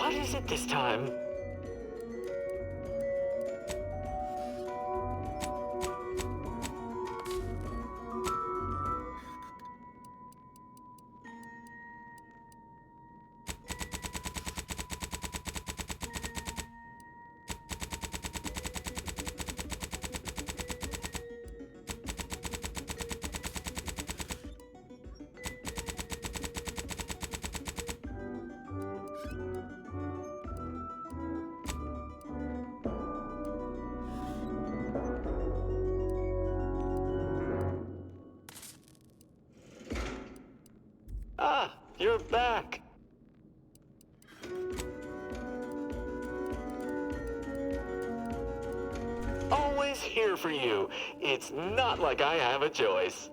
What is it this time? Ah, you're back. Always here for you. It's not like I have a choice.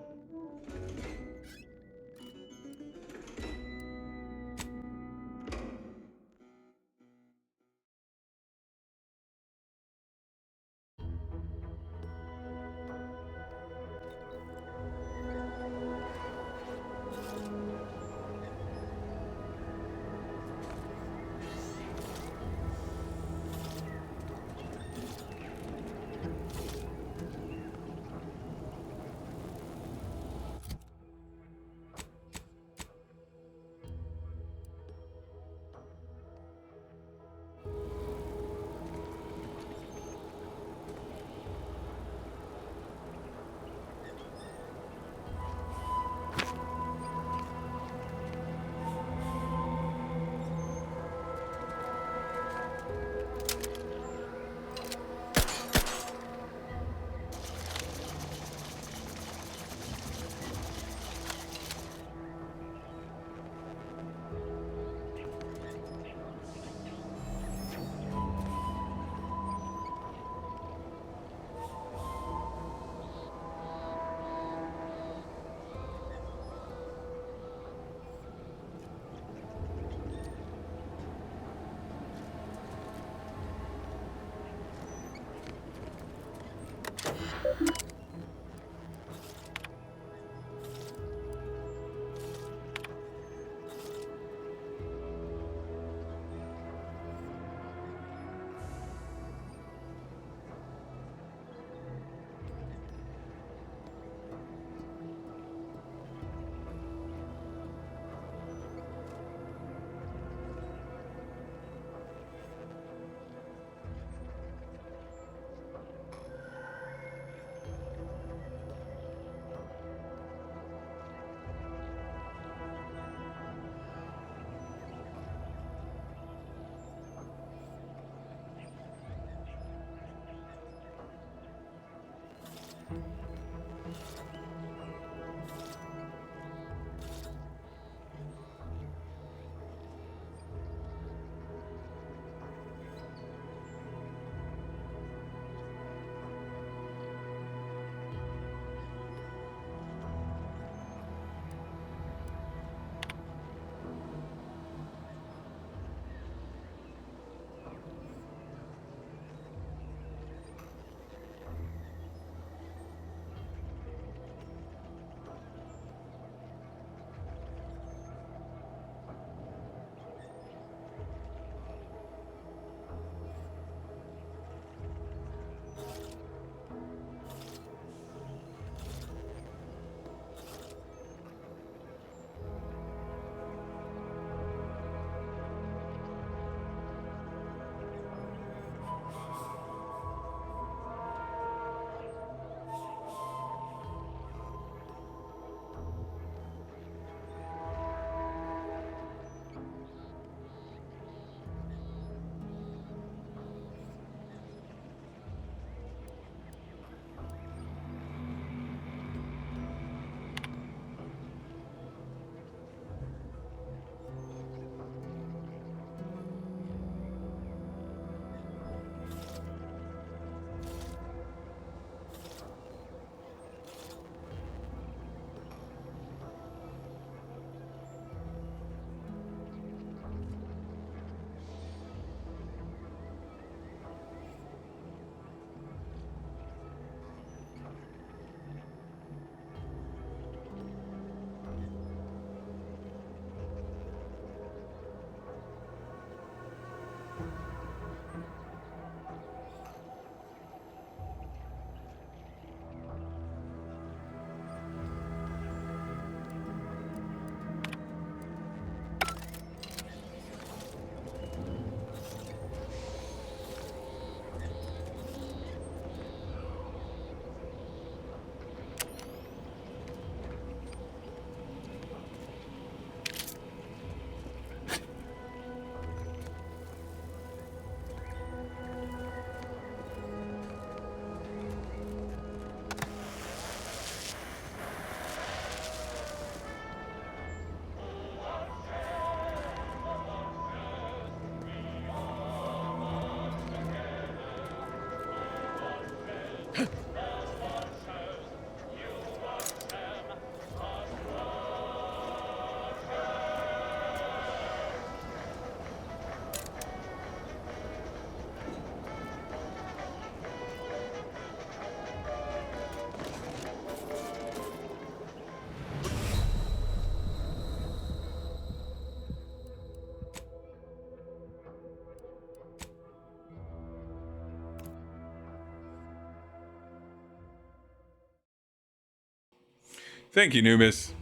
Thank you, Nubis.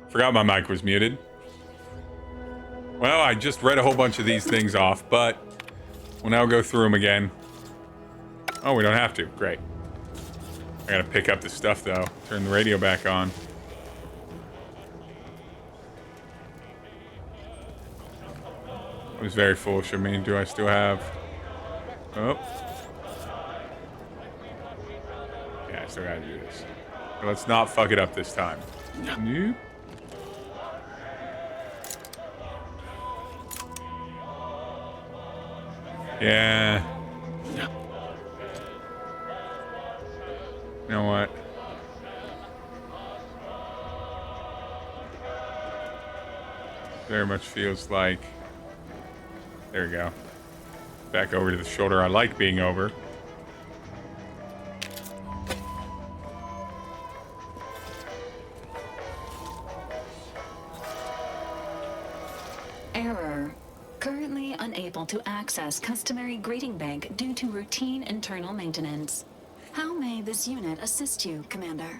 Forgot my mic was muted. Well, I just read a whole bunch of these things off, but we'll now go through them again. Oh, we don't have to. Great. I gotta pick up the stuff, though. Turn the radio back on. It was very foolish of me. Do I still have... Oh. Yeah, I still gotta do this. But let's not fuck it up this time. Nope. Yeah. You know what? Very much feels like... There we go. Back over to the shoulder I like being over. Error. Currently unable to access customary greeting bank due to routine internal maintenance. How may this unit assist you, Commander?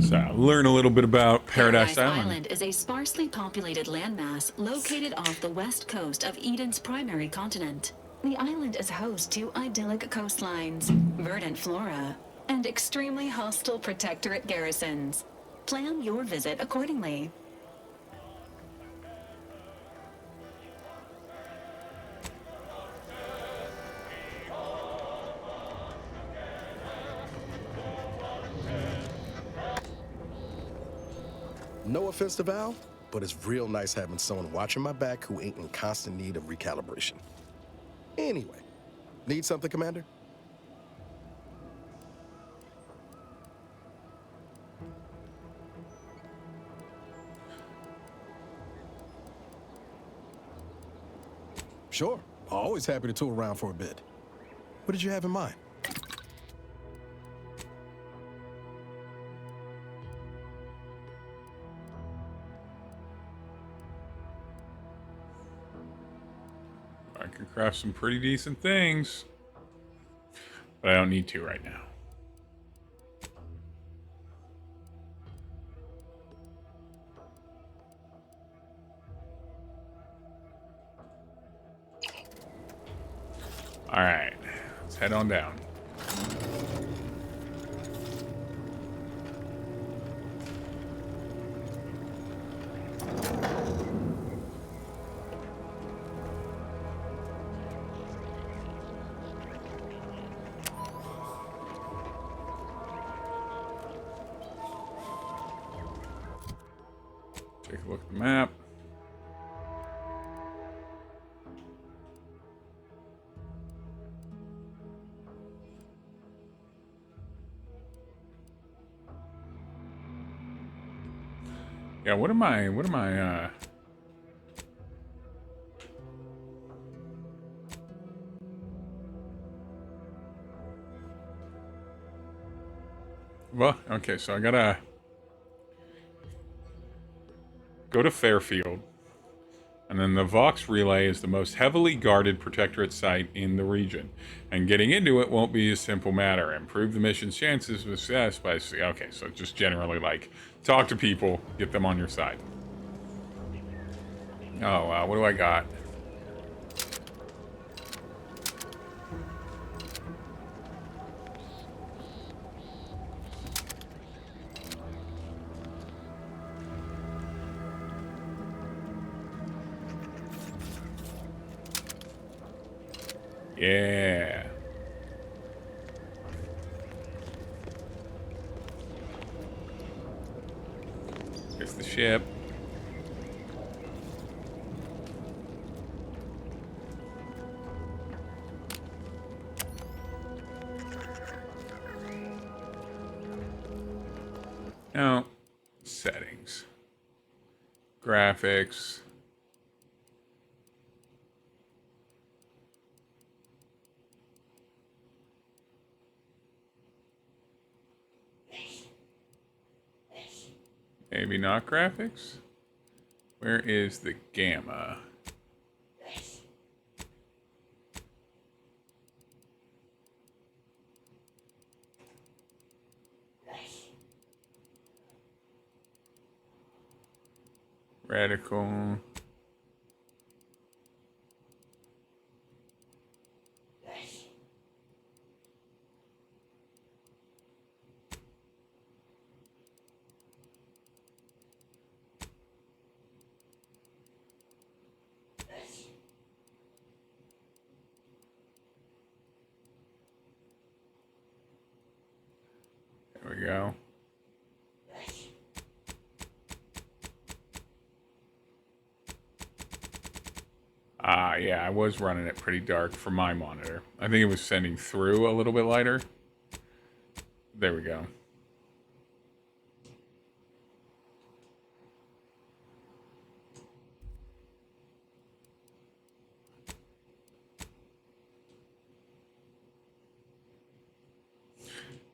So, learn a little bit about Paradise Island is a sparsely populated landmass located off the west coast of Eden's primary continent. The island is host to idyllic coastlines, verdant flora, and extremely hostile protectorate garrisons. Plan your visit accordingly. No offense to Val, but it's real nice having someone watching my back who ain't in constant need of recalibration. Anyway, need something, Commander? Sure, always happy to tool around for a bit. What did you have in mind? I can craft some pretty decent things, but I don't need to right now. All right, let's head on down. Take a look at the map. Yeah, what am I, well, okay, so I gotta go to Fairfield, and then the Vox Relay is the most heavily guarded Protectorate site in the region, and getting into it won't be a simple matter. Improve the mission's chances of success by... Okay, so just generally, like, talk to people, get them on your side. Oh, wow, what do I got? Yeah. Here's the ship. Now, settings. Graphics. Maybe not graphics. Where is the gamma? Radical. There we go. Yeah, I was running it pretty dark for my monitor. I think it was sending through a little bit lighter. There we go.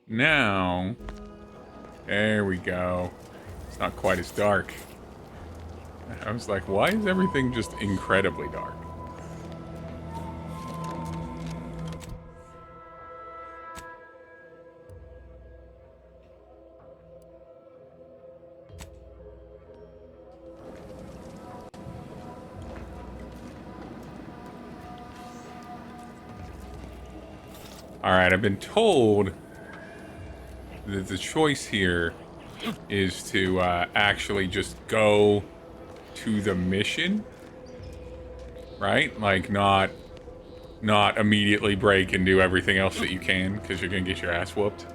Now, there we go. It's not quite as dark. I was like, why is everything just incredibly dark? Alright, I've been told that the choice here is to actually just go to the mission, right? Like not immediately break and do everything else that you can, because you're gonna get your ass whooped.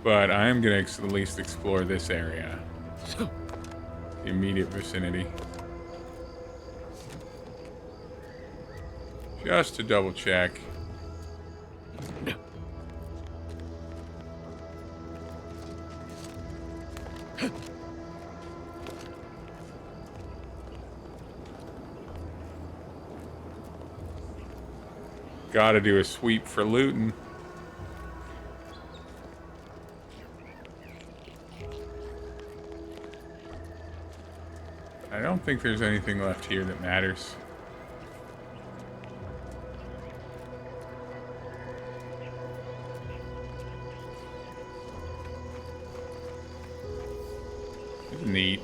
But I am gonna at least explore this area, the immediate vicinity, just to double check. Gotta do a sweep for looting. I don't think there's anything left here that matters. Neat.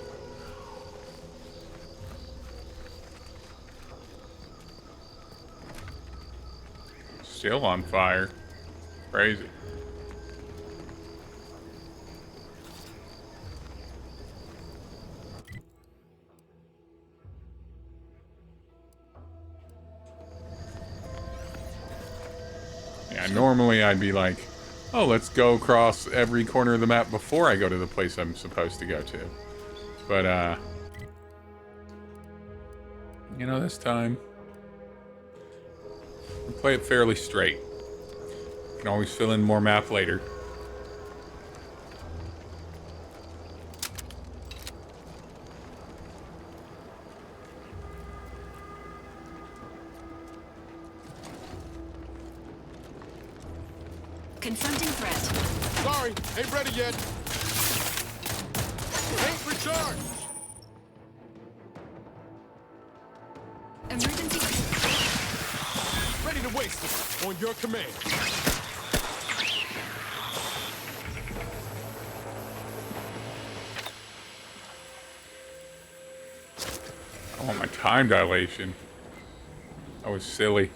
Still on fire. Crazy. Yeah, normally I'd be like, oh, let's go across every corner of the map before I go to the place I'm supposed to go to. But, you know, this time, I'll play it fairly straight. Can always fill in more map later. Confronting threat. Sorry, ain't ready yet. Ain't recharged. Emergency. Ready to waste it. On your command. Oh, my time dilation. That was silly.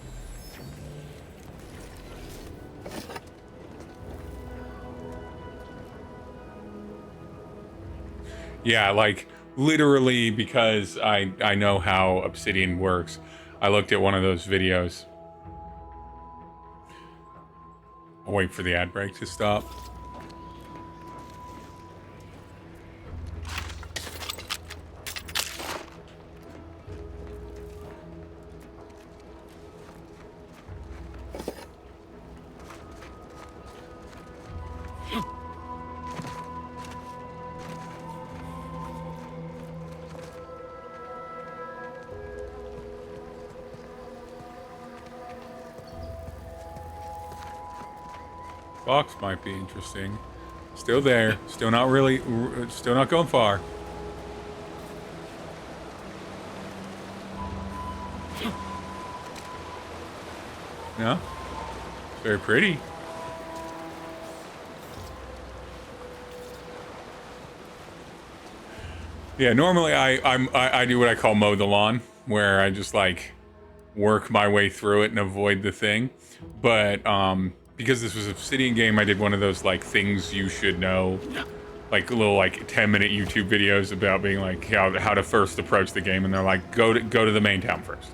Yeah, like, literally, because I know how Obsidian works, I looked at one of those videos. I'll wait for the ad break to stop. Box might be interesting. Still there. Still not really. Still not going far. No? Very pretty. Yeah, normally I do what I call mow the lawn, where I just like work my way through it and avoid the thing. But because this was a Obsidian game, I did one of those like things you should know, like little like 10-minute YouTube videos about being like how to first approach the game, and they're like go to the main town first.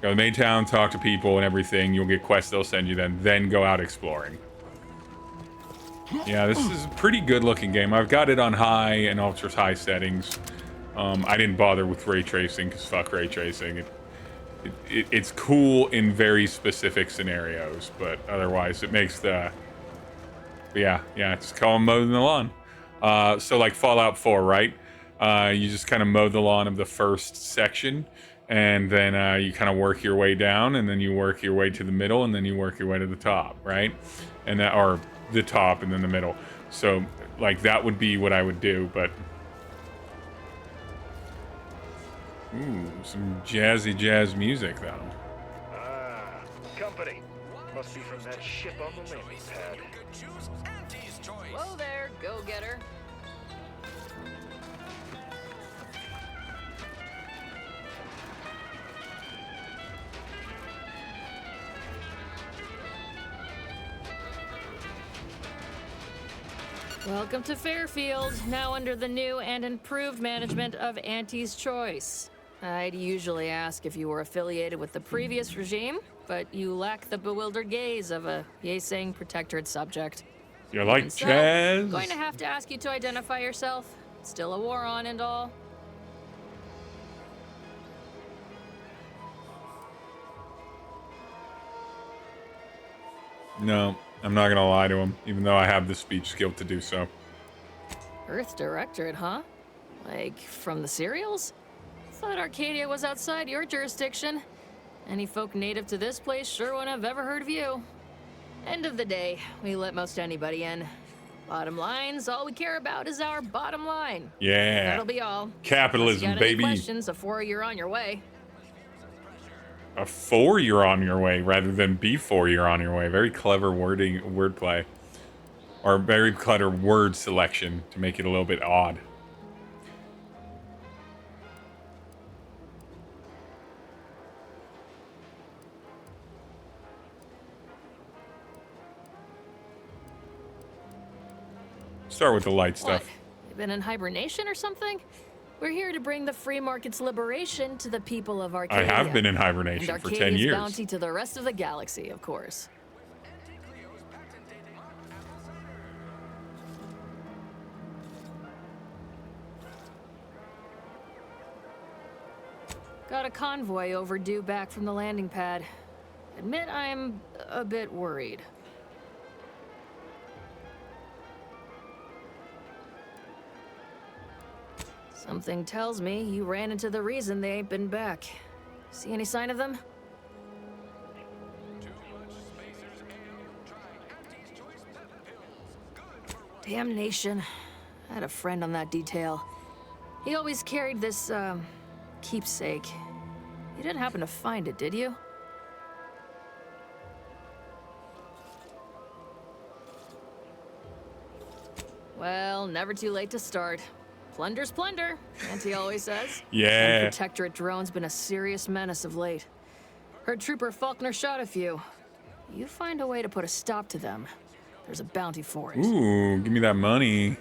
Go to the main town, talk to people and everything. You'll get quests they'll send you, then go out exploring. Yeah, this is a pretty good looking game. I've got it on high and ultra high settings. I didn't bother with ray tracing because fuck ray tracing. It's cool in very specific scenarios, but otherwise it makes the... Yeah, it's called mowing the lawn. So like Fallout 4, right? You just kind of mow the lawn of the first section, and then you kind of work your way down, and then you work your way to the middle, and then you work your way to the top, right? And that, or the top and then the middle. So like that would be what I would do, but ooh, some jazzy jazz music though. Ah, company. Must be from that ship on the landing pad. Whoa there, go-getter. Welcome to Fairfield, now under the new and improved management of Auntie's Choice. I'd usually ask if you were affiliated with the previous regime, but you lack the bewildered gaze of a yay-saying protectorate subject. You like And so, jazz? I'm going to have to ask you to identify yourself. Still a war on and all. No, I'm not gonna lie to him, even though I have the speech skill to do so. Earth Directorate, huh? Like, from the serials? Thought Arcadia was outside your jurisdiction. Any folk native to this place sure wouldn't have ever heard of you. End of the day, we let most anybody in. Bottom line's all we care about is our bottom line. Yeah. That'll be all. Capitalism, Unless you got any baby. questions before you're on your way. Before you're on your way rather than before you're on your way. Very clever wordplay. Or very clever word selection to make it a little bit odd. Start with the light What? stuff. You been in hibernation or something? We're here to bring the free market's liberation to the people of I Arcadia. have been in And hibernation for 10 Arcadia's years. bounty to the rest of the galaxy, of course. Got a convoy overdue back from the landing pad. Admit I'm a bit worried. Something tells me you ran into the reason they ain't been back. See any sign of them? Damnation. I had a friend on that detail. He always carried this, keepsake. You didn't happen to find it, did you? Well, never too late to start. Plunder's plunder, Auntie always says. Yeah. And Protectorate drone's been a serious menace of late. Heard Trooper Faulkner shot a few. You find a way to put a stop to them. There's a bounty for it. Ooh, give me that money.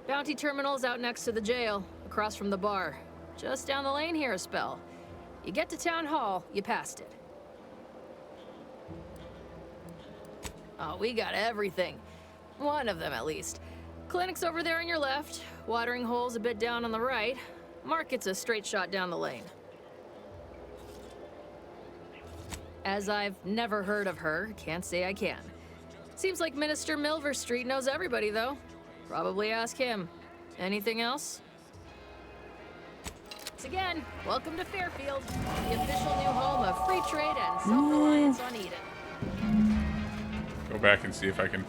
Bounty terminal's out next to the jail, across from the bar. Just down the lane here a spell. You get to Town Hall, you passed it. Oh, we got everything. One of them, at least. Clinic's over there on your left. Watering hole's a bit down on the right. Market's a straight shot down the lane. As I've never heard of her, can't say I can. Seems like Minister Milver Street knows everybody, though. Probably ask him. Anything else? Once again, welcome to Fairfield, the official new home of free trade and self-reliance on Eden. Go back and see if I can...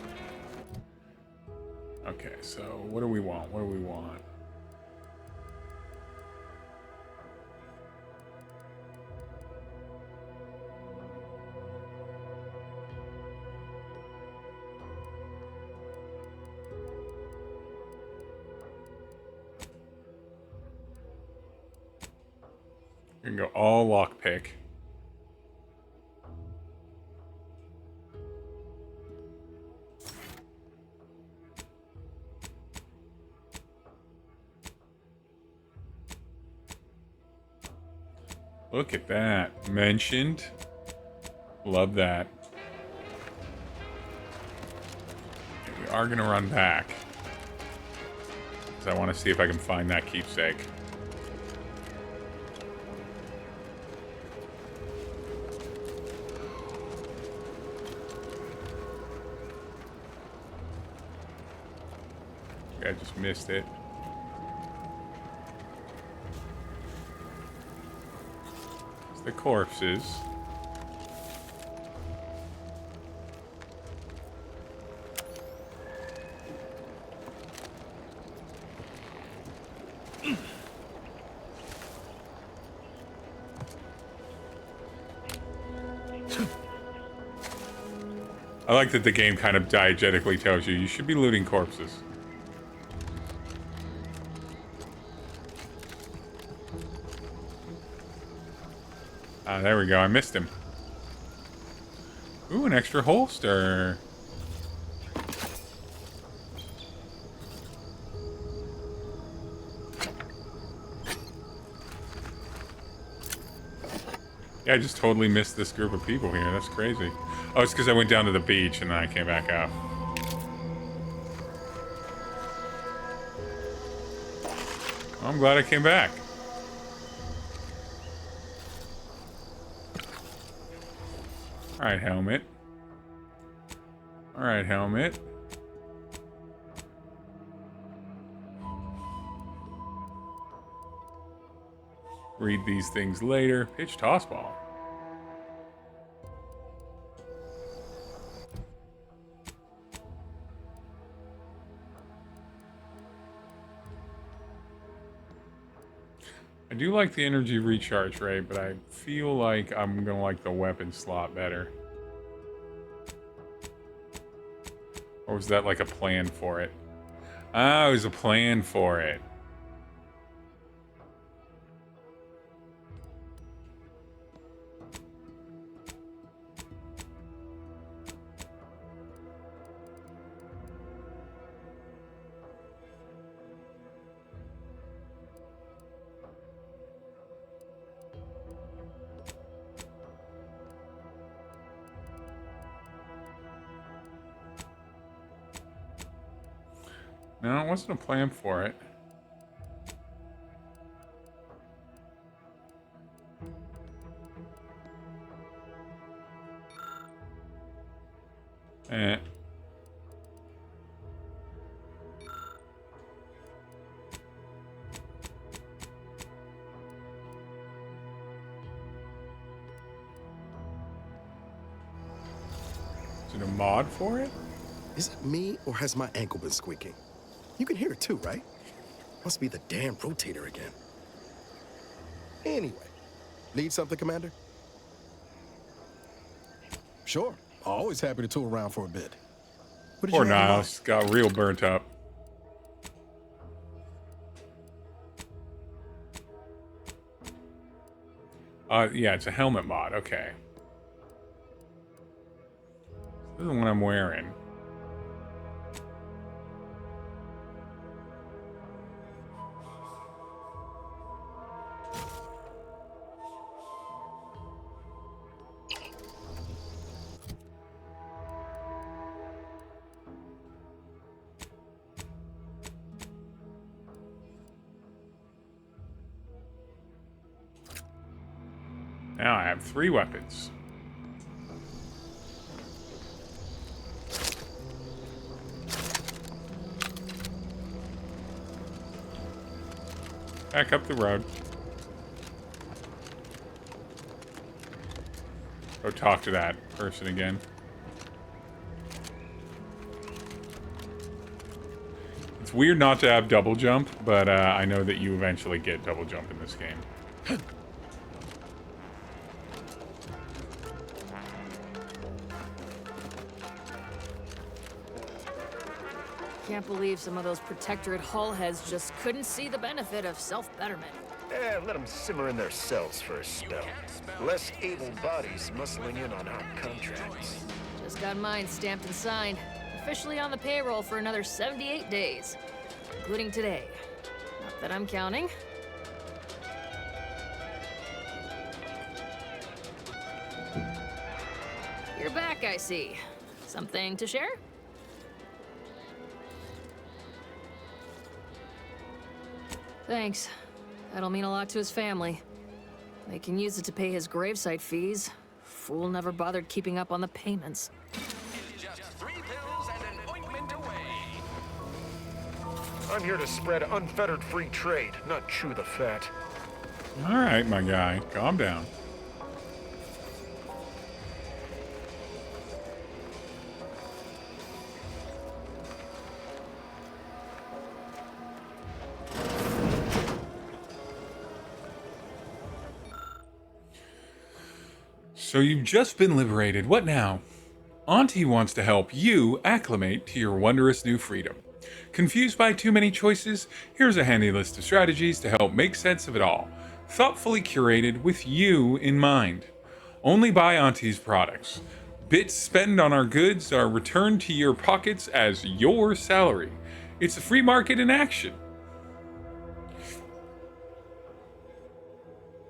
Okay, so what do we want? What do we want? We can go all lockpick. Look at that. Mentioned. Love that. Okay, we are going to run back. Because I want to see if I can find that keepsake. I just missed it. It's the corpses. I like that the game kind of diegetically tells you should be looting corpses. Ah, there we go. I missed him. Ooh, an extra holster. Yeah, I just totally missed this group of people here. That's crazy. Oh, it's because I went down to the beach and then I came back up. Well, I'm glad I came back. Alright, helmet. Alright, helmet. Read these things later. Pitch toss ball. I do like the energy recharge rate, but I feel like I'm gonna like the weapon slot better. Or was that like a plan for it? Ah, it was a plan for it. No, it wasn't a plan for it. Eh. Is it a mod for it? Is it me, or has my ankle been squeaking? You can hear it too, right? Must be the damn rotator again. Anyway, need something, Commander? Sure. Always happy to tool around for a bit. What did Poor you have in mind? Niles got real burnt up. Yeah, it's a helmet mod. Okay. This is the one I'm wearing. Now I have 3 weapons. Back up the road. Go talk to that person again. It's weird not to have double jump, but I know that you eventually get double jump in this game. Can't believe some of those Protectorate hull heads just couldn't see the benefit of self-betterment. Let them simmer in their cells for a spell. Less able bodies muscling in on our contracts. Just got mine stamped and signed. Officially on the payroll for another 78 days, including today. Not that I'm counting. You're back, I see. Something to share? Thanks. That'll mean a lot to his family. They can use it to pay his gravesite fees. Fool never bothered keeping up on the payments. Just 3 pills and an ointment away. I'm here to spread unfettered free trade, not chew the fat. All right, my guy, calm down. So you've just been liberated. What now? Auntie wants to help you acclimate to your wondrous new freedom. Confused by too many choices? Here's a handy list of strategies to help make sense of it all. Thoughtfully curated with you in mind. Only buy Auntie's products. Bits spent on our goods are returned to your pockets as your salary. It's a free market in action.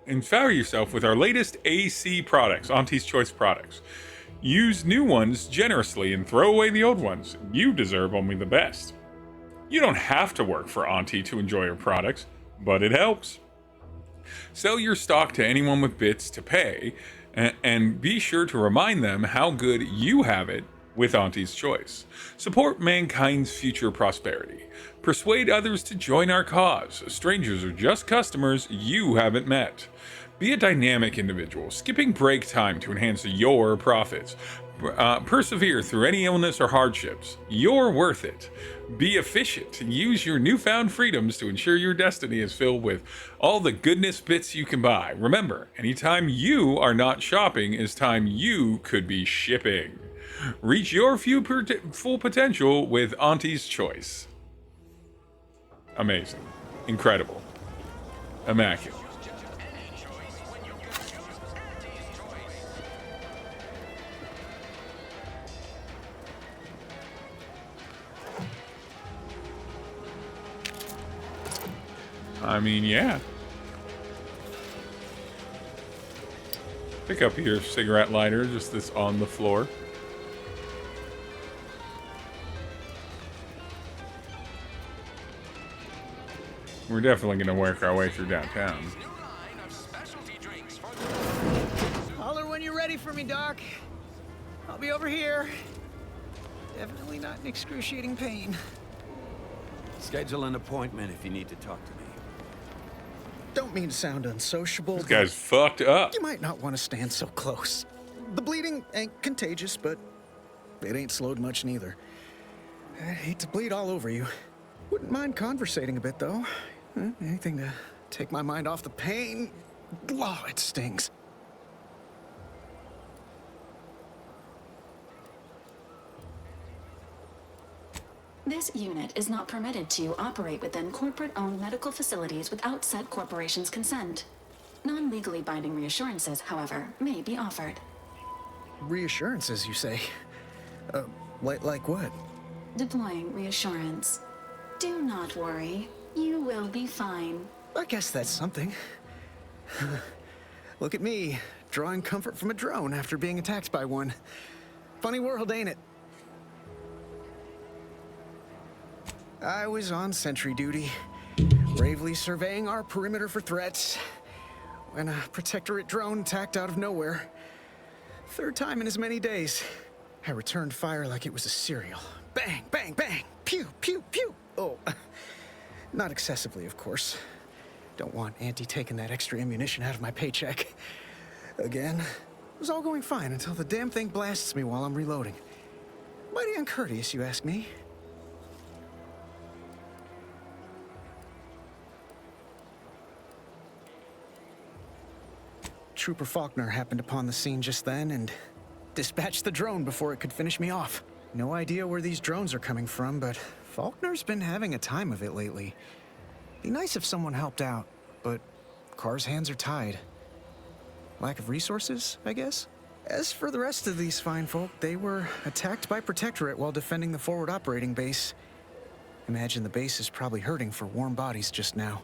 Empower yourself with our latest AC products, Auntie's Choice products. Use new ones generously and throw away the old ones. You deserve only the best. You don't have to work for Auntie to enjoy her products, but it helps. Sell your stock to anyone with bits to pay, and be sure to remind them how good you have it with Auntie's Choice. Support mankind's future prosperity. Persuade others to join our cause. Strangers are just customers you haven't met. Be a dynamic individual, skipping break time to enhance your profits. Persevere through any illness or hardships. You're worth it. Be efficient. Use your newfound freedoms to ensure your destiny is filled with all the goodness bits you can buy. Remember, anytime you are not shopping is time you could be shipping. Reach your full potential with Auntie's Choice. Amazing. Incredible. Immaculate. I mean, yeah. Pick up your cigarette lighter, just this on the floor. We're definitely going to work our way through downtown. Holler when you're ready for me, Doc. I'll be over here. Definitely not in excruciating pain. Schedule an appointment if you need to talk to me. Don't mean to sound unsociable. This guy's fucked up. You might not want to stand so close. The bleeding ain't contagious, but it ain't slowed much neither. I hate to bleed all over you. Wouldn't mind conversating a bit, though. Anything to take my mind off the pain. Oh, it stings. This unit is not permitted to operate within corporate-owned medical facilities without said corporation's consent. Non-legally binding reassurances, however, may be offered. Reassurances, you say? Like what? Deploying reassurance. Do not worry. You will be fine. I guess that's something. Look at me, drawing comfort from a drone after being attacked by one. Funny world, ain't it? I was on sentry duty, bravely surveying our perimeter for threats, when a protectorate drone attacked out of nowhere. Third time in as many days. I returned fire like it was a cereal. Bang, bang, bang! Pew, pew, pew! Oh, not excessively, of course. Don't want Auntie taking that extra ammunition out of my paycheck. Again, it was all going fine until the damn thing blasts me while I'm reloading. Mighty uncourteous, you ask me. Trooper Faulkner happened upon the scene just then and dispatched the drone before it could finish me off. No idea where these drones are coming from, but Faulkner's been having a time of it lately. Be nice if someone helped out, but Car's hands are tied. Lack of resources, I guess? As for the rest of these fine folk, they were attacked by Protectorate while defending the forward operating base. Imagine the base is probably hurting for warm bodies just now.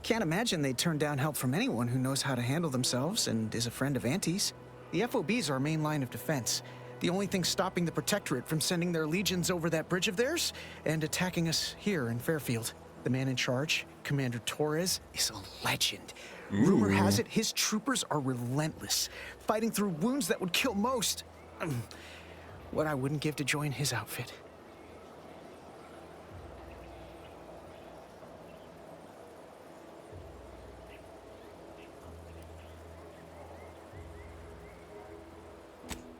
Can't imagine they'd turn down help from anyone who knows how to handle themselves and is a friend of Auntie's. The FOB's our main line of defense. The only thing stopping the Protectorate from sending their legions over that bridge of theirs and attacking us here in Fairfield. The man in charge, Commander Torres, is a legend. Rumor has it his troopers are relentless, fighting through wounds that would kill most. What I wouldn't give to join his outfit.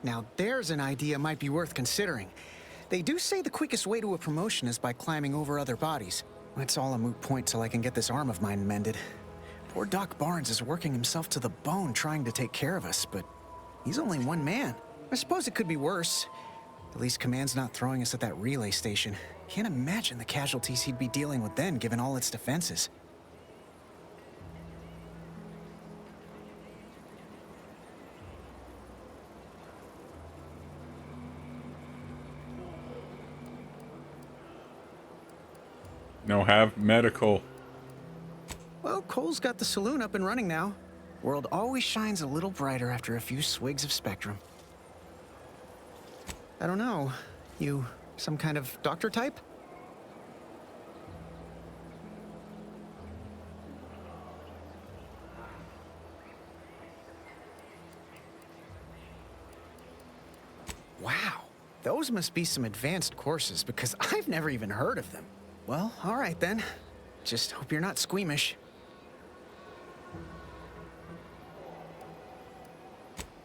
Now there's an idea might be worth considering. They do say the quickest way to a promotion is by climbing over other bodies. It's all a moot point till I can get this arm of mine mended. Poor Doc Barnes is working himself to the bone trying to take care of us, but he's only one man. I suppose it could be worse. At least Command's not throwing us at that relay station. Can't imagine the casualties he'd be dealing with then, given all its defenses. No, have medical. Well, Cole's got the saloon up and running now. World always shines a little brighter after a few swigs of Spectrum. I don't know. You some kind of doctor type? Wow. Those must be some advanced courses because I've never even heard of them. Well, all right then. Just hope you're not squeamish.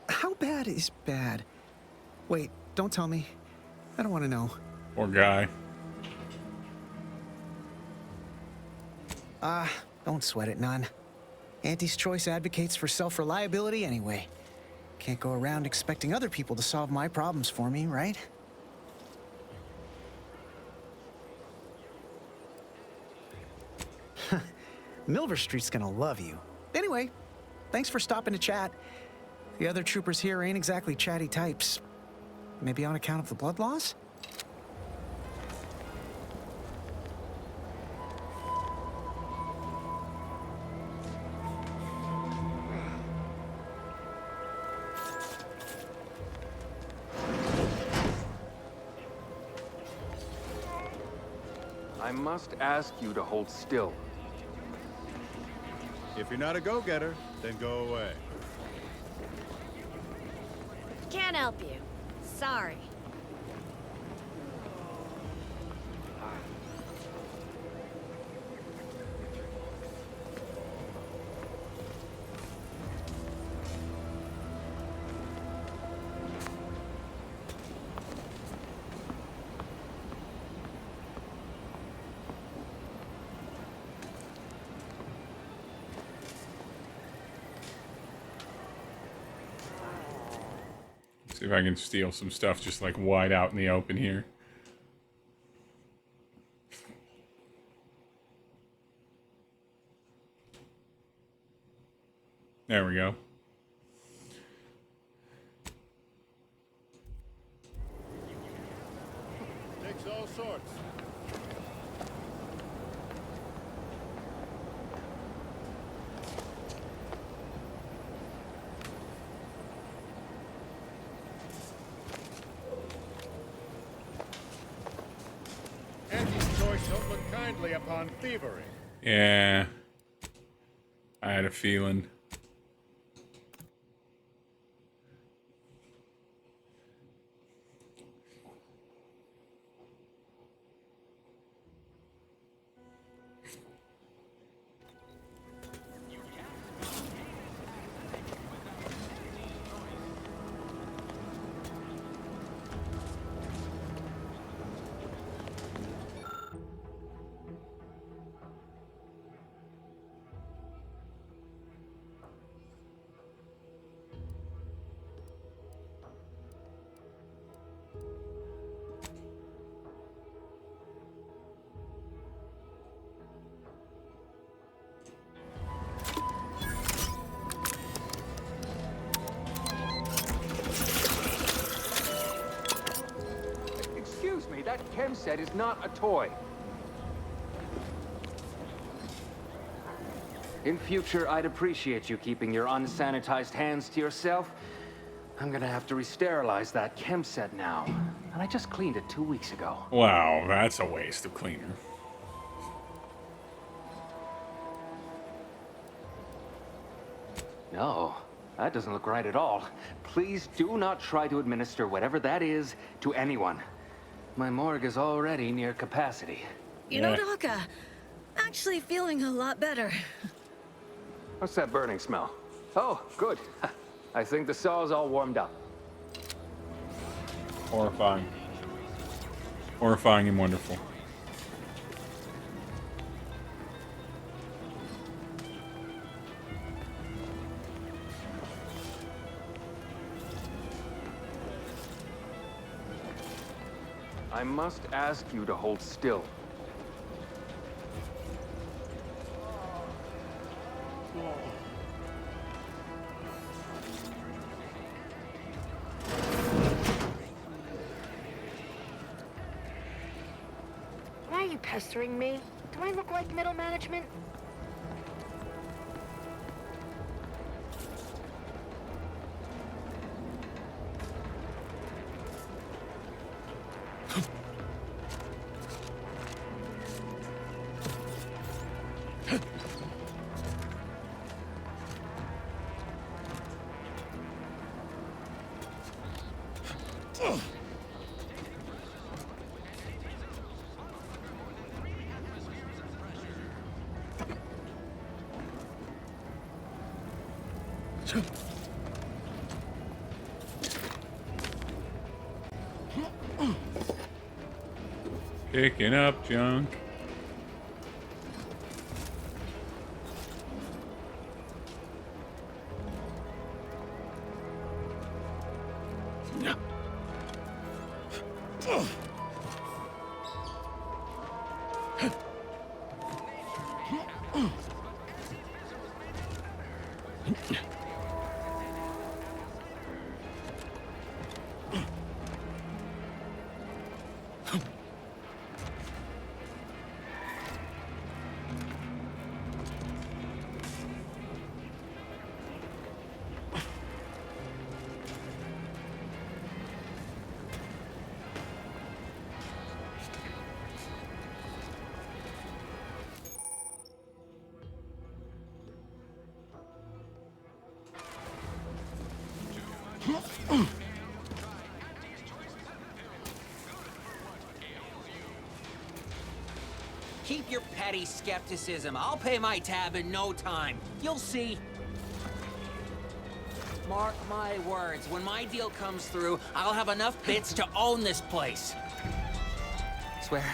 How bad is bad? Wait, don't tell me. I don't want to know. Poor guy. Don't sweat it none. Auntie's Choice advocates for self-reliability anyway. Can't go around expecting other people to solve my problems for me, right? Milver Street's gonna love you. Anyway, thanks for stopping to chat. The other troopers here ain't exactly chatty types. Maybe on account of the blood loss? I must ask you to hold still. If you're not a go-getter, then go away. Can't help you. Sorry. See if I can steal some stuff just like wide out in the open here. There we go. Takes all sorts. Auntie's Choice don't look kindly upon thievery. Yeah. I had a feeling. said, is not a toy. In future, I'd appreciate you keeping your unsanitized hands to yourself. I'm gonna have to re-sterilize that chem set now. And I just cleaned it 2 weeks ago. Wow, that's a waste of cleaner. No, that doesn't look right at all. Please do not try to administer whatever that is to anyone. My morgue is already near capacity. You know, Doc, actually feeling a lot better. What's that burning smell? Oh, good. I think the saw's all warmed up. Horrifying. Horrifying and wonderful. I must ask you to hold still. Why are you pestering me? Do I look like middle management? Picking up junk. Keep your petty skepticism. I'll pay my tab in no time. You'll see. Mark my words, when my deal comes through, I'll have enough bits to own this place. Swear,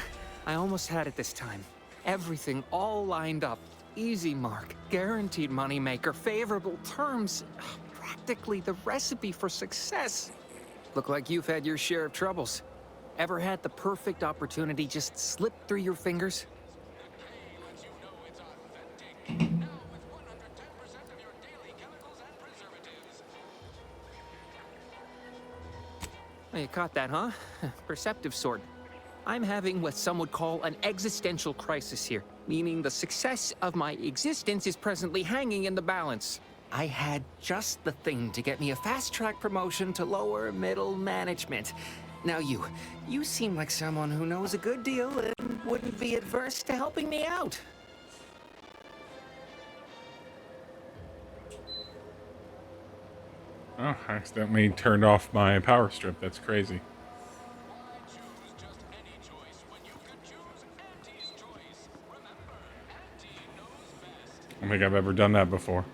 I almost had it this time. Everything all lined up. Easy mark, guaranteed moneymaker, favorable terms. Practically the recipe for success. Look like you've had your share of troubles. Ever had the perfect opportunity just slip through your fingers? Well, you caught that, huh? Perceptive sort. I'm having what some would call an existential crisis here, meaning the success of my existence is presently hanging in the balance. I had just the thing to get me a fast-track promotion to lower middle management. Now you seem like someone who knows a good deal and wouldn't be adverse to helping me out. Oh, I accidentally turned off my power strip. That's crazy. I don't think I've ever done that before.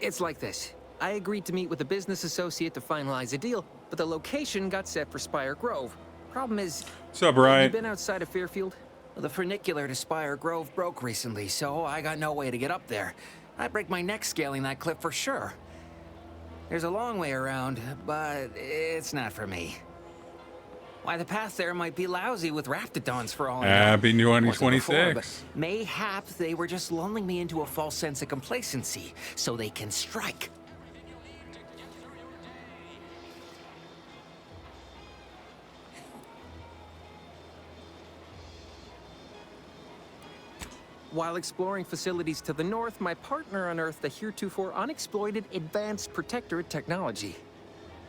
It's like this. I agreed to meet with a business associate to finalize a deal, but the location got set for Spire Grove. Problem is... What's up, Ryan? You been outside of Fairfield? The funicular to Spire Grove broke recently, so I got no way to get up there. I'd break my neck scaling that cliff for sure. There's a long way around, but it's not for me. Why, the path there might be lousy with raptidons for all I know. Happy New Wasn't before, 2026. but mayhaps they were just lulling me into a false sense of complacency, so they can strike. While exploring facilities to the north, my partner unearthed the heretofore unexploited advanced protectorate technology.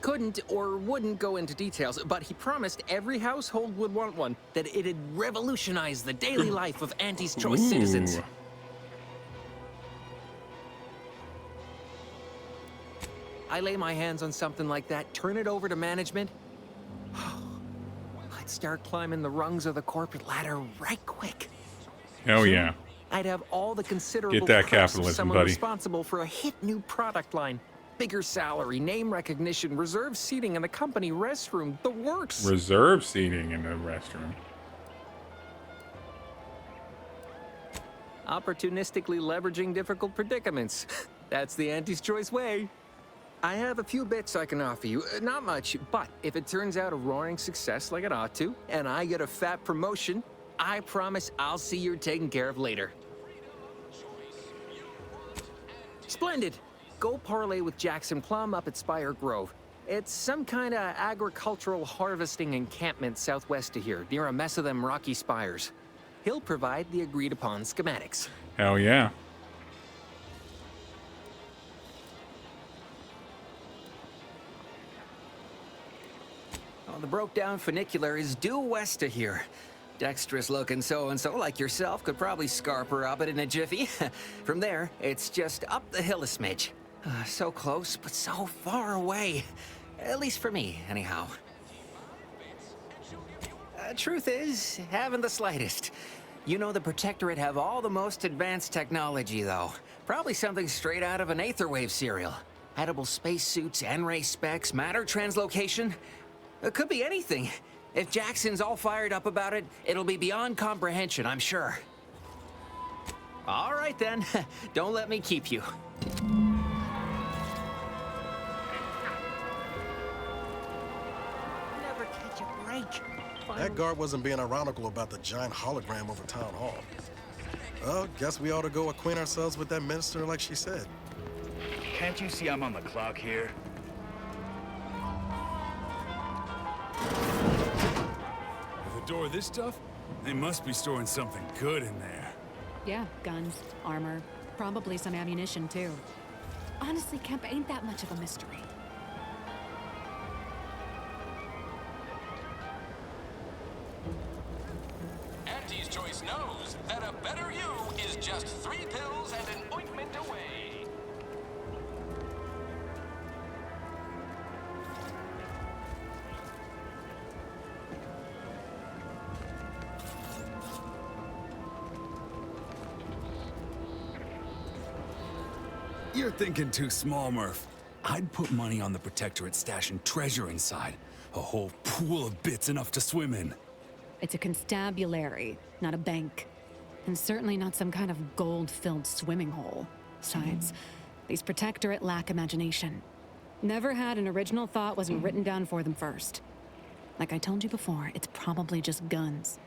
Couldn't or wouldn't go into details, but he promised every household would want one, that it'd revolutionize the daily life of Auntie's Choice citizens. I lay my hands on something like that, turn it over to management. I'd start climbing the rungs of the corporate ladder right quick. Hell yeah. I'd have all the considerable Get that perks of capitalism, someone buddy. responsible for a hit new product line. Bigger salary, name recognition, reserved seating in the company restroom, the works. Reserve seating in the restroom. Opportunistically leveraging difficult predicaments. That's the Auntie's Choice way. I have a few bits I can offer you. Not much, but if it turns out a roaring success like it ought to, and I get a fat promotion, I promise I'll see you're taken care of later. Splendid. Go parlay with Jackson Plum up at Spire Grove. It's some kind of agricultural harvesting encampment southwest of here, near a mess of them rocky spires. He'll provide the agreed-upon schematics. Hell yeah. Well, the broke-down funicular is due west of here. Dexterous-looking so-and-so like yourself could probably scarper up it in a jiffy. From there, it's just up the hill a smidge. So close, but so far away. At least for me, anyhow. Truth is, haven't the slightest. You know the Protectorate have all the most advanced technology, though. Probably something straight out of an Aetherwave serial. Edible spacesuits, N-ray specs, matter translocation. It could be anything. If Jackson's all fired up about it, it'll be beyond comprehension, I'm sure. All right, then. Don't let me keep you. Never catch a break. That guard wasn't being ironical about the giant hologram over Town Hall. Well, guess we ought to go acquaint ourselves with that minister like she said. Can't you see I'm on the clock here? With a door this tough, they must be storing something good in there. Yeah, guns, armor, probably some ammunition too. Honestly, Kemp ain't that much of a mystery. Auntie's Choice knows that a better you is just 3 pills and an ointment away. You're thinking too small, Murph. I'd put money on the Protectorate stashing treasure inside. A whole pool of bits enough to swim in. It's a constabulary, not a bank. And certainly not some kind of gold-filled swimming hole. Besides, these Protectorate lack imagination. Never had an original thought wasn't written down for them first. Like I told you before, it's probably just guns.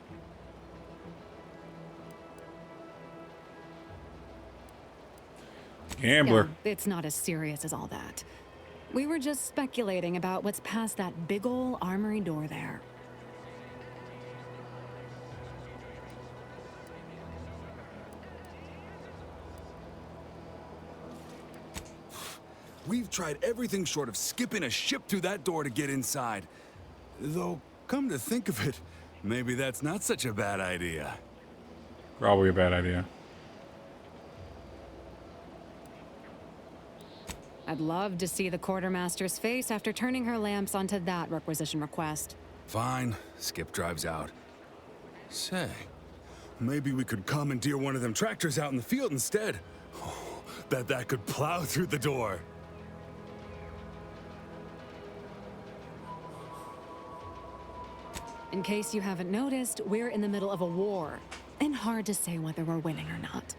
Gambler. Yeah, it's not as serious as all that. We were just speculating about what's past that big ol' armory door there. We've tried everything short of skipping a ship through that door to get inside. Though, come to think of it, maybe that's not such a bad idea. Probably a bad idea. I'd love to see the quartermaster's face after turning her lamps onto that requisition request. Fine. Skip drives out. Say, maybe we could commandeer one of them tractors out in the field instead. Oh, bet that could plow through the door. In case you haven't noticed, we're in the middle of a war, and hard to say whether we're winning or not.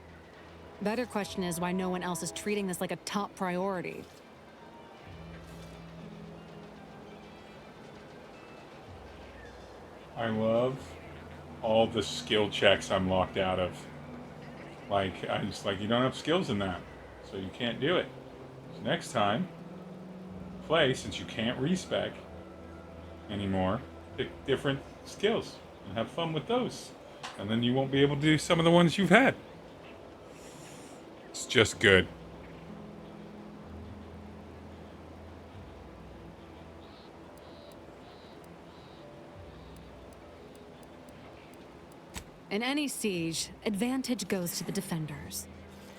Better question is why no one else is treating this like a top priority. I love all the skill checks I'm locked out of. Like, I just like, you don't have skills in that, so you can't do it. So next time, play, since you can't respec anymore, pick different skills and have fun with those. And then you won't be able to do some of the ones you've had. It's just good. In any siege, advantage goes to the defenders.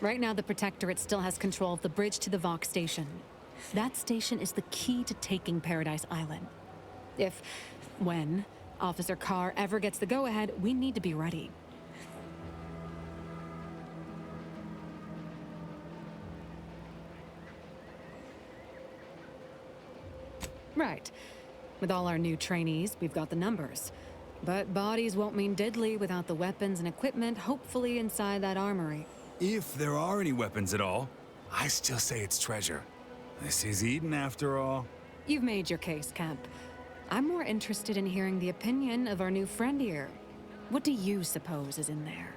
Right now, the Protectorate still has control of the bridge to the Vox station. That station is the key to taking Paradise Island. When Officer Carr ever gets the go-ahead, we need to be ready. Right. With all our new trainees, we've got the numbers. But bodies won't mean diddly without the weapons and equipment hopefully inside that armory. If there are any weapons at all, I still say it's treasure. This is Eden after all. You've made your case, Kemp. I'm more interested in hearing the opinion of our new friend here. What do you suppose is in there?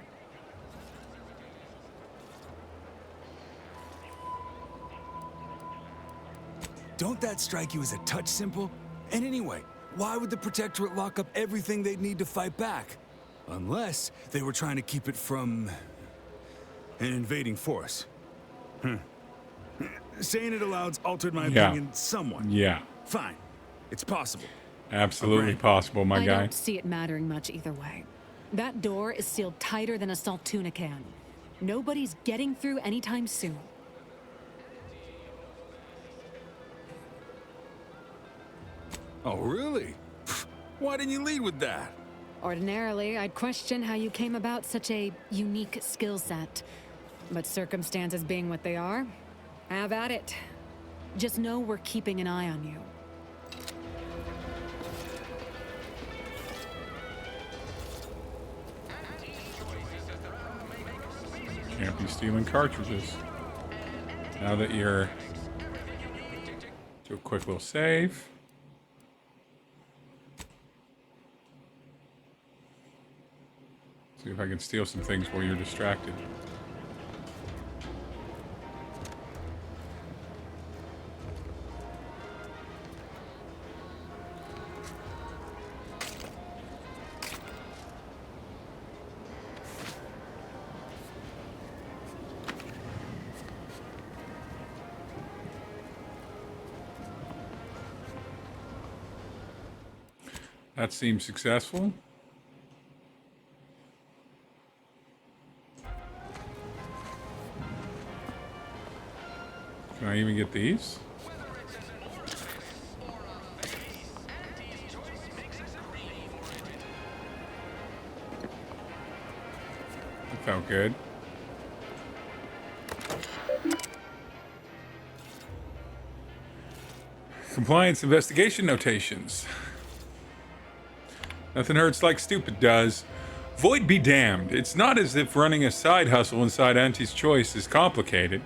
Don't that strike you as a touch simple? And anyway, why would the Protectorate lock up everything they'd need to fight back? Unless they were trying to keep it from an invading force. Saying it aloud's altered my opinion somewhat. Yeah. Fine. It's possible. Absolutely possible, my guy. I don't see it mattering much either way. That door is sealed tighter than a salt tuna can. Nobody's getting through anytime soon. Oh, really? Why didn't you lead with that? Ordinarily, I'd question how you came about such a unique skill set. But circumstances being what they are, have at it. Just know we're keeping an eye on you. Can't be stealing cartridges. Now that you're... Do a quick little save. See if I can steal some things while you're distracted. That seems successful. Can I even get these? That felt good. Compliance investigation notations. Nothing hurts like stupid does. Void be damned. It's not as if running a side hustle inside Auntie's Choice is complicated.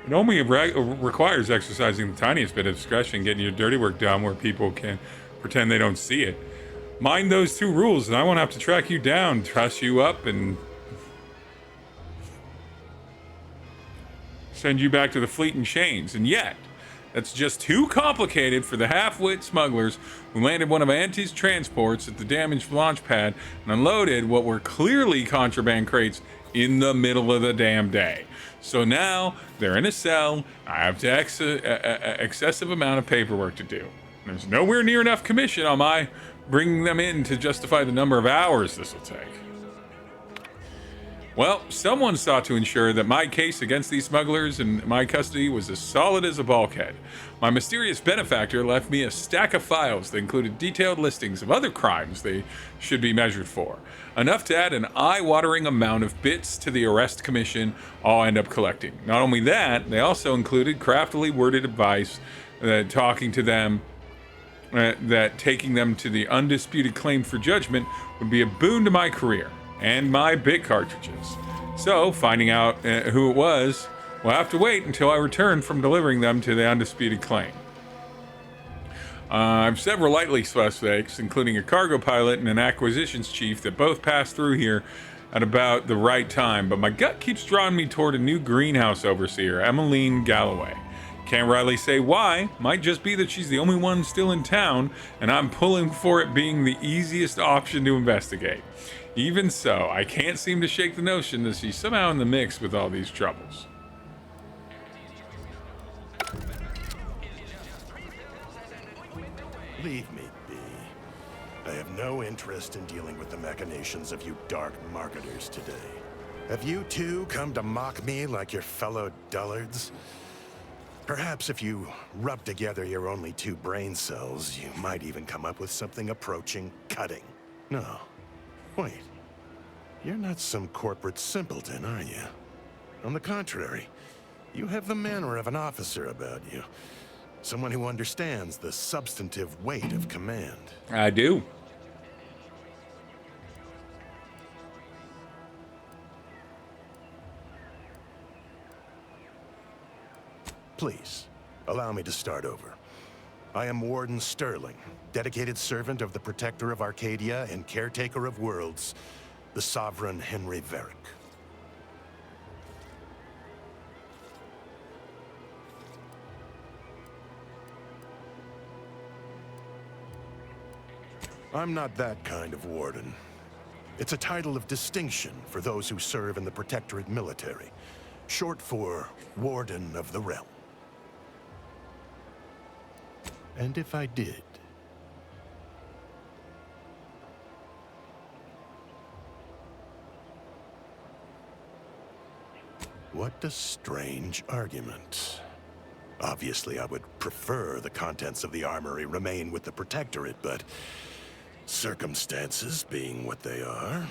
It only requires exercising the tiniest bit of discretion, getting your dirty work done where people can pretend they don't see it. Mind those two rules, and I won't have to track you down, truss you up, and send you back to the fleet in chains. And yet, that's just too complicated for the half-wit smugglers who landed one of Auntie's transports at the damaged launch pad and unloaded what were clearly contraband crates in the middle of the damn day. So now they're in a cell. I have to excessive amount of paperwork to do. There's nowhere near enough commission on my bringing them in to justify the number of hours this will take. Well, someone sought to ensure that my case against these smugglers in my custody was as solid as a bulkhead. My mysterious benefactor left me a stack of files that included detailed listings of other crimes they should be measured for. Enough to add an eye-watering amount of bits to the arrest commission I'll end up collecting. Not only that, they also included craftily worded advice that taking them to the undisputed claim for judgment would be a boon to my career and my bit cartridges. So, finding out who it was, we'll have to wait until I return from delivering them to the undisputed claim. I have several likely suspects, including a cargo pilot and an acquisitions chief that both passed through here at about the right time, but my gut keeps drawing me toward a new greenhouse overseer, Emmeline Galloway. Can't rightly say why, might just be that she's the only one still in town, and I'm pulling for it being the easiest option to investigate. Even so, I can't seem to shake the notion that she's somehow in the mix with all these troubles. Leave me be. I have no interest in dealing with the machinations of you dark marketers today. Have you too come to mock me like your fellow dullards? Perhaps if you rub together your only 2 brain cells, you might even come up with something approaching cutting. No. Wait. You're not some corporate simpleton, are you? On the contrary, you have the manner of an officer about you. Someone who understands the substantive weight of command. I do. Please, allow me to start over. I am Warden Sterling, dedicated servant of the Protector of Arcadia and Caretaker of Worlds, the Sovereign Henry Varric. I'm not that kind of warden. It's a title of distinction for those who serve in the Protectorate military, short for Warden of the Realm. And if I did, what a strange argument. Obviously, I would prefer the contents of the armory remain with the Protectorate, but circumstances being what they are,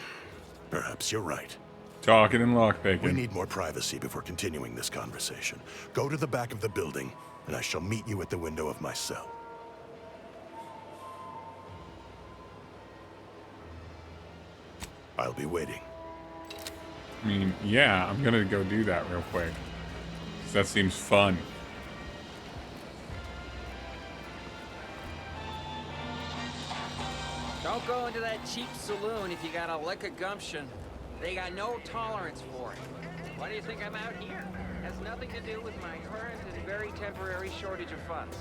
perhaps you're right. Talking and lockpicking. We need more privacy before continuing this conversation. Go to the back of the building, and I shall meet you at the window of my cell. I'll be waiting. I mean, yeah, I'm gonna go do that real quick. 'Cause that seems fun. Don't go into that cheap saloon if you got a lick of gumption. They got no tolerance for it. Why do you think I'm out here? Has nothing to do with my current and very temporary shortage of funds.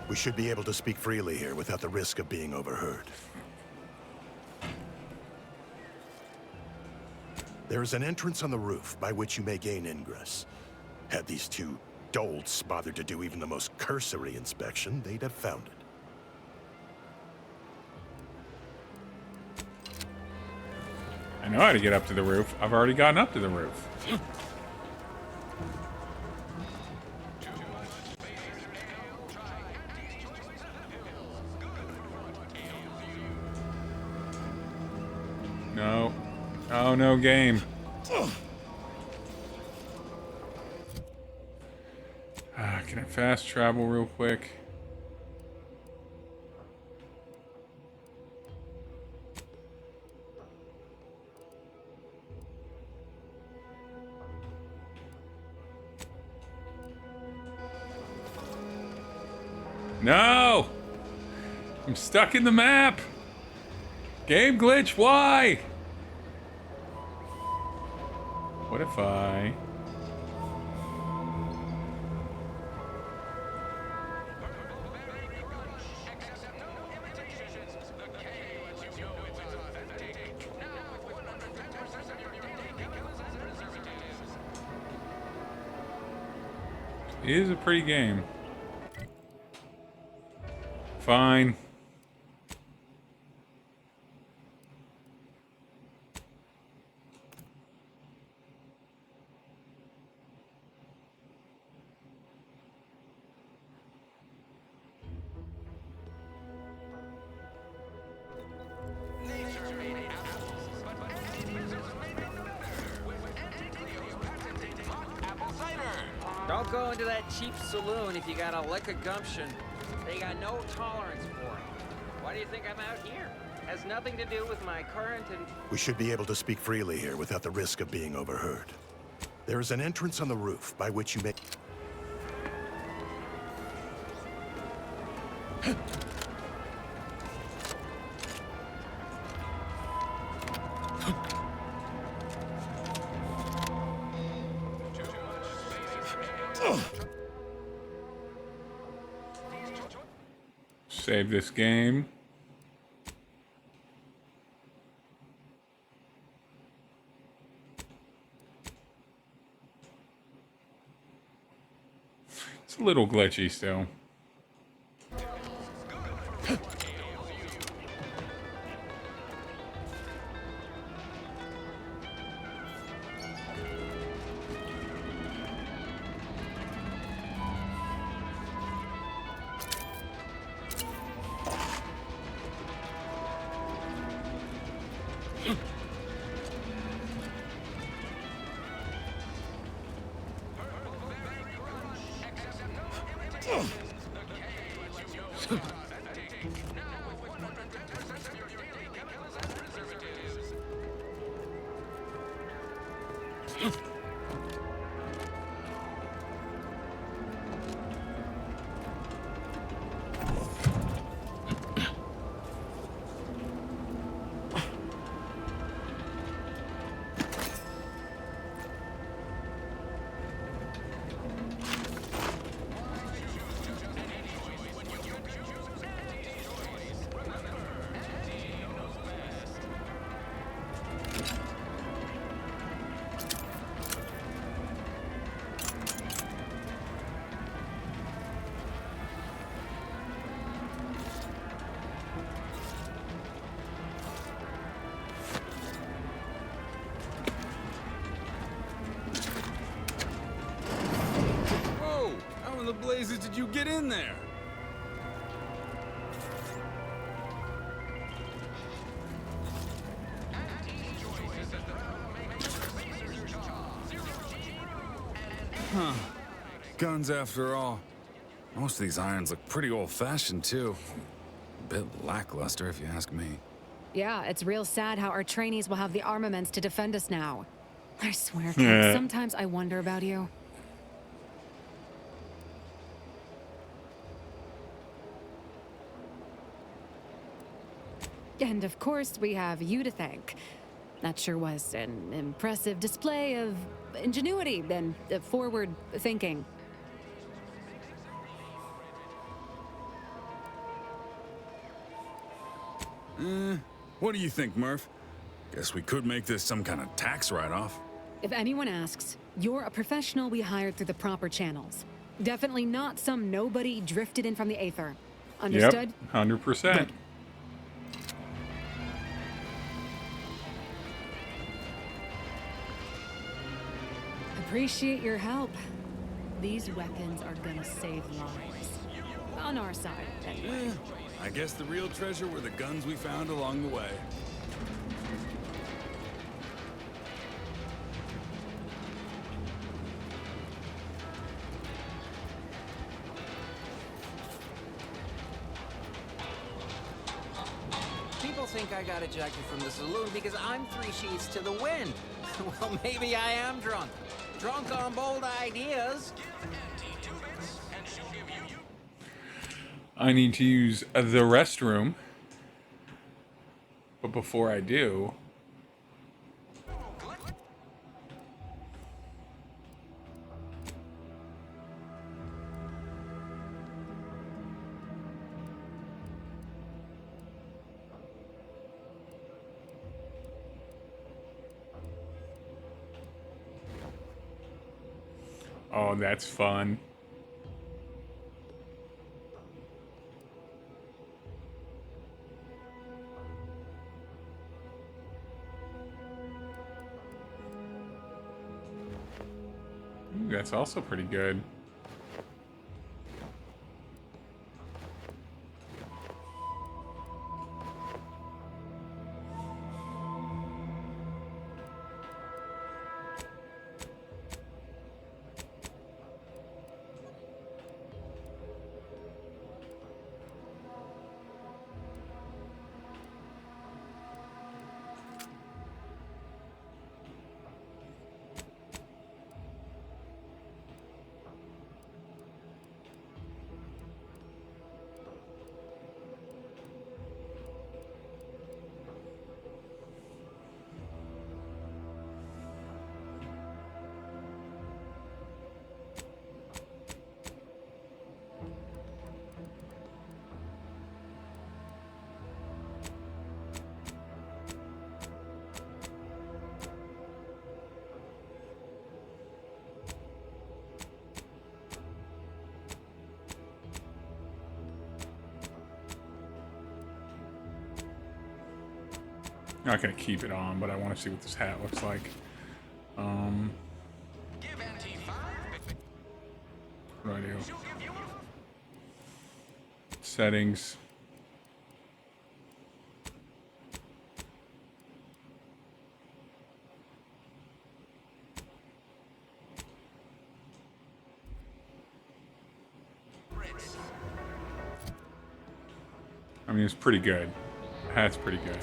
We should be able to speak freely here without the risk of being overheard. There is an entrance on the roof by which you may gain ingress. Had these 2 dolts bothered to do even the most cursory inspection, they'd have found it. I know how to get up to the roof. I've already gotten up to the roof. No. Oh, no game. Can I fast travel real quick? No! I'm stuck in the map! Game glitch, why? What if I... It is a pretty game. Fine. Don't go into that cheap saloon if you got a lick of gumption. They got no tolerance for it. Why do you think I'm out here? Has nothing to do with my current and... We should be able to speak freely here without the risk of being overheard. There is an entrance on the roof by which you may... Save this game. little glitchy still. How in the blazes did you get in there? Huh. Guns after all. Most of these irons look pretty old-fashioned, too. A bit lackluster, if you ask me. Yeah, it's real sad how our trainees will have the armaments to defend us now. I swear, kid, Yeah. sometimes I wonder about you. And of course, we have you to thank. That sure was an impressive display of ingenuity and forward thinking. What do you think, Murph? Guess we could make this some kind of tax write-off. If anyone asks, you're a professional we hired through the proper channels. Definitely not some nobody drifted in from the Aether. Understood? Yep, 100%. Appreciate your help. These weapons are gonna save lives. On our side, anyway. I guess the real treasure were the guns we found along the way. People think I got ejected from the saloon because I'm 3 sheets to the wind. Well, maybe I am drunk. Drunk on bold ideas. I need to use the restroom. But before I do... Oh, that's fun. Ooh, that's also pretty good. Not gonna keep it on, but I want to see what this hat looks like. What do I do? Settings. I mean, it's pretty good. The hat's pretty good.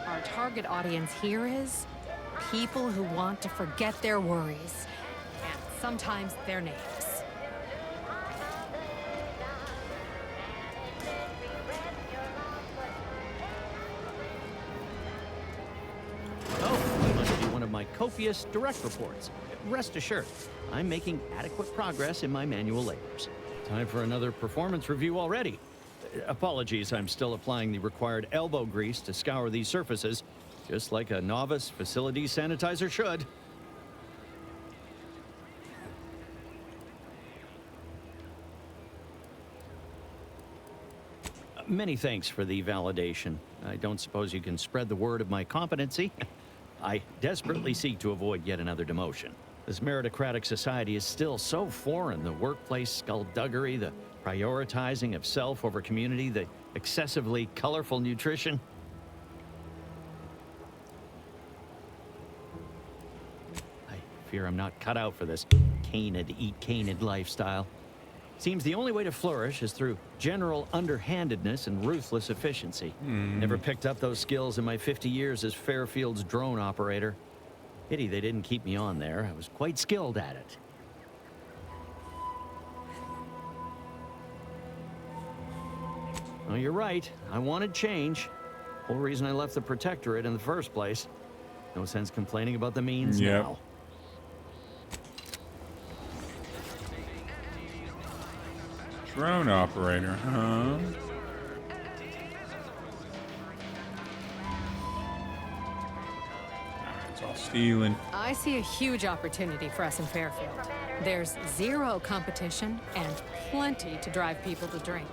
Our target audience here is people who want to forget their worries, and sometimes their names. Oh, you must be one of my copious direct reports. Rest assured, I'm making adequate progress in my manual labors. Time for another performance review already. Apologies, I'm still applying the required elbow grease to scour these surfaces, just like a novice facility sanitizer should. Many thanks for the validation. I don't suppose you can spread the word of my competency. I desperately seek to avoid yet another demotion. This meritocratic society is still so foreign. The workplace skullduggery, the prioritizing of self over community, the excessively colorful nutrition. I fear I'm not cut out for this canid, eat canid lifestyle. Seems the only way to flourish is through general underhandedness and ruthless efficiency. Never picked up those skills in my 50 years as Fairfield's drone operator. Pity they didn't keep me on there. I was quite skilled at it. Oh, you're right. I wanted change. Whole reason I left the Protectorate in the first place. No sense complaining about the means now. Drone operator, huh? It's all stealing. I see a huge opportunity for us in Fairfield. There's zero competition and plenty to drive people to drink.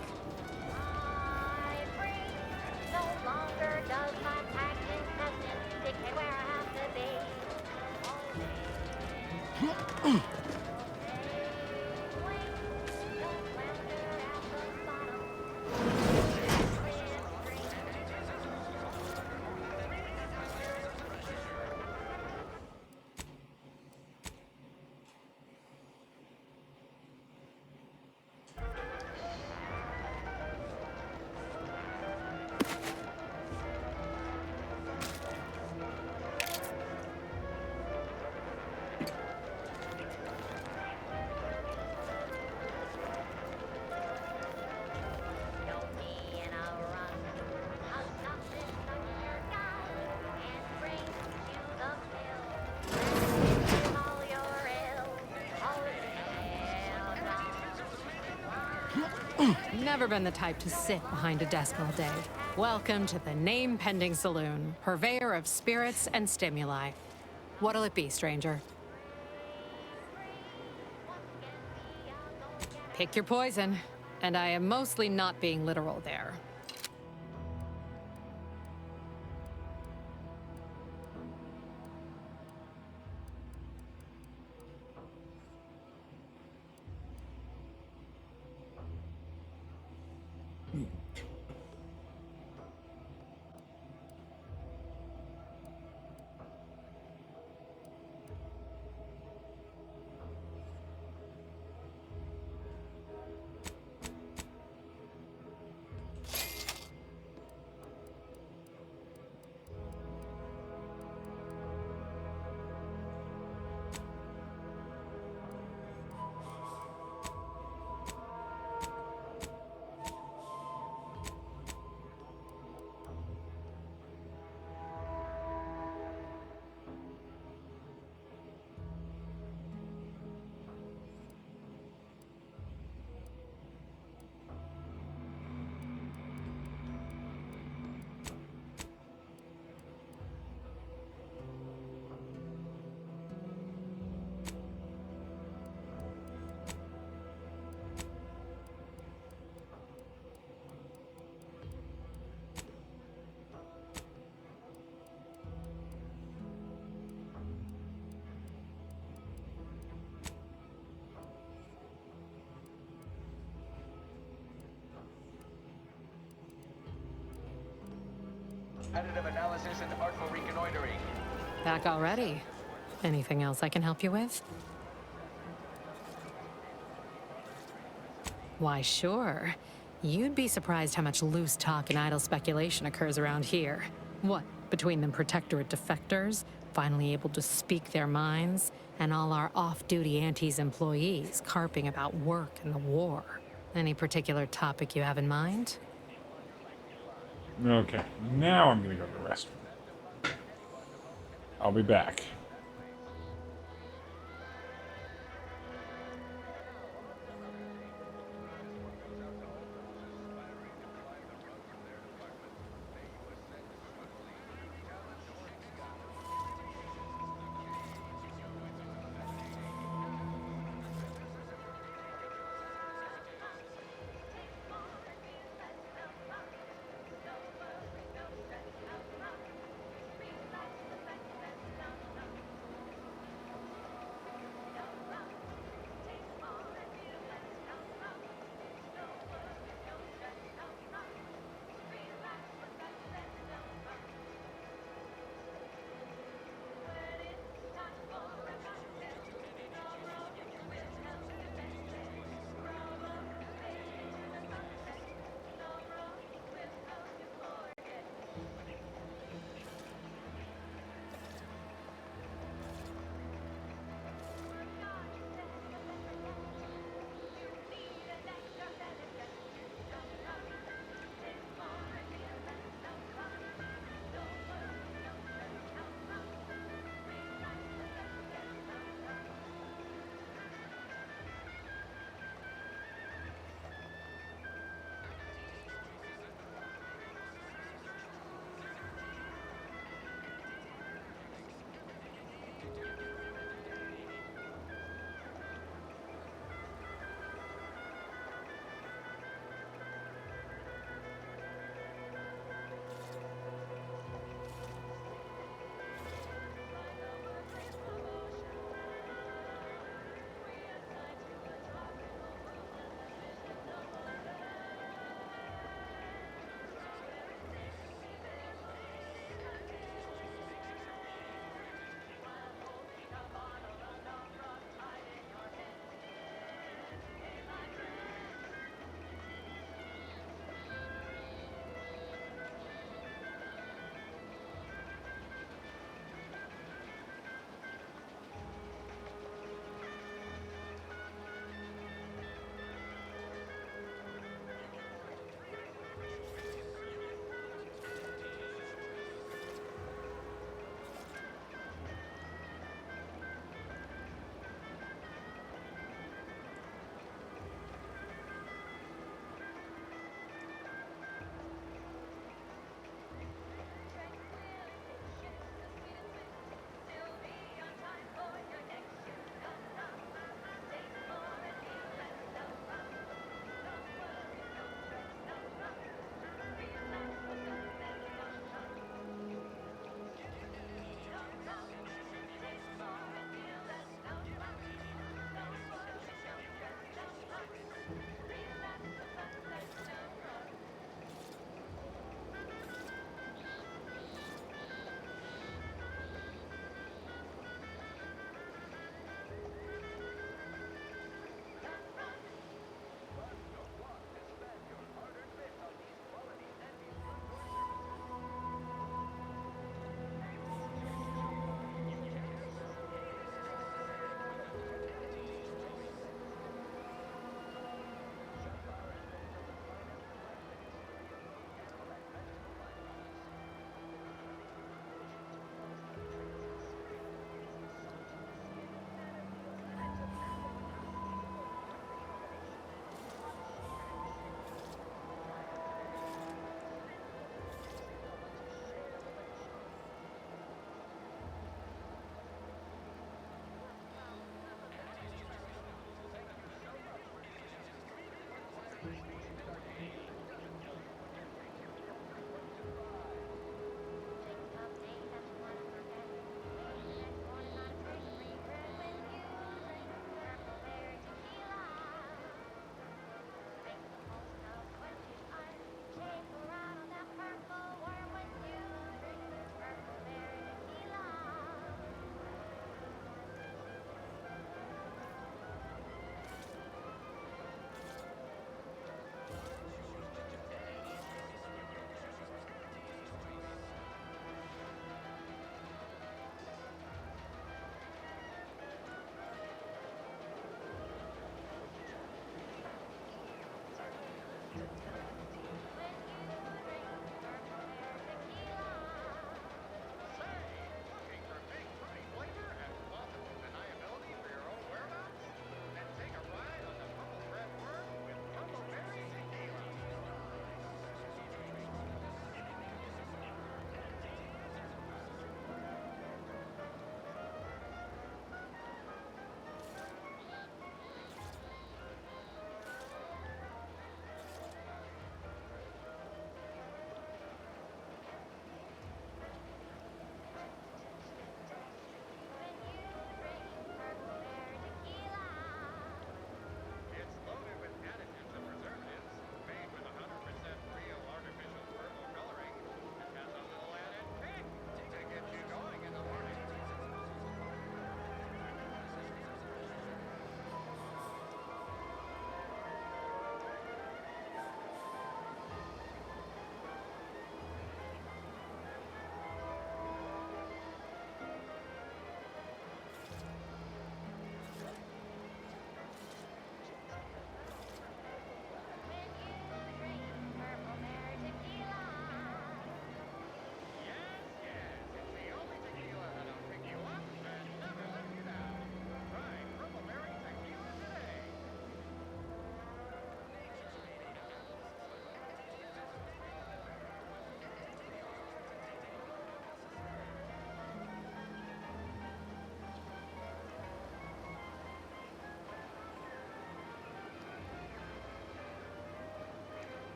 Never been the type to sit behind a desk all day. Welcome to the Name Pending Saloon, purveyor of spirits and stimuli. What'll it be, stranger? Pick your poison, and I am mostly not being literal there. competitive analysis and artful reconnoitering. Back already. Anything else I can help you with? Why, sure. You'd be surprised how much loose talk and idle speculation occurs around here. What, between them Protectorate defectors, finally able to speak their minds, and all our off-duty Antes employees carping about work and the war. Any particular topic you have in mind? Okay, now I'm gonna go to the restroom. I'll be back.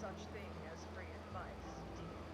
such thing as free advice, do you?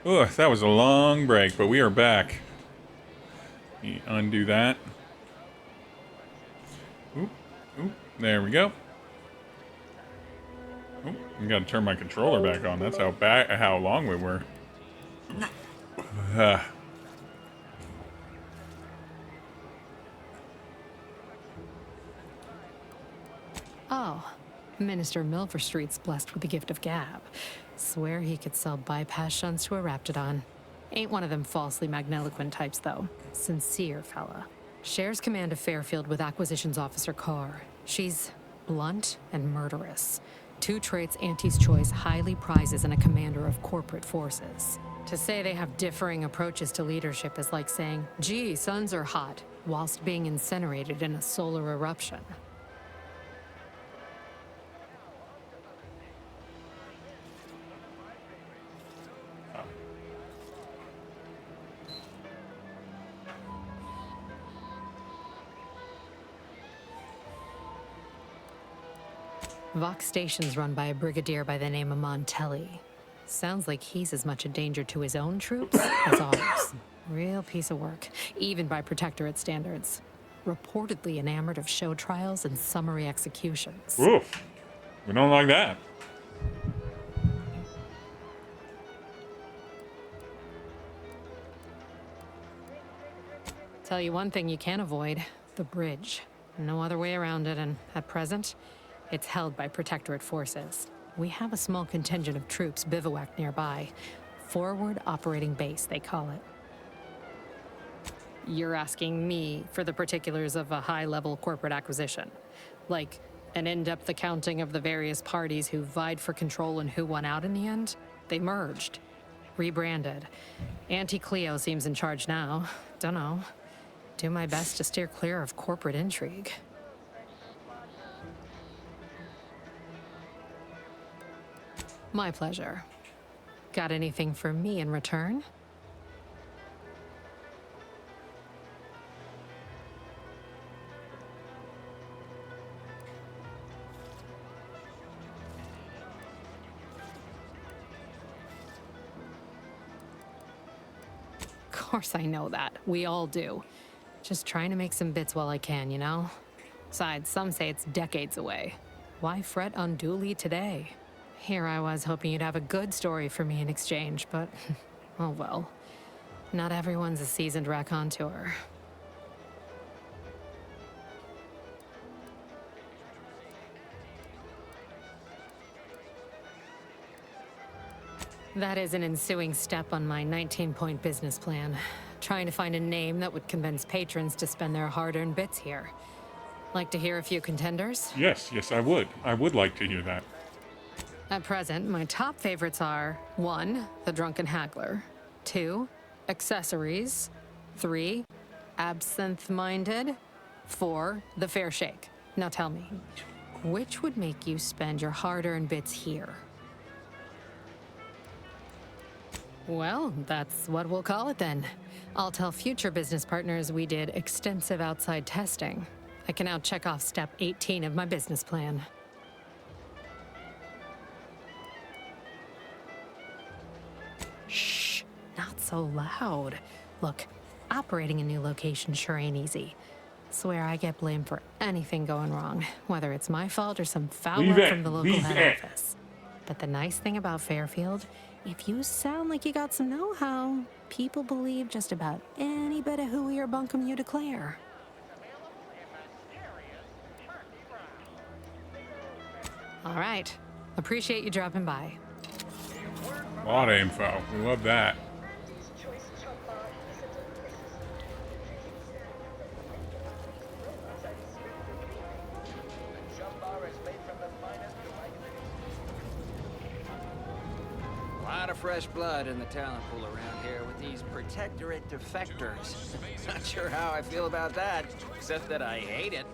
Ugh, that was a long break, but we are back. Let me undo that. Oop, oop, there we go. Oop, I gotta turn my controller back on. That's how long we were. Oh, Minister Milverstreet's blessed with the gift of gab. Swear he could sell bypass shunts to a Raptidon. Ain't one of them falsely magniloquent types, though. Sincere fella. Shares command of Fairfield with Acquisitions Officer Carr. She's blunt and murderous. Two traits Auntie's Choice highly prizes in a commander of corporate forces. To say they have differing approaches to leadership is like saying, gee, suns are hot, whilst being incinerated in a solar eruption. Vox Station's run by a brigadier by the name of Montelli. Sounds like he's as much a danger to his own troops as ours. Real piece of work, even by Protectorate standards. Reportedly enamored of show trials and summary executions. Oof. We don't like that. Tell you one thing you can't avoid, the bridge. No other way around it, and at present, it's held by Protectorate forces. We have a small contingent of troops bivouacked nearby. Forward Operating Base, they call it. You're asking me for the particulars of a high-level corporate acquisition. Like, an in-depth accounting of the various parties who vied for control and who won out in the end? They merged. Rebranded. Auntie Cleo seems in charge now. Dunno. Do my best to steer clear of corporate intrigue. My pleasure. Got anything for me in return? Of course I know that. We all do. Just trying to make some bits while I can, you know? Besides, some say it's decades away. Why fret unduly today? Here I was hoping you'd have a good story for me in exchange, but oh well. Not everyone's a seasoned raconteur. That is an ensuing step on my 19-point business plan. Trying to find a name that would convince patrons to spend their hard-earned bits here. Like to hear a few contenders? Yes, I would. I would like to hear that. At present, my top favorites are 1. The Drunken Haggler, 2. Accessories, 3. Absinthe-Minded, 4. The Fair Shake. Now tell me, which would make you spend your hard-earned bits here? Well, that's what we'll call it then. I'll tell future business partners we did extensive outside testing. I can now check off step 18 of my business plan. Shh, not so loud. Look, operating a new location sure ain't easy. Swear I get blamed for anything going wrong, whether it's my fault or some foul up from the local head office. But the nice thing about Fairfield, if you sound like you got some know-how, people believe just about any bit of hooey or bunkum you declare. All right, appreciate you dropping by. A lot of info. We love that. A lot of fresh blood in the talent pool around here with these Protectorate defectors. Not sure how I feel about that, except that I hate it.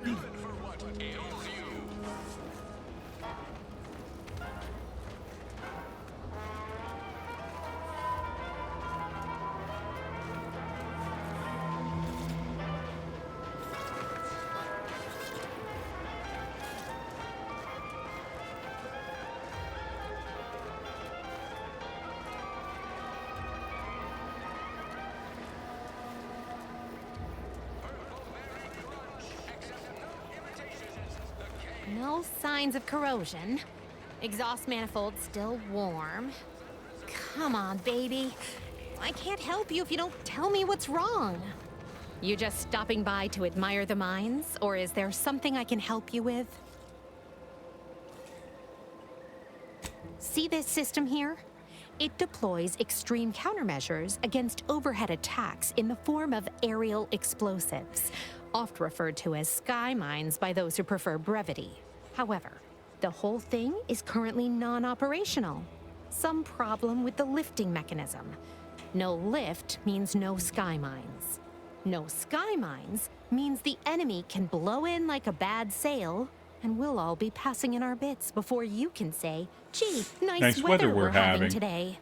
No signs of corrosion. Exhaust manifold still warm. Come on, baby. I can't help you if you don't tell me what's wrong. You just stopping by to admire the mines, or is there something I can help you with? See this system here? It deploys extreme countermeasures against overhead attacks in the form of aerial explosives, oft referred to as sky mines by those who prefer brevity. However, the whole thing is currently non-operational. Some problem with the lifting mechanism. No lift means no sky mines. No sky mines means the enemy can blow in like a bad sail, and we'll all be passing in our bits before you can say, gee, nice weather we're having today.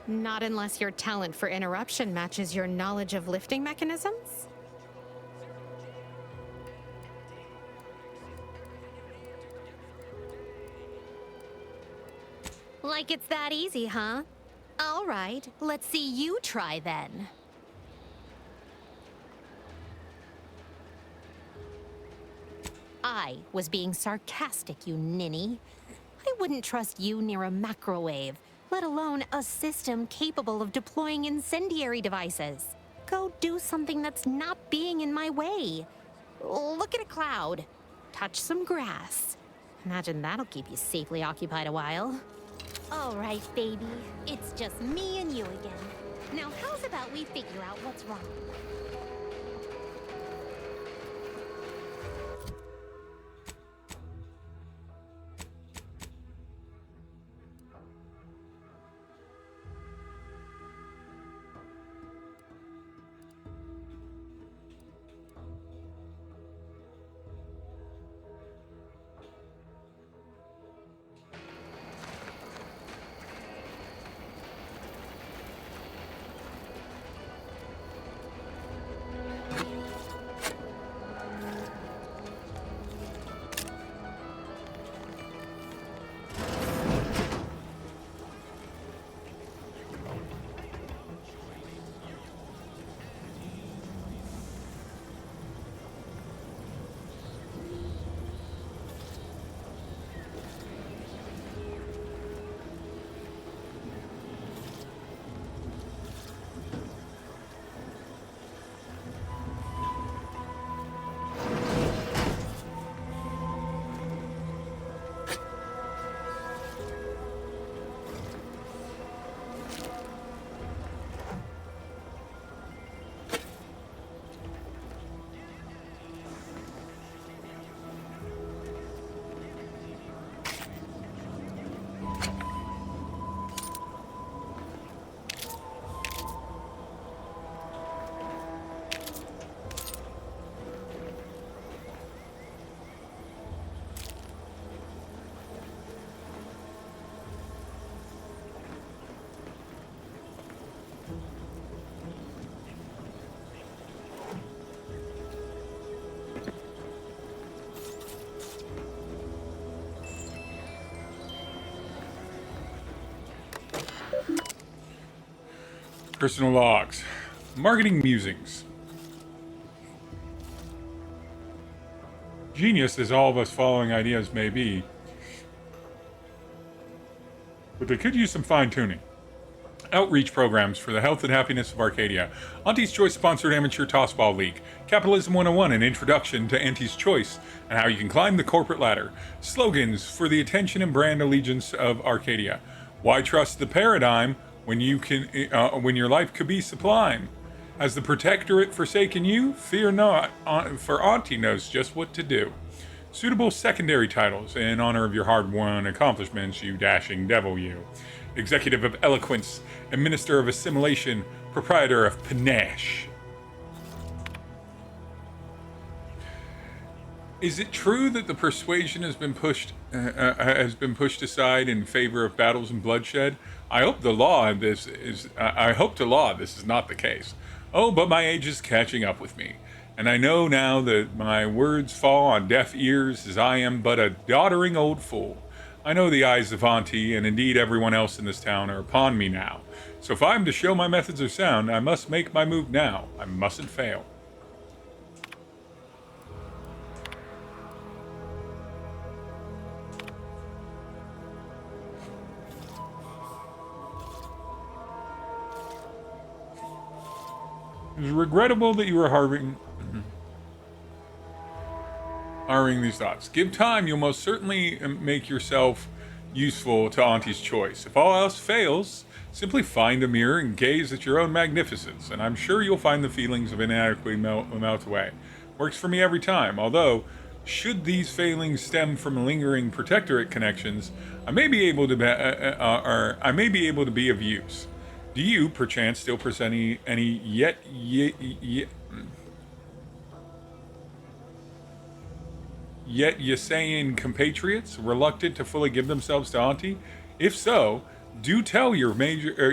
Not unless your talent for interruption matches your knowledge of lifting mechanisms? Like it's that easy, huh? All right, let's see you try then. I was being sarcastic, you ninny. I wouldn't trust you near a macrowave, let alone a system capable of deploying incendiary devices. Go do something that's not being in my way. Look at a cloud. Touch some grass. Imagine that'll keep you safely occupied a while. All right, baby. It's just me and you again. Now, how's about we figure out what's wrong? Personal logs. Marketing musings. Genius as all of us following ideas may be, but they could use some fine-tuning. Outreach programs for the health and happiness of Arcadia. Auntie's Choice sponsored amateur tossball league. Capitalism 101, an introduction to Auntie's Choice and how you can climb the corporate ladder. Slogans for the attention and brand allegiance of Arcadia. Why trust the paradigm when you can, when your life could be sublime? Has the Protectorate forsaken you? Fear not, for Auntie knows just what to do. Suitable secondary titles in honor of your hard-won accomplishments, you dashing devil, you. Executive of Eloquence, and Minister of Assimilation, Proprietor of Panache. Is it true that the persuasion has been pushed aside in favor of battles and bloodshed? I hope the law this is. I hope to law this is not the case. Oh, but my age is catching up with me, and I know now that my words fall on deaf ears, as I am but a doddering old fool. I know the eyes of Auntie, and indeed everyone else in this town, are upon me now. So if I'm to show my methods are sound, I must make my move now. I mustn't fail. It is regrettable that you are harboring these thoughts. Give time, you'll most certainly make yourself useful to Auntie's choice. If all else fails, simply find a mirror and gaze at your own magnificence, and I'm sure you'll find the feelings of inadequacy melt away. Works for me every time, although, should these failings stem from lingering protectorate connections, I may be able to be of use. Do you, perchance, still possess any yet Yasayan compatriots reluctant to fully give themselves to Auntie? If so, do tell your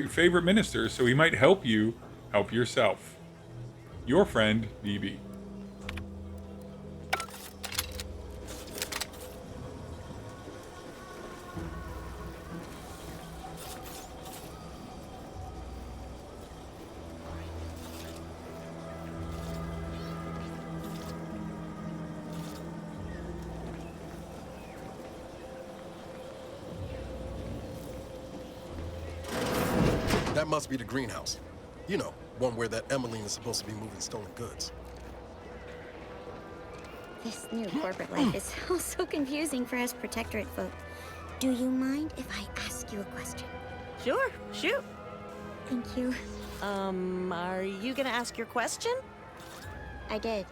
favorite minister so he might help you help yourself. Your friend, BB. That must be the greenhouse. You know, one where that Emmeline is supposed to be moving stolen goods. This new corporate life is so confusing for us Protectorate folk. Do you mind if I ask you a question? Sure, shoot. Thank you. Are you gonna ask your question? I did.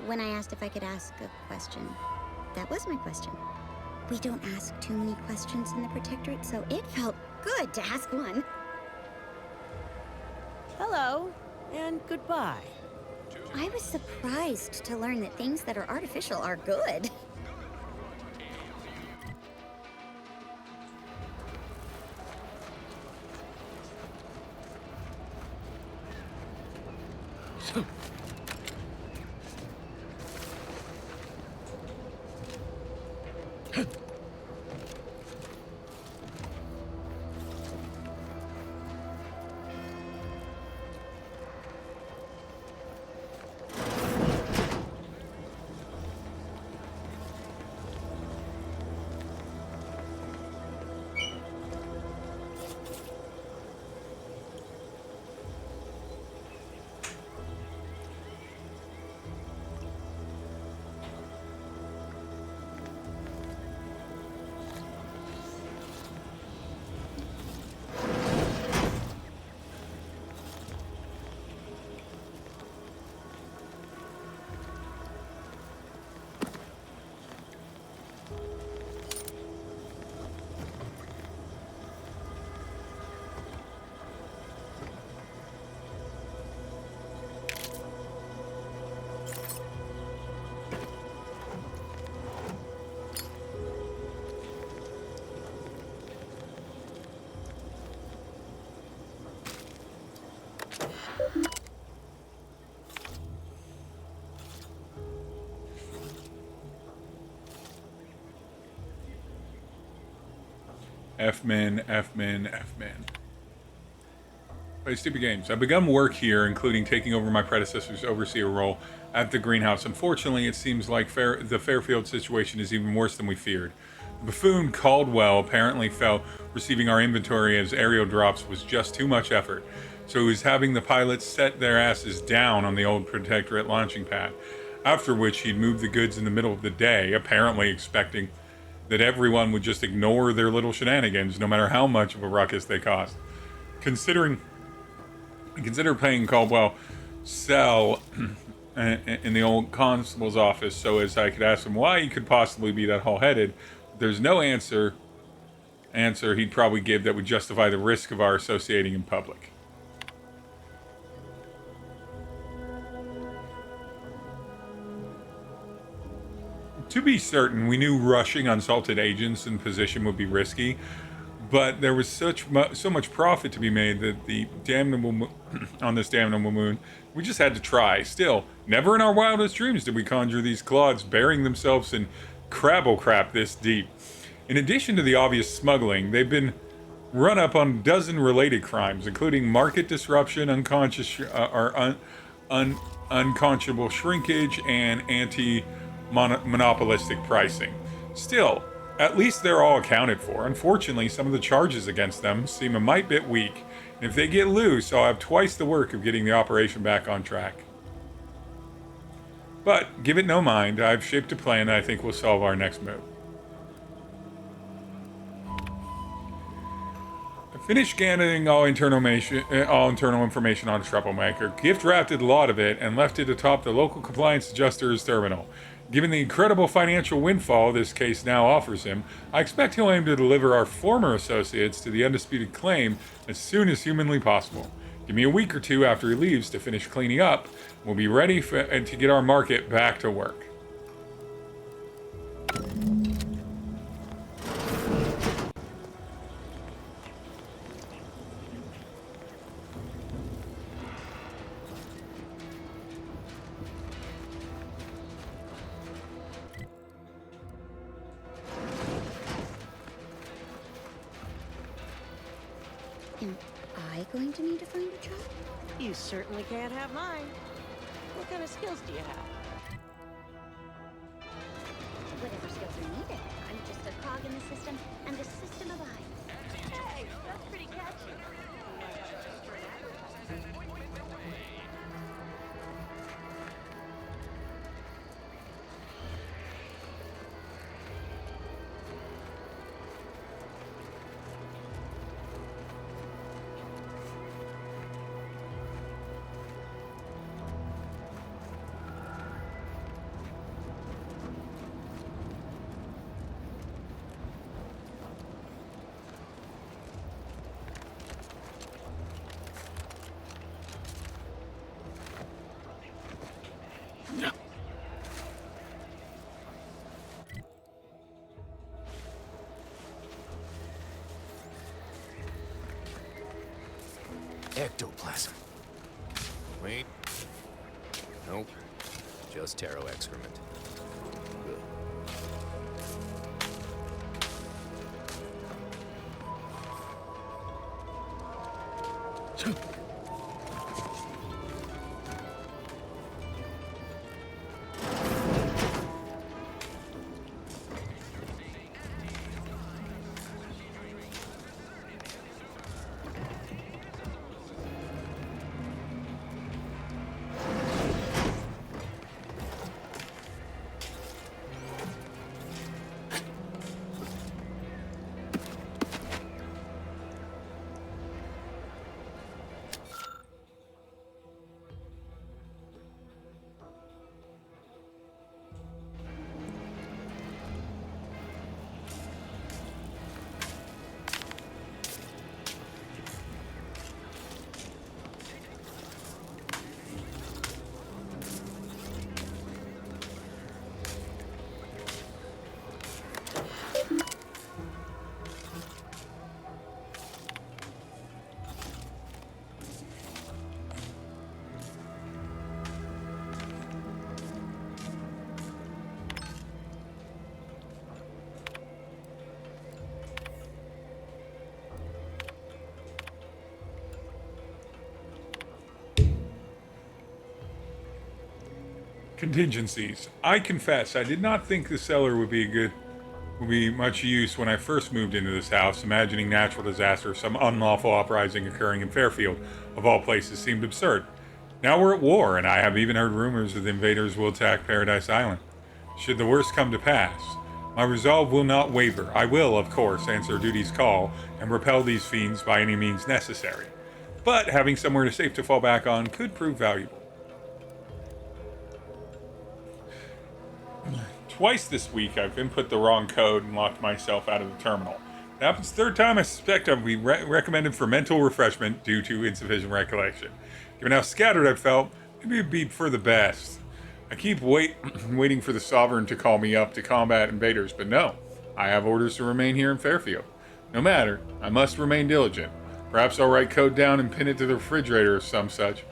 When I asked if I could ask a question, that was my question. We don't ask too many questions in the Protectorate, so it felt good to ask one. Hello, and goodbye. I was surprised to learn that things that are artificial are good. F-men. Play stupid games. I've begun work here, including taking over my predecessor's overseer role at the greenhouse. Unfortunately, it seems like the Fairfield situation is even worse than we feared. The buffoon Caldwell apparently felt receiving our inventory as aerial drops was just too much effort, so he was having the pilots set their asses down on the old Protectorate launching pad, after which he'd move the goods in the middle of the day, apparently expecting that everyone would just ignore their little shenanigans, no matter how much of a ruckus they caused. Consider paying Caldwell cell in the old constable's office so as I could ask him why he could possibly be that hall-headed. There's no answer he'd probably give that would justify the risk of our associating in public. To be certain, we knew rushing unsalted agents in position would be risky, but there was so much profit to be made that on this damnable moon, we just had to try. Still, never in our wildest dreams did we conjure these clods burying themselves in crabble crap this deep. In addition to the obvious smuggling, they've been run up on a dozen related crimes, including market disruption, unconscionable shrinkage, and anti-monopolistic pricing. Still, at least they're all accounted for. Unfortunately, some of the charges against them seem a mite bit weak, and if they get loose, I'll have twice the work of getting the operation back on track. But give it no mind, I've shaped a plan that I think will solve our next move. I finished scanning all internal information on Troublemaker, gift-wrapped a lot of it, and left it atop the local compliance adjuster's terminal. Given the incredible financial windfall this case now offers him, I expect he'll aim to deliver our former associates to the undisputed claim as soon as humanly possible. Give me a week or two after he leaves to finish cleaning up. We'll be ready to get our market back to work. Am I going to need to find a job? You certainly can't have mine. What kind of skills do you have? Whatever skills are needed. I'm just a cog in the system, and the system abides. Hey, that's pretty catchy. Ectoplasm. Wait. Nope. Just taro excrement. Good. Contingencies. I confess, I did not think the cellar would be much use when I first moved into this house. Imagining natural disaster, some unlawful uprising occurring in Fairfield, of all places, seemed absurd. Now we're at war, and I have even heard rumors that the invaders will attack Paradise Island. Should the worst come to pass, my resolve will not waver. I will, of course, answer duty's call and repel these fiends by any means necessary. But having somewhere safe to fall back on could prove valuable. Twice this week, I've input the wrong code and locked myself out of the terminal. It happens the third time, I suspect I'll be recommended for mental refreshment due to insufficient recollection. Given how scattered I felt, maybe it'd be for the best. I keep waiting for the Sovereign to call me up to combat invaders, but no. I have orders to remain here in Fairfield. No matter, I must remain diligent. Perhaps I'll write code down and pin it to the refrigerator or some such,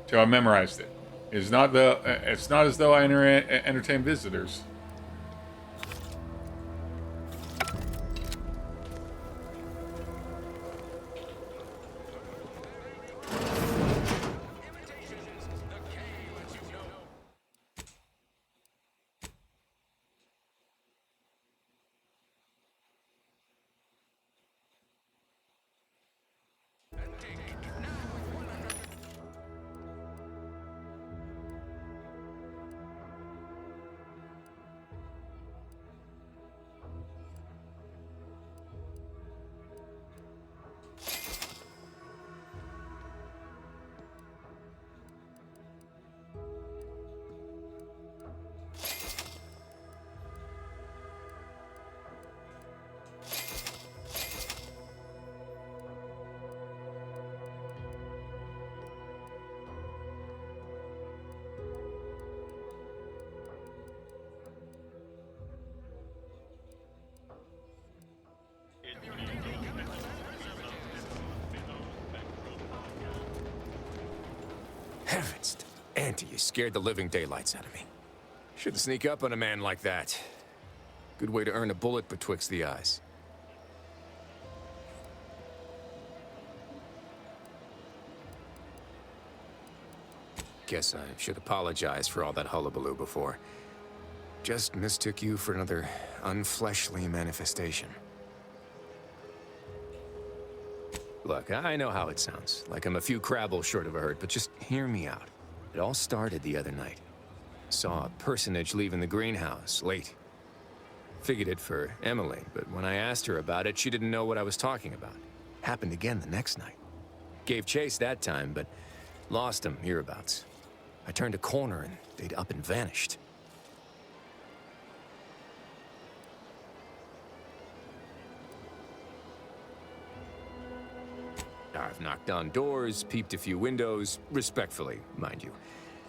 till I memorized it. It's not as though I entertain visitors. Heavens, Auntie, you scared the living daylights out of me. Shouldn't sneak up on a man like that. Good way to earn a bullet betwixt the eyes. Guess I should apologize for all that hullabaloo before. Just mistook you for another unfleshly manifestation. Look, I know how it sounds, like I'm a few crabbles short of a hurt, but just hear me out. It all started the other night. Saw a personage leaving the greenhouse, late. Figured it for Emily, but when I asked her about it, she didn't know what I was talking about. Happened again the next night. Gave chase that time, but lost him hereabouts. I turned a corner and they'd up and vanished. I've knocked on doors, peeped a few windows, respectfully, mind you.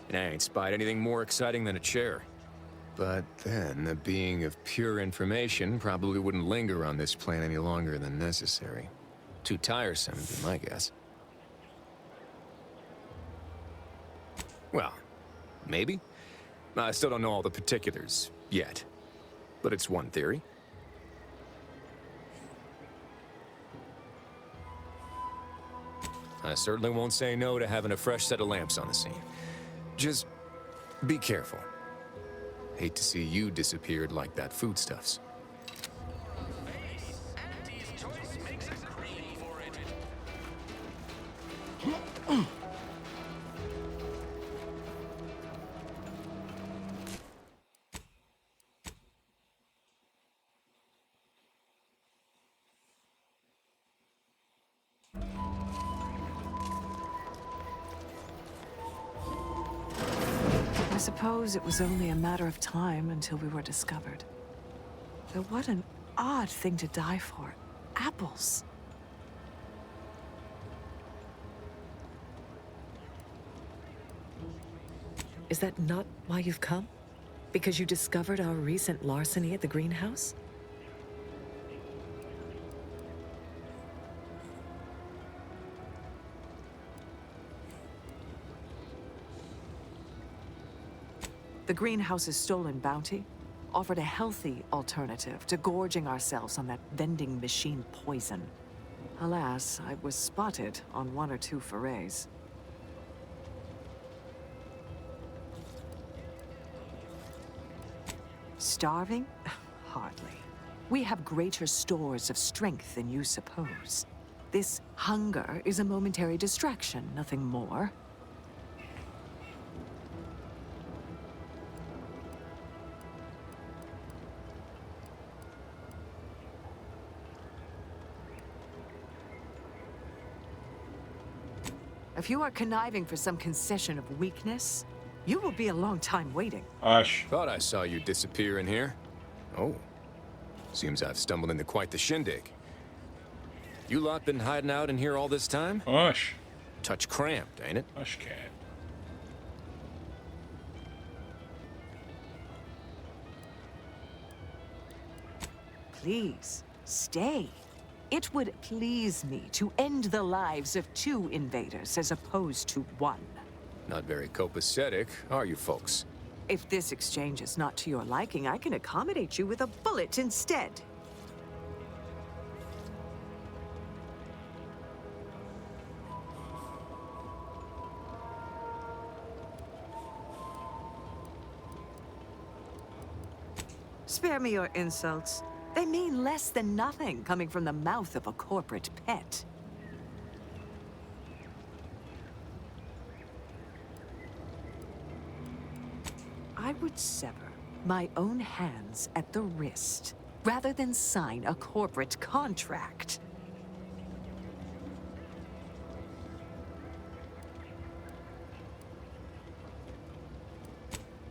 And I ain't spied anything more exciting than a chair. But then, a being of pure information probably wouldn't linger on this plane any longer than necessary. Too tiresome, would be my guess. Well, maybe. I still don't know all the particulars, yet. But it's one theory. I certainly won't say no to having a fresh set of lamps on the scene. Just be careful. Hate to see you disappeared like that foodstuffs. I suppose it was only a matter of time until we were discovered. Though what an odd thing to die for. Apples. Is that not why you've come? Because you discovered our recent larceny at the greenhouse? The greenhouse's stolen bounty offered a healthy alternative to gorging ourselves on that vending machine poison. Alas, I was spotted on 1 or 2 forays. Starving? Hardly. We have greater stores of strength than you suppose. This hunger is a momentary distraction, nothing more. If you are conniving for some concession of weakness, you will be a long time waiting. Hush. Thought I saw you disappear in here. Oh. Seems I've stumbled into quite the shindig. You lot been hiding out in here all this time? Hush. Touch cramped, ain't it? Hush, cat. Please, stay. It would please me to end the lives of 2 invaders as opposed to 1. Not very copacetic, are you folks? If this exchange is not to your liking, I can accommodate you with a bullet instead. Spare me your insults. They mean less than nothing coming from the mouth of a corporate pet. I would sever my own hands at the wrist rather than sign a corporate contract.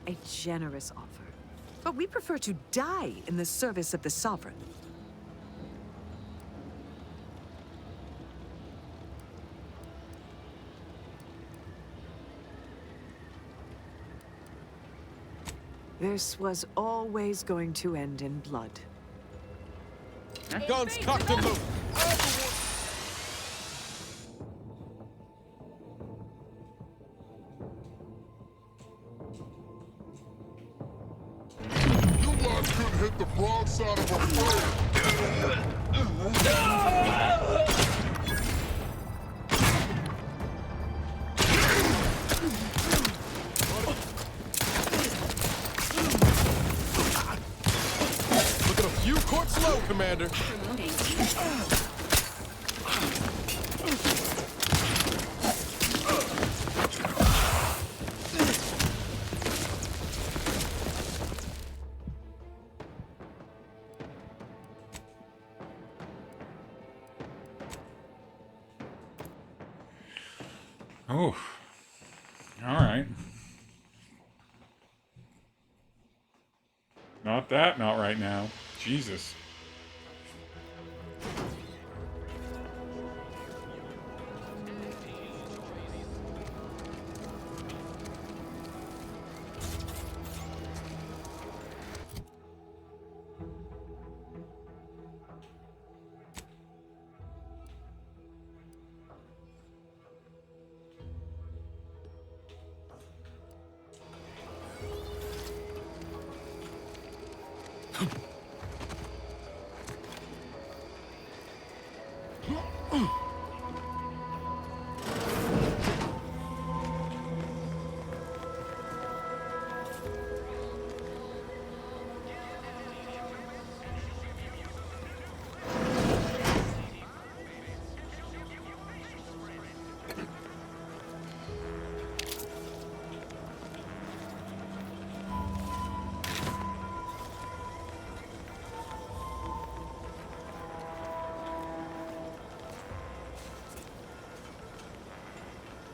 A generous offer. But we prefer to die in the service of the Sovereign. This was always going to end in blood. Guns cocked and loose. hit the broadside of a friend. Look at a few courts low, Commander. Oh, all right. Not that, not right now. Jesus.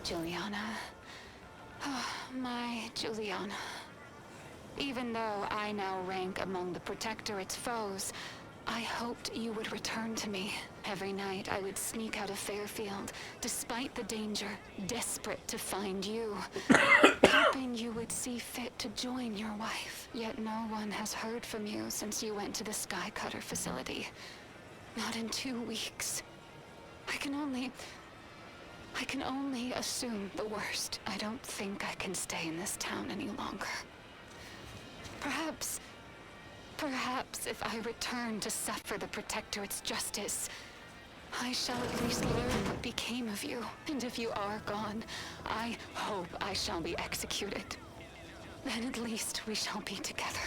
Juliana. Oh, my Juliana. Even though I now rank among the Protectorate's foes, I hoped you would return to me. Every night I would sneak out of Fairfield, despite the danger, desperate to find you. Hoping you would see fit to join your wife. Yet no one has heard from you since you went to the Skycutter facility. Not in 2 weeks. I can only assume the worst. I don't think I can stay in this town any longer. Perhaps if I return to suffer the Protectorate's justice, I shall at least learn what became of you. And if you are gone, I hope I shall be executed. Then at least we shall be together.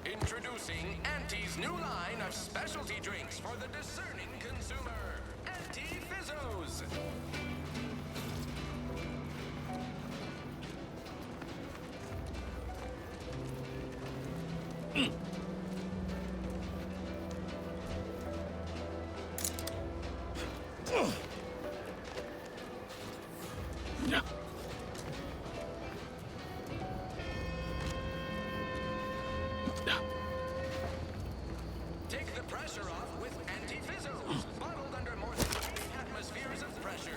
Introducing Auntie's new line of specialty drinks for the discerning consumer. Auntie Fizzos. Take the pressure off with Auntie Fizzos, bottled under more than 3 atmospheres of pressure.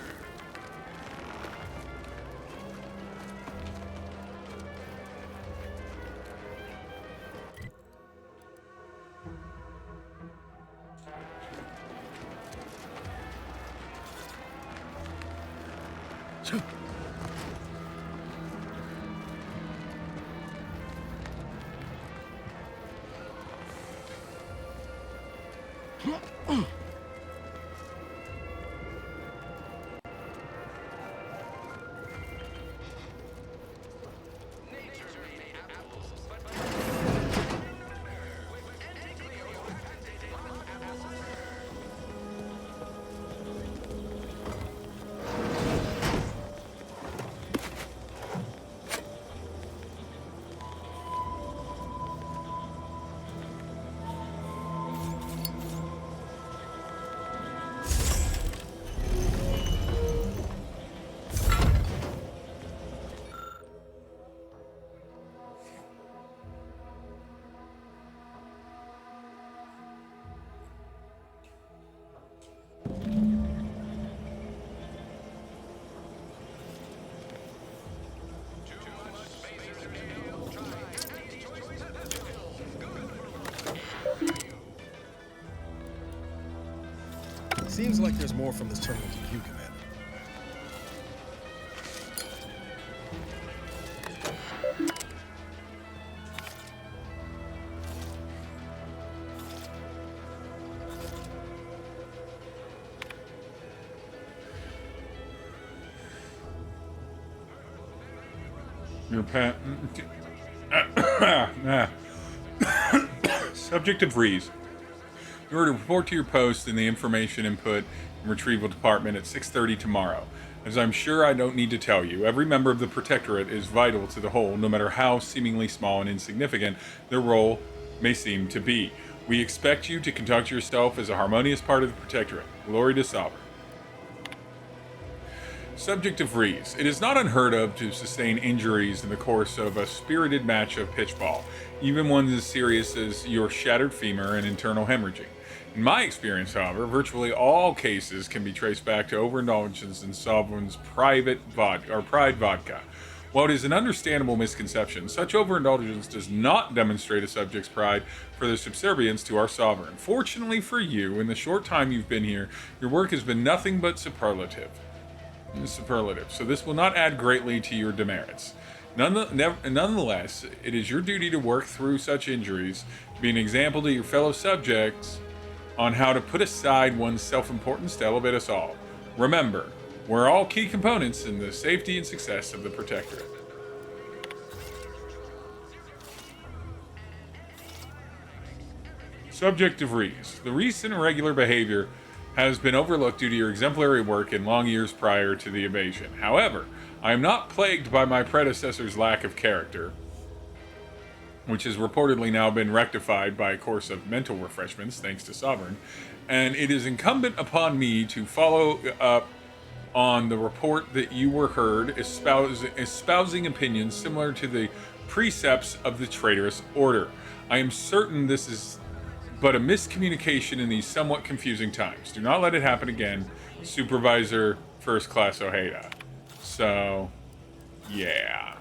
Seems like there's more from this terminal to you, Commander. Your pet. Subject of Rees. You are to report to your post in the Information Input and Retrieval Department at 6:30 tomorrow. As I'm sure I don't need to tell you, every member of the Protectorate is vital to the whole, no matter how seemingly small and insignificant their role may seem to be. We expect you to conduct yourself as a harmonious part of the Protectorate. Glory to Sovereign. Subject of Rees. It is not unheard of to sustain injuries in the course of a spirited match of pitchball, even ones as serious as your shattered femur and internal hemorrhaging. In my experience, however, virtually all cases can be traced back to overindulgence in Sovereign's pride vodka. While it is an understandable misconception, such overindulgence does not demonstrate a subject's pride for their subservience to our Sovereign. Fortunately for you, in the short time you've been here, your work has been nothing but superlative, so this will not add greatly to your demerits. Nonetheless, it is your duty to work through such injuries, to be an example to your fellow subjects on how to put aside one's self-importance to elevate us all. Remember, we're all key components in the safety and success of the Protectorate. Subject of Rees. The recent irregular behavior has been overlooked due to your exemplary work in long years prior to the invasion. However, I am not plagued by my predecessor's lack of character, which has reportedly now been rectified by a course of mental refreshments, thanks to Sovereign, and it is incumbent upon me to follow up on the report that you were heard espousing opinions similar to the precepts of the traitorous order. I am certain this is but a miscommunication in these somewhat confusing times. Do not let it happen again. Supervisor First Class Ojeda. So, yeah.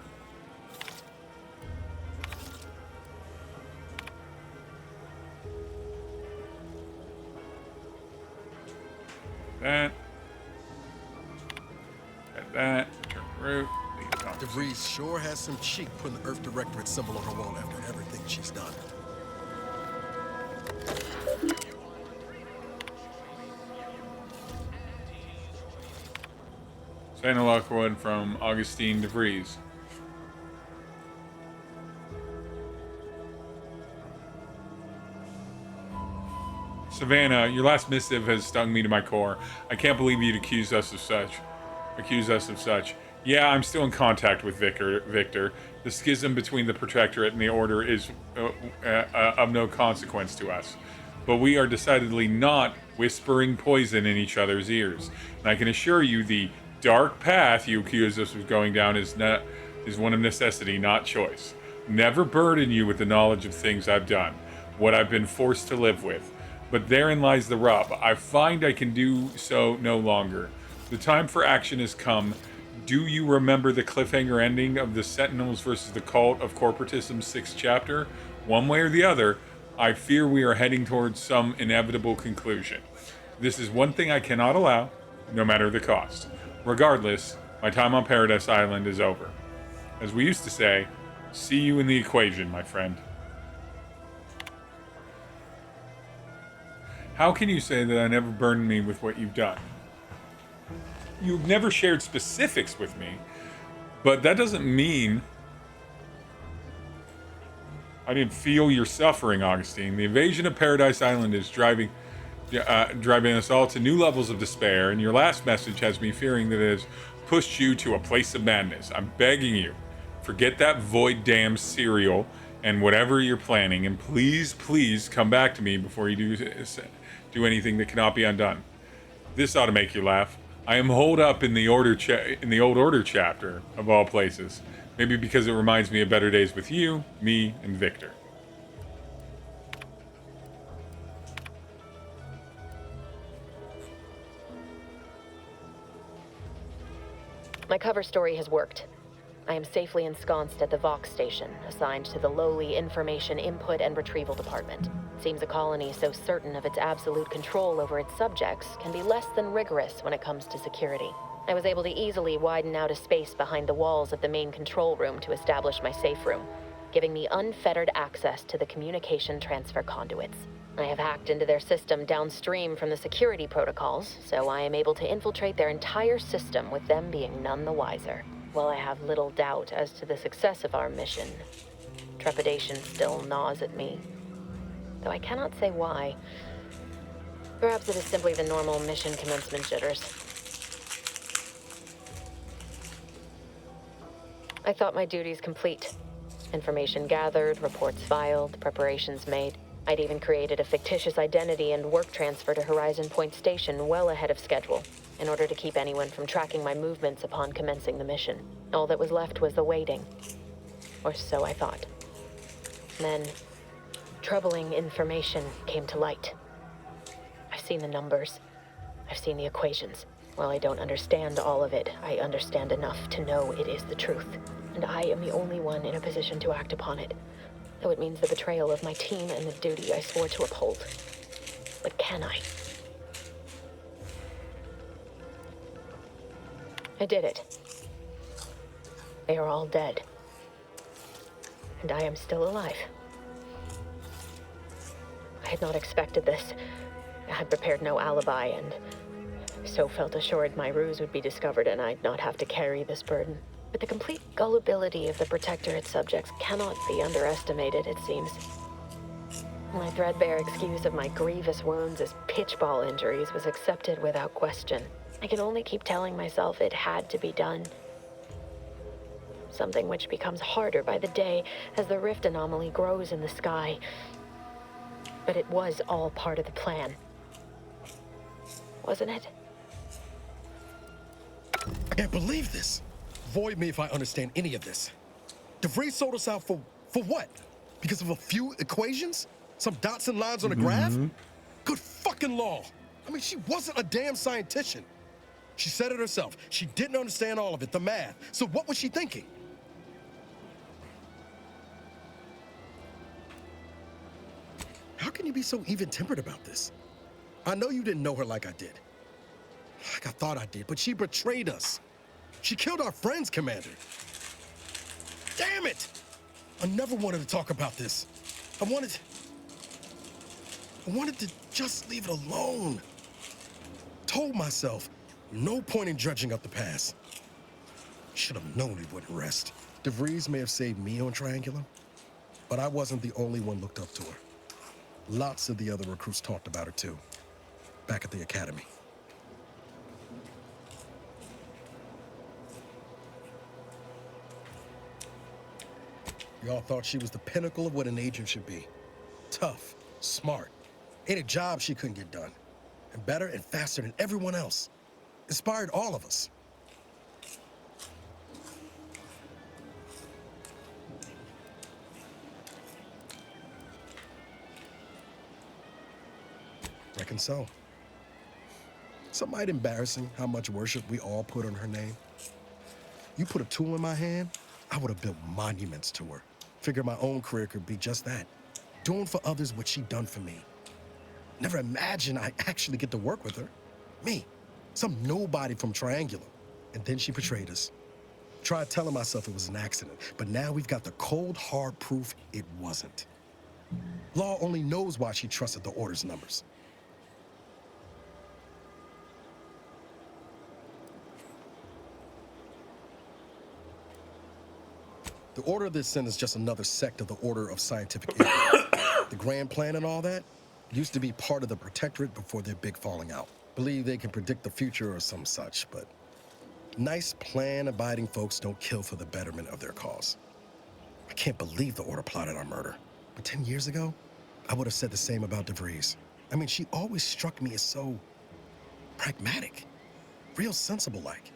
That. Get that. Turn route. DeVries sure has some cheek putting the Earth Directorate symbol on her wall after everything she's done. Santa Lockwood from Augustine DeVries. Savannah, your last missive has stung me to my core. I can't believe you'd accuse us of such. Yeah, I'm still in contact with Victor. The schism between the Protectorate and the Order is of no consequence to us. But we are decidedly not whispering poison in each other's ears. And I can assure you the dark path you accuse us of going down is one of necessity, not choice. Never burden you with the knowledge of things I've done, what I've been forced to live with. But therein lies the rub. I find I can do so no longer. The time for action has come. Do you remember the cliffhanger ending of the Sentinels versus the Cult of Corporatism's 6th chapter? One way or the other, I fear we are heading towards some inevitable conclusion. This is one thing I cannot allow, no matter the cost. Regardless, my time on Paradise Island is over. As we used to say, see you in the equation, my friend. How can you say that I never burdened me with what you've done? You've never shared specifics with me, but that doesn't mean I didn't feel your suffering, Augustine. The invasion of Paradise Island is driving us all to new levels of despair, and your last message has me fearing that it has pushed you to a place of madness. I'm begging you, forget that void damn cereal and whatever you're planning, and please, please come back to me before you do anything that cannot be undone. This ought to make you laugh. I am holed up in the Old Order chapter, of all places. Maybe because it reminds me of better days with you, me, and Victor. My cover story has worked. I am safely ensconced at the Vox station, assigned to the lowly Information Input and Retrieval Department. Seems a colony so certain of its absolute control over its subjects can be less than rigorous when it comes to security. I was able to easily widen out a space behind the walls of the main control room to establish my safe room, giving me unfettered access to the communication transfer conduits. I have hacked into their system downstream from the security protocols, so I am able to infiltrate their entire system with them being none the wiser. While I have little doubt as to the success of our mission, trepidation still gnaws at me, though I cannot say why. Perhaps it is simply the normal mission commencement jitters. I thought my duties complete. Information gathered, reports filed, preparations made. I'd even created a fictitious identity and work transfer to Horizon Point Station well ahead of schedule, in order to keep anyone from tracking my movements upon commencing the mission. All that was left was the waiting. Or so I thought. Then, troubling information came to light. I've seen the numbers. I've seen the equations. While I don't understand all of it, I understand enough to know it is the truth. And I am the only one in a position to act upon it. Though it means the betrayal of my team and the duty I swore to uphold. But can I? I did it. They are all dead. And I am still alive. I had not expected this. I had prepared no alibi, and so felt assured my ruse would be discovered and I'd not have to carry this burden. But the complete gullibility of the Protectorate subjects cannot be underestimated, it seems. My threadbare excuse of my grievous wounds as pitchball injuries was accepted without question. I can only keep telling myself it had to be done. Something which becomes harder by the day as the rift anomaly grows in the sky. But it was all part of the plan. Wasn't it? I can't believe this. Void me if I understand any of this. DeVries sold us out for what? Because of a few equations? Some dots and lines on a graph? Good fucking law. I mean, she wasn't a damn scientist. She said it herself. She didn't understand all of it, the math. So what was she thinking? How can you be so even-tempered about this? I know you didn't know her like I did. Like I thought I did, but she betrayed us. She killed our friends, Commander. Damn it! I never wanted to talk about this. I wanted to just leave it alone. Told myself, no point in dredging up the past. Should have known it wouldn't rest. DeVries may have saved me on Triangulum, but I wasn't the only one looked up to her. Lots of the other recruits talked about her too, back at the academy. We all thought she was the pinnacle of what an agent should be. Tough, smart, ain't a job she couldn't get done. And better and faster than everyone else. Inspired all of us. Reckon so. Some might embarrassing how much worship we all put on her name. You put a tool in my hand, I would have built monuments to her. Figure my own career could be just that. Doing for others what she done for me. Never imagined I'd actually get to work with her. Me, some nobody from Triangulum. And then she betrayed us. Tried telling myself it was an accident, but now we've got the cold, hard proof it wasn't. Law only knows why she trusted the Order's numbers. The Order of this sin is just another sect of the Order of Scientific Inquiry. The Grand Plan and all that used to be part of the Protectorate before their big falling out. Believe they can predict the future or some such, but nice plan-abiding folks don't kill for the betterment of their cause. I can't believe the Order plotted our murder. But 10 years ago, I would have said the same about DeVries. I mean, she always struck me as so pragmatic, real sensible-like.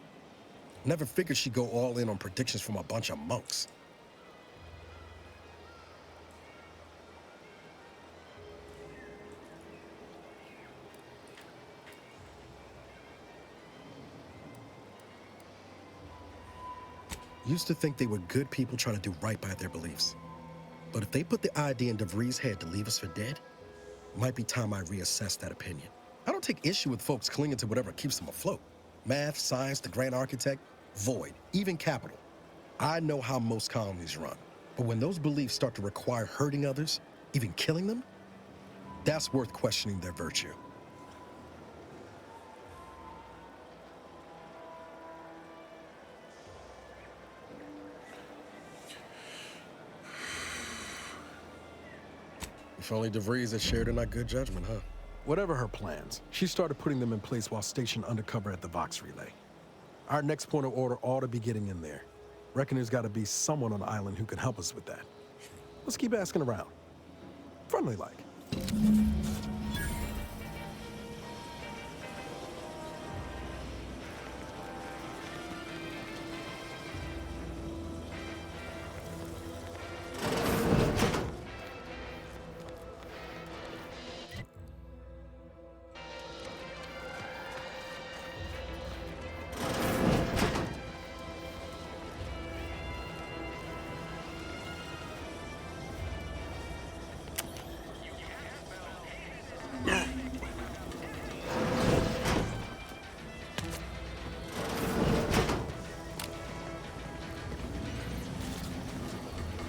Never figured she'd go all in on predictions from a bunch of monks. Used to think they were good people trying to do right by their beliefs. But if they put the idea in DeVries' head to leave us for dead, Might be time I reassess that opinion. I don't take issue with folks clinging to whatever keeps them afloat. Math, science, the grand architect, void, even capital. I know how most colonies run. But when those beliefs start to require hurting others, even killing them, that's worth questioning their virtue. If only DeVries had shared in our good judgment, huh? Whatever her plans, she started putting them in place while stationed undercover at the Vox Relay. Our next point of order ought to be getting in there. Reckon there's got to be someone on the island who can help us with that. Let's keep asking around. Friendly like.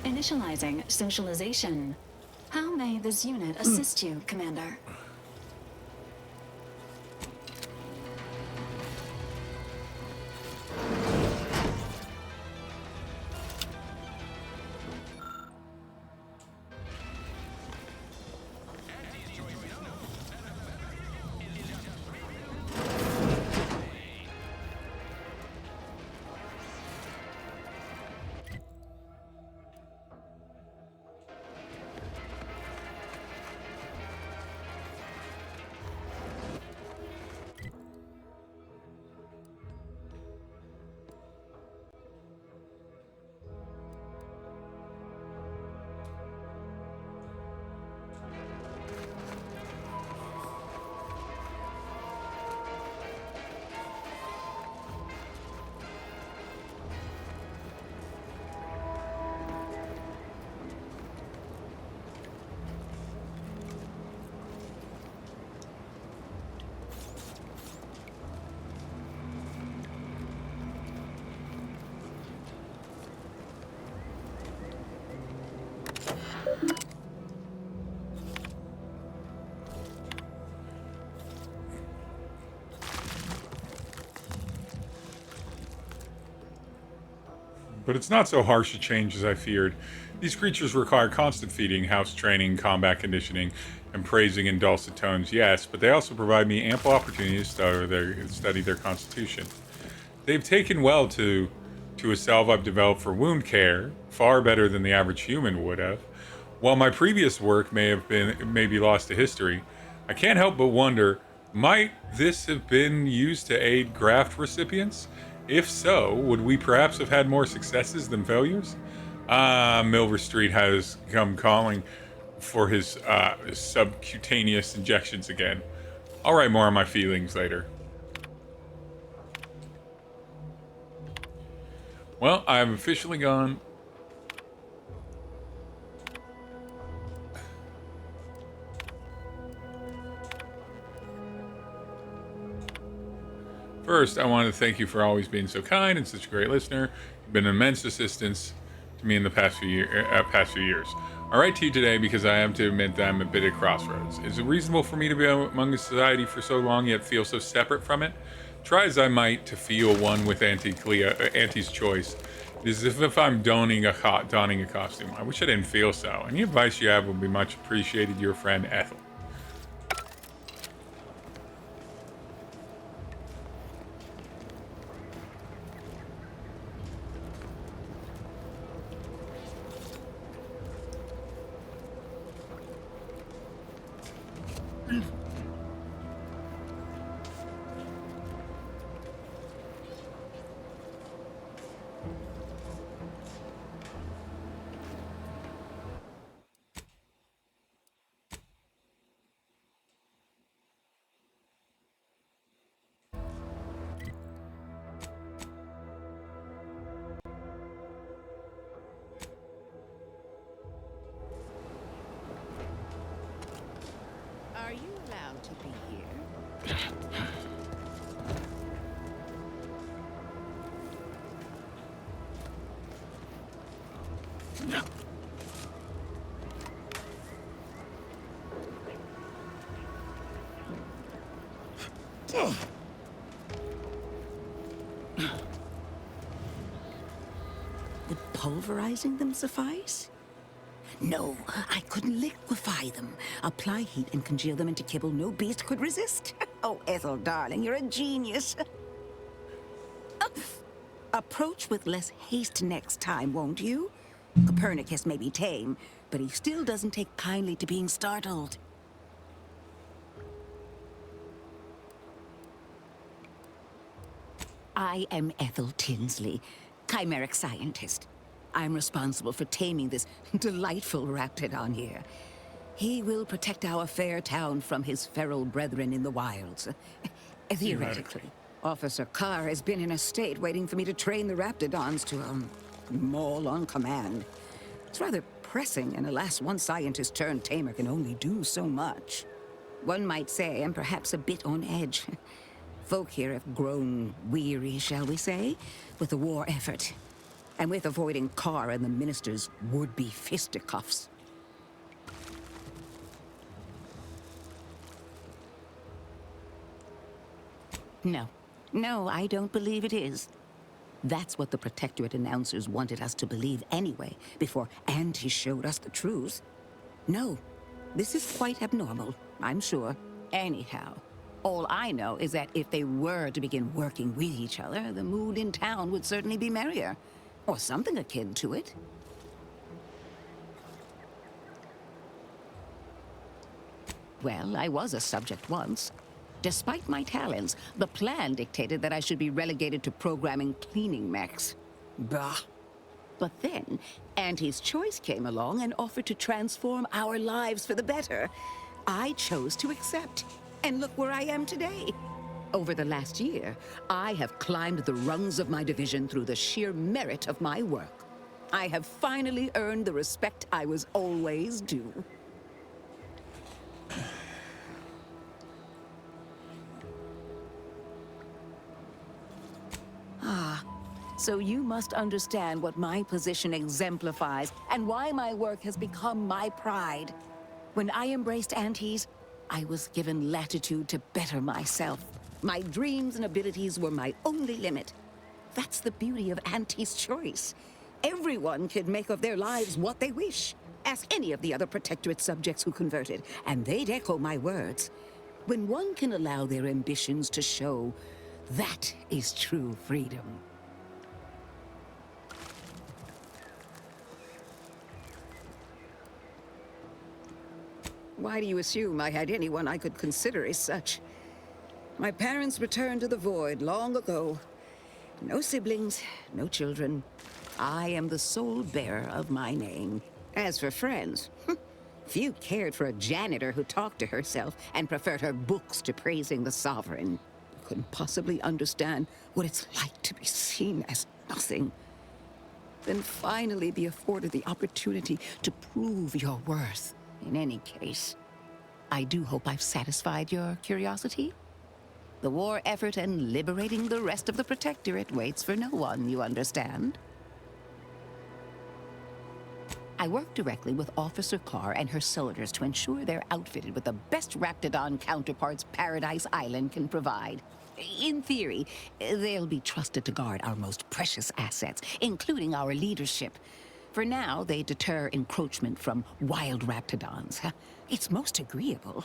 Initializing socialization. How may this unit assist you, Commander? But it's not so harsh a change as I feared. These creatures require constant feeding, house training, combat conditioning, and praising in dulcet tones, yes, but they also provide me ample opportunity to study their constitution. They've taken well to a salve I've developed for wound care, far better than the average human would have. While my previous work may be lost to history, I can't help but wonder, might this have been used to aid graft recipients? If so, would we perhaps have had more successes than failures? Milver Street has come calling for his subcutaneous injections again. I'll write more on my feelings later. Well, I have officially gone. First, I want to thank you for always being so kind and such a great listener. You've been an immense assistance to me in the past few years. I write to you today because I have to admit that I'm a bit at crossroads. Is it reasonable for me to be among a society for so long yet feel so separate from it? Try as I might to feel one with Auntie's choice. It is as if I'm donning a costume. I wish I didn't feel so. Any advice you have would be much appreciated. Your friend, Ethel. Would pulverizing them suffice? No, I couldn't liquefy them. Apply heat and congeal them into kibble no beast could resist. Oh, Ethel, darling, you're a genius. Approach with less haste next time, won't you? Copernicus may be tame, but he still doesn't take kindly to being startled. I am Ethel Tinsley, chimeric scientist. I'm responsible for taming this delightful raptidon here. He will protect our fair town from his feral brethren in the wilds. Theoretically. Officer Carr has been in a state waiting for me to train the raptidons to, maul on command. It's rather pressing, and alas, one scientist-turned-tamer can only do so much. One might say I'm perhaps a bit on edge. Folk here have grown weary, shall we say, with the war effort, and with avoiding Carr and the minister's would-be fisticuffs. No, I don't believe it is. That's what the Protectorate announcers wanted us to believe anyway, before Auntie showed us the truth. No, this is quite abnormal, I'm sure. Anyhow, all I know is that if they were to begin working with each other, the mood in town would certainly be merrier. Or something akin to it. Well, I was a subject once. Despite my talents, the plan dictated that I should be relegated to programming cleaning mechs. Bah. But then, Auntie's Choice came along and offered to transform our lives for the better. I chose to accept, and look where I am today. Over the last year, I have climbed the rungs of my division through the sheer merit of my work. I have finally earned the respect I was always due. So you must understand what my position exemplifies and why my work has become my pride. When I embraced Auntie's, I was given latitude to better myself. My dreams and abilities were my only limit. That's the beauty of Auntie's Choice. Everyone can make of their lives what they wish. Ask any of the other Protectorate subjects who converted, and they'd echo my words. When one can allow their ambitions to show, that is true freedom. Why do you assume I had anyone I could consider as such? My parents returned to the void long ago. No siblings, no children. I am the sole bearer of my name. As for friends, few cared for a janitor who talked to herself and preferred her books to praising the sovereign. You couldn't possibly understand what it's like to be seen as nothing. Then finally be afforded the opportunity to prove your worth. In any case, I do hope I've satisfied your curiosity. The war effort and liberating the rest of the Protectorate waits for no one, you understand? I work directly with Officer Carr and her soldiers to ensure they're outfitted with the best Raptidon counterparts Paradise Island can provide. In theory, they'll be trusted to guard our most precious assets, including our leadership. For now, they deter encroachment from wild Raptidons. It's most agreeable.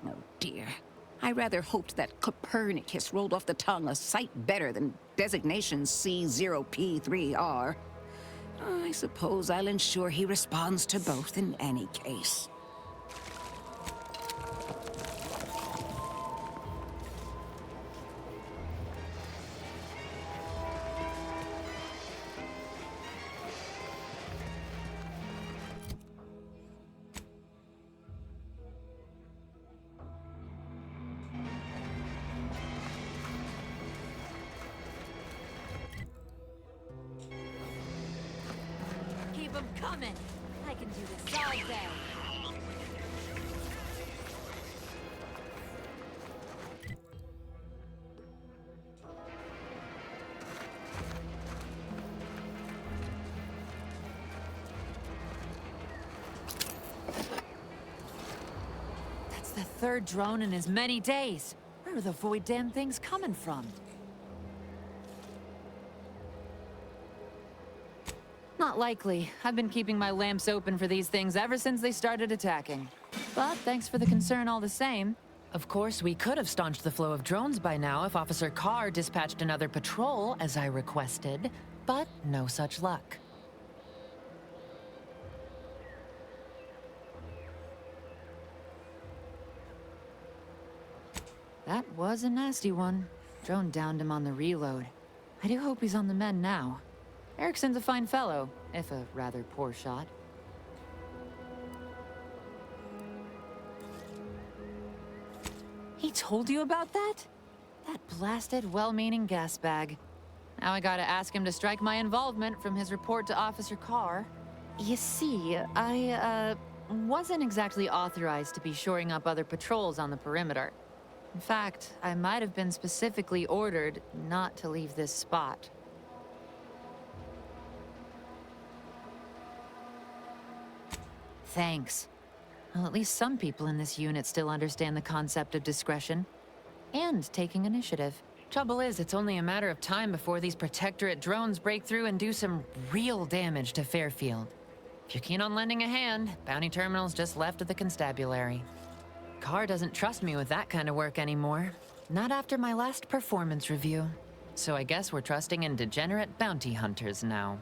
Oh dear. I rather hoped that Copernicus rolled off the tongue a sight better than designation C0P3R. I suppose I'll ensure he responds to both in any case. Keep 'em coming. I can do this all day. third drone in as many days. Where are the void damn things coming from? Not likely. I've been keeping my lamps open for these things ever since they started attacking. But thanks for the concern all the same. Of course, we could have staunched the flow of drones by now if Officer Carr dispatched another patrol, as I requested, but no such luck. That was a nasty one. Drone downed him on the reload. I do hope he's on the mend now. Erickson's a fine fellow, if a rather poor shot. He told you about that? That blasted, well-meaning gas bag. Now I gotta ask him to strike my involvement from his report to Officer Carr. You see, I, wasn't exactly authorized to be shoring up other patrols on the perimeter. In fact, I might have been specifically ordered not to leave this spot. Thanks. Well, at least some people in this unit still understand the concept of discretion. And taking initiative. Trouble is, it's only a matter of time before these Protectorate drones break through and do some real damage to Fairfield. If you're keen on lending a hand, Bounty Terminal's just left of the constabulary. Carr doesn't trust me with that kind of work anymore. Not after my last performance review. So I guess we're trusting in degenerate bounty hunters now.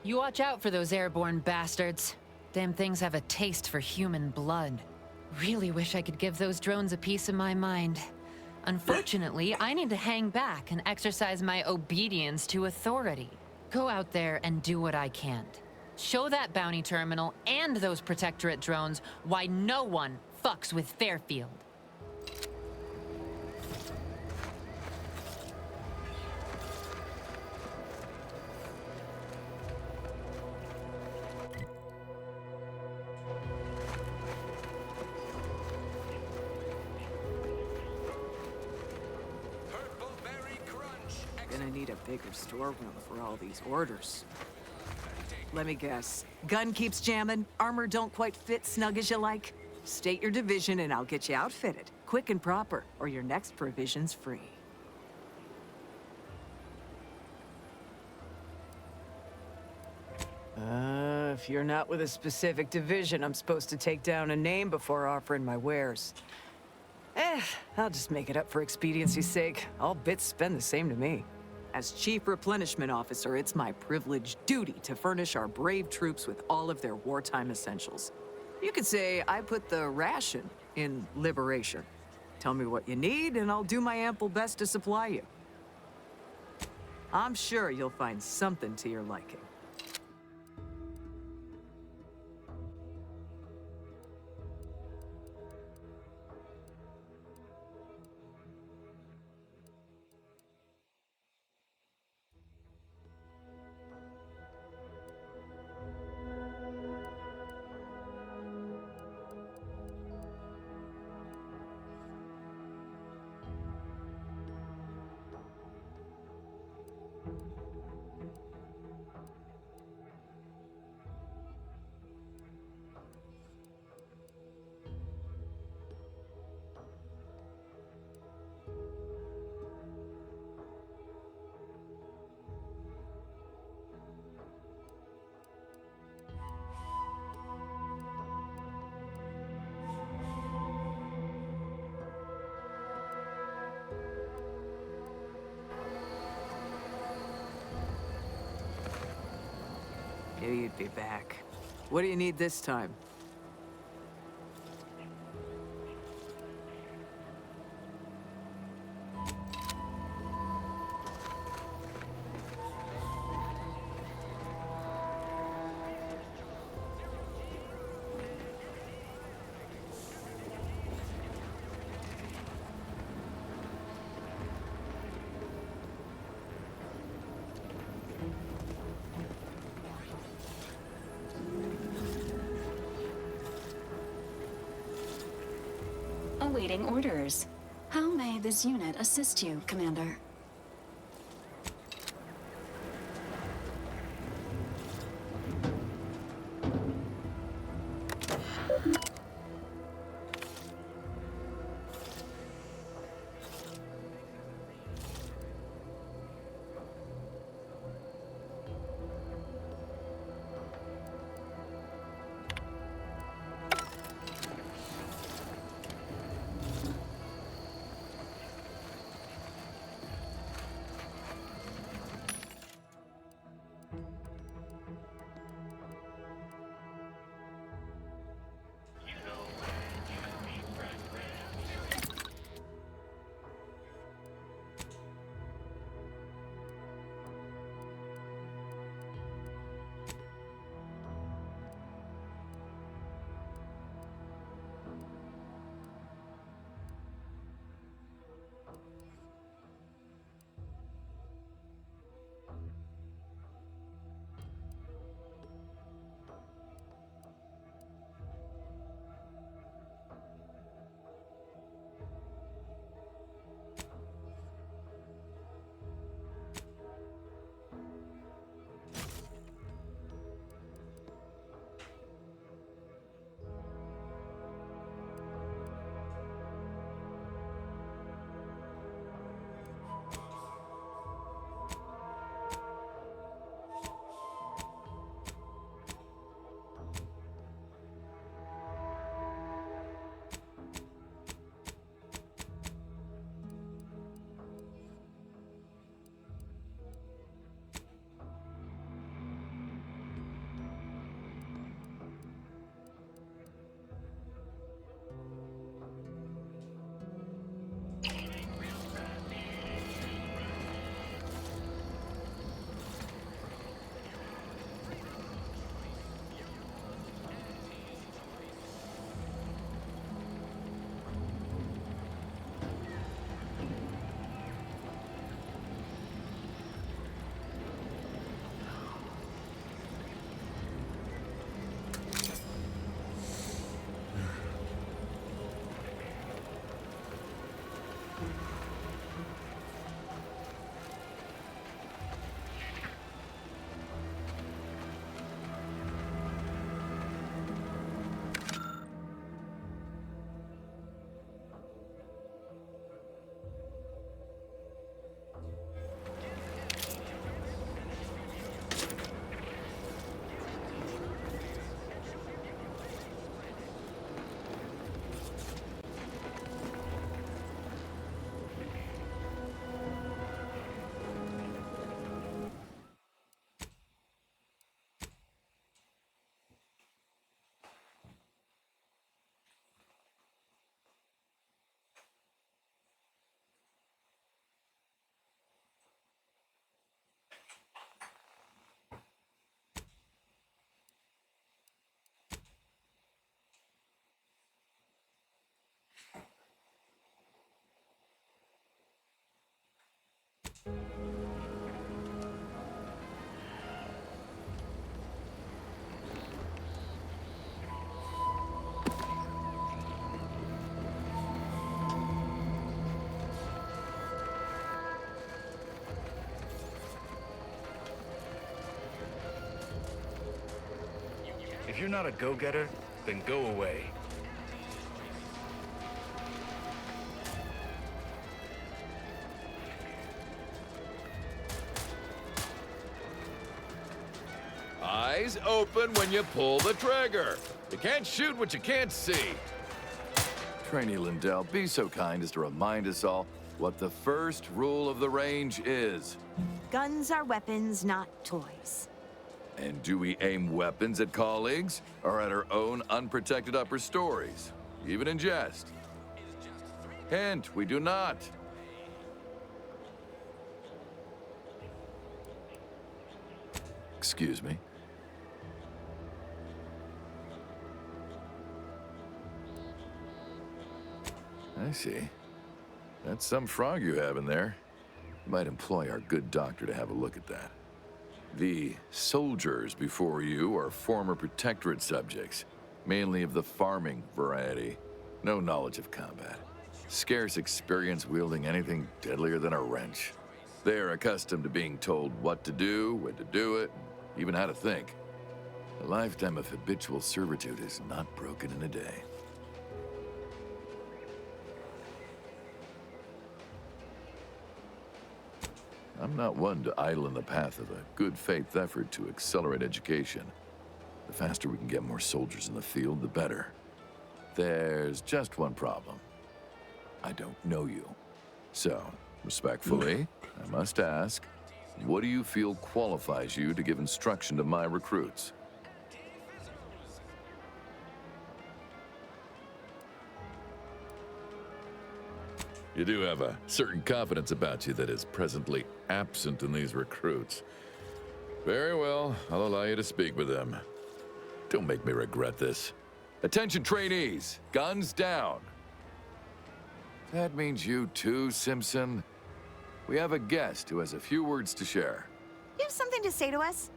You watch out for those airborne bastards. Damn things have a taste for human blood. Really wish I could give those drones a piece of my mind. Unfortunately, I need to hang back and exercise my obedience to authority. Go out there and do what I can't. Show that bounty terminal and those Protectorate drones why no one fucks with Fairfield. Gonna need a bigger storeroom for all these orders. Let me guess. Gun keeps jamming, armor don't quite fit snug as you like? State your division and I'll get you outfitted. Quick and proper, or your next provision's free. If you're not with a specific division, I'm supposed to take down a name before offering my wares. I'll just make it up for expediency's sake. All bits spend the same to me. As Chief Replenishment Officer, it's my privileged duty to furnish our brave troops with all of their wartime essentials. You could say I put the ration in liberation. Tell me what you need, and I'll do my ample best to supply you. I'm sure you'll find something to your liking. Knew you'd be back. What do you need this time? Awaiting orders. How may this unit assist you, Commander? If you're not a go-getter, then go away. Eyes open when you pull the trigger. You can't shoot what you can't see. Trainee Lindell, be so kind as to remind us all what the first rule of the range is. Guns are weapons, not toys. And do we aim weapons at colleagues or at our own unprotected upper stories, even in jest? Hint, we do not. Excuse me. I see. That's some frog you have in there. You might employ our good doctor to have a look at that. The soldiers before you are former Protectorate subjects, mainly of the farming variety. No knowledge of combat. Scarce experience wielding anything deadlier than a wrench. They are accustomed to being told what to do, when to do it, and even how to think. A lifetime of habitual servitude is not broken in a day. I'm not one to idle in the path of a good faith effort to accelerate education. The faster we can get more soldiers in the field, the better. There's just one problem. I don't know you. So, respectfully, I must ask, what do you feel qualifies you to give instruction to my recruits? You do have a certain confidence about you that is presently absent in these recruits. Very well, I'll allow you to speak with them. Don't make me regret this. Attention trainees, guns down. That means you too, Simpson. We have a guest who has a few words to share. You have something to say to us?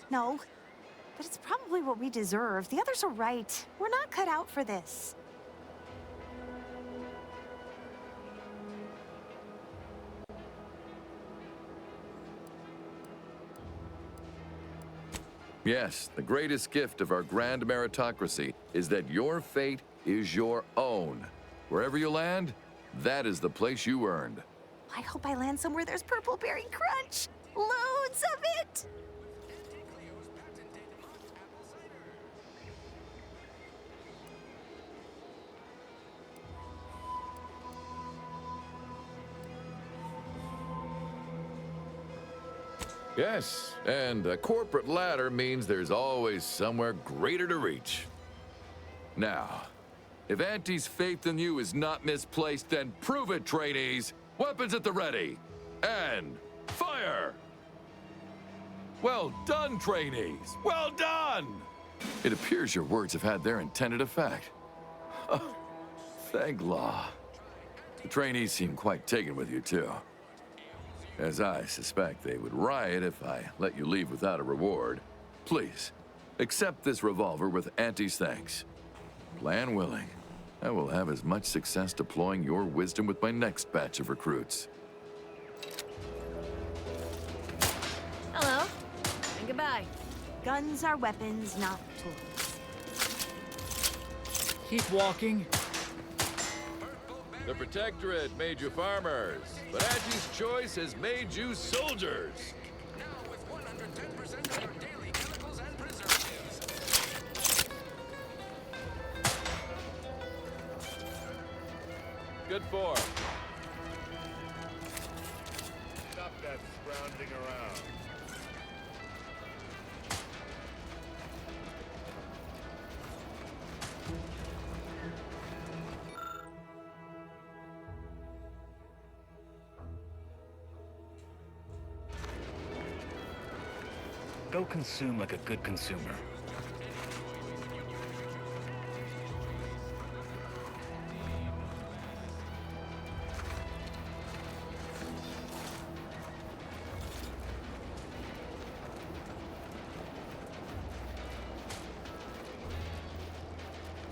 No, but it's probably what we deserve. The others are right. We're not cut out for this. Yes, the greatest gift of our grand meritocracy is that your fate is your own. Wherever you land, that is the place you earned. I hope I land somewhere there's purple berry crunch. Loads of it! Yes, and a corporate ladder means there's always somewhere greater to reach. Now, if Auntie's faith in you is not misplaced, then prove it, trainees! Weapons at the ready! And fire! Well done, trainees! Well done! It appears your words have had their intended effect. Oh, thank law. The trainees seem quite taken with you, too. As I suspect they would riot if I let you leave without a reward. Please, accept this revolver with Auntie's thanks. Plan willing, I will have as much success deploying your wisdom with my next batch of recruits. Hello. And goodbye. Guns are weapons, not tools. Keep walking. The Protectorate made you farmers, but Auntie's Choice has made you soldiers. Now with 110% of our daily chemicals and preservatives. Good form. Stop that scrounging around. Go consume like a good consumer.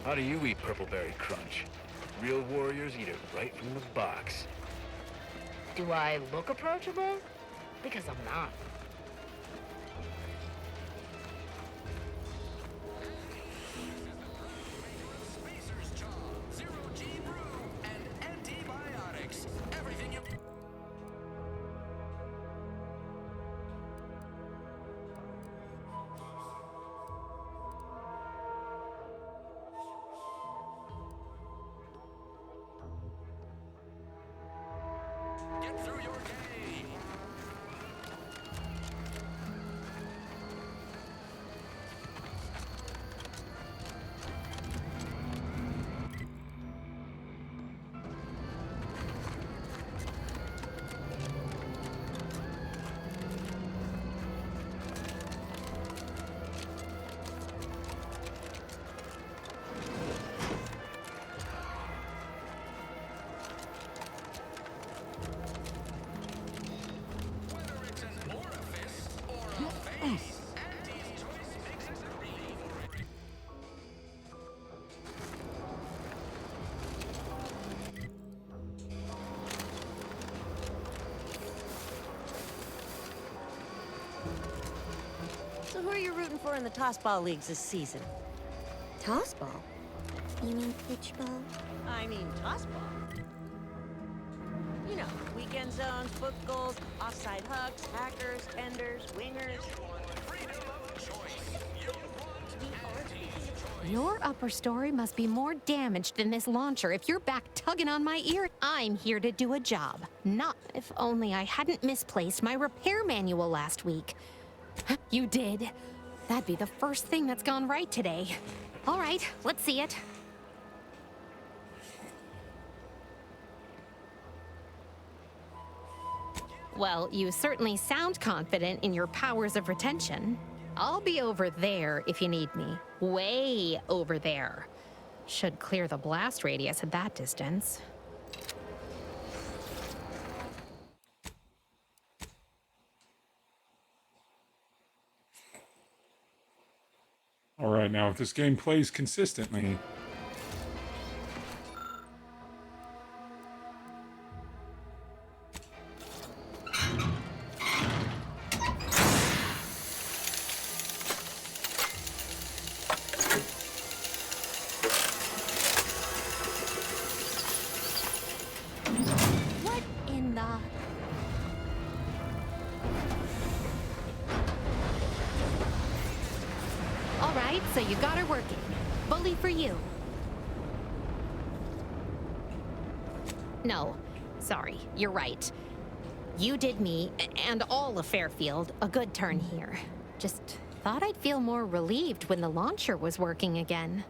How do you eat Purpleberry Crunch? Real warriors eat it right from the box. Do I look approachable? Because I'm not. So who are you rooting for in the Tossball Leagues this season? Tossball? You mean pitchball? I mean tossball. You know, weekend zones, foot goals, offside hooks, hackers, tenders, wingers. Your upper story must be more damaged than this launcher if you're back tugging on my ear. I'm here to do a job. Not if only I hadn't misplaced my repair manual last week. You did. That'd be the first thing that's gone right today. All right, let's see it. Well, you certainly sound confident in your powers of retention. I'll be over there if you need me. Way over there. Should clear the blast radius at that distance. All right, now if this game plays consistently, What in the... All right, so you got her working. Bully for you. No, sorry, you're right. You did me, and all of Fairfield, a good turn here. Just thought I'd feel more relieved when the launcher was working again.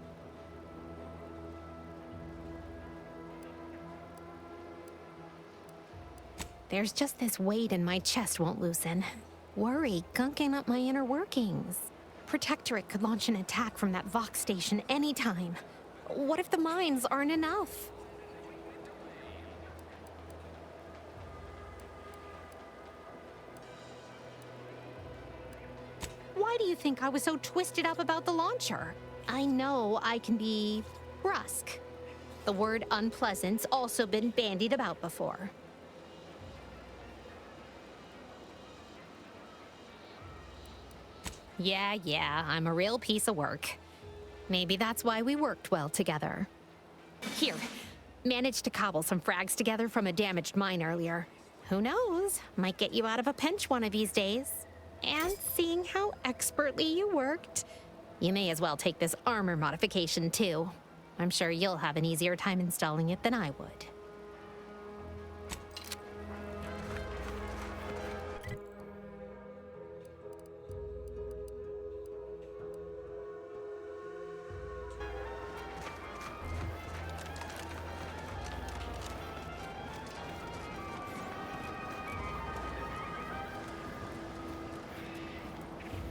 There's just this weight in my chest won't loosen. Worry gunking up my inner workings. Protectorate could launch an attack from that Vox station anytime. What if the mines aren't enough? Why do you think I was so twisted up about the launcher? I know I can be brusque. The word unpleasant's also been bandied about before. Yeah, I'm a real piece of work. Maybe that's why we worked well together. Here, managed to cobble some frags together from a damaged mine earlier. Who knows? Might get you out of a pinch one of these days. And seeing how expertly you worked, you may as well take this armor modification too. I'm sure you'll have an easier time installing it than I would.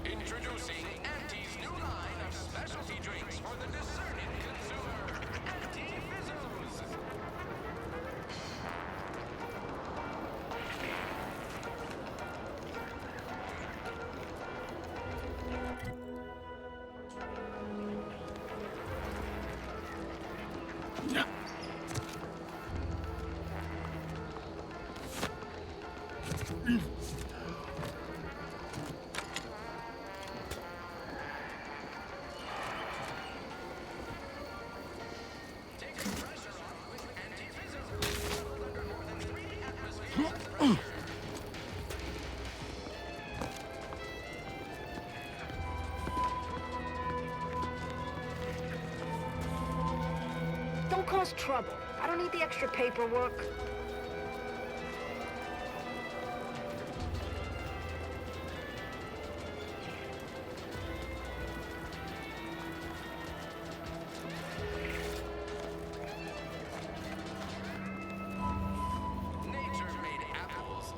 Introducing Auntie's new line of specialty drinks for the discerning consumer. Auntie Fizzos. Don't cause trouble. I don't need the extra paperwork. Nature made apples.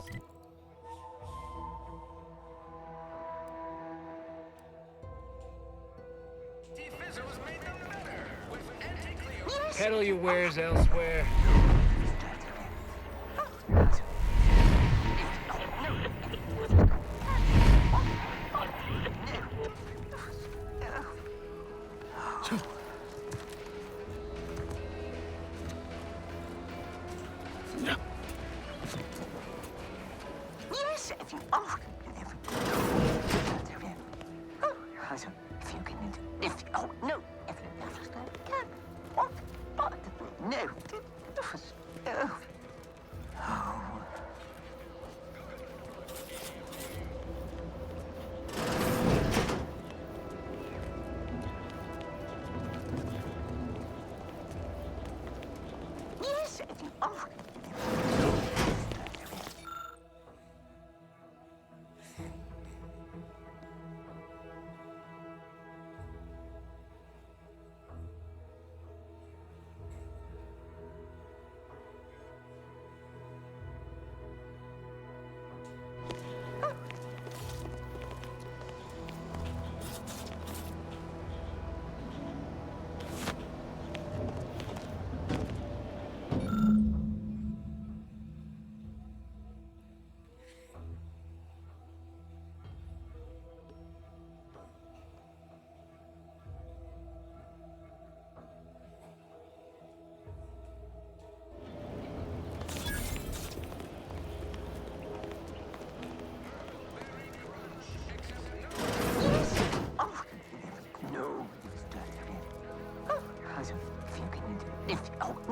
T-Fizzles made them better with anti-Cleo. Peddle your wares elsewhere. Yes, if you ask. If you can, if oh no, if you understand, can. What?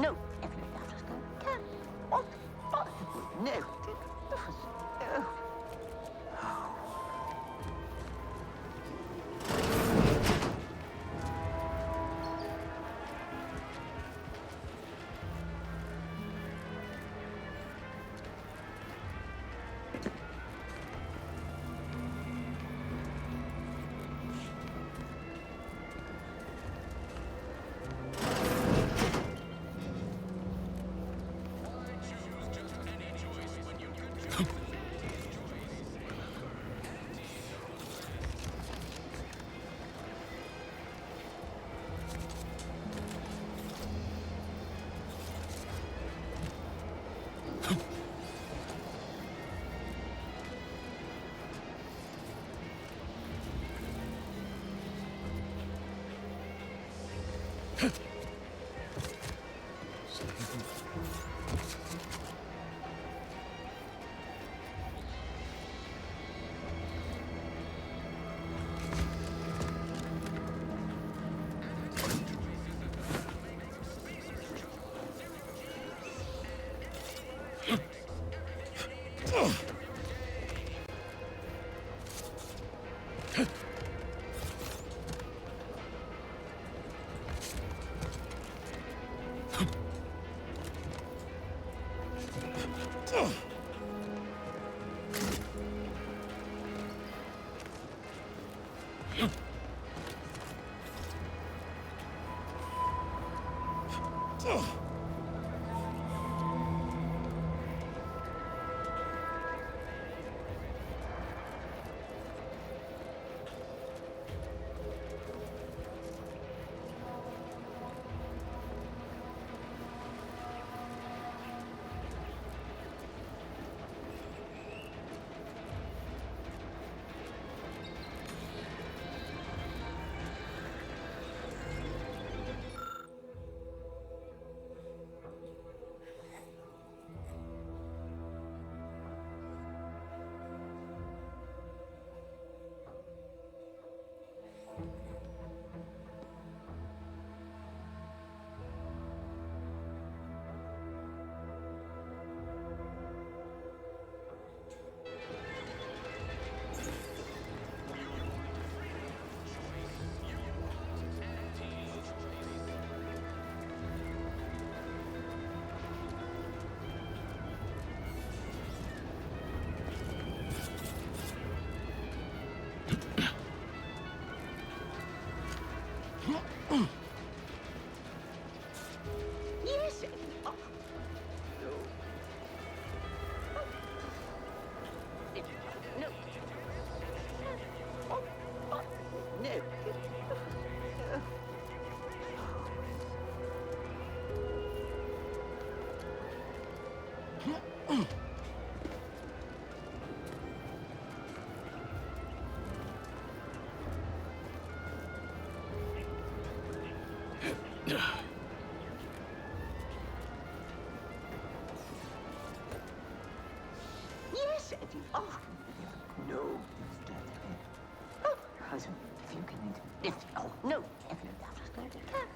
No. Oh. Yes, if you ask. Yes, Eddie. Oh, no. Oh, husband, if you can... oh, no. If you can.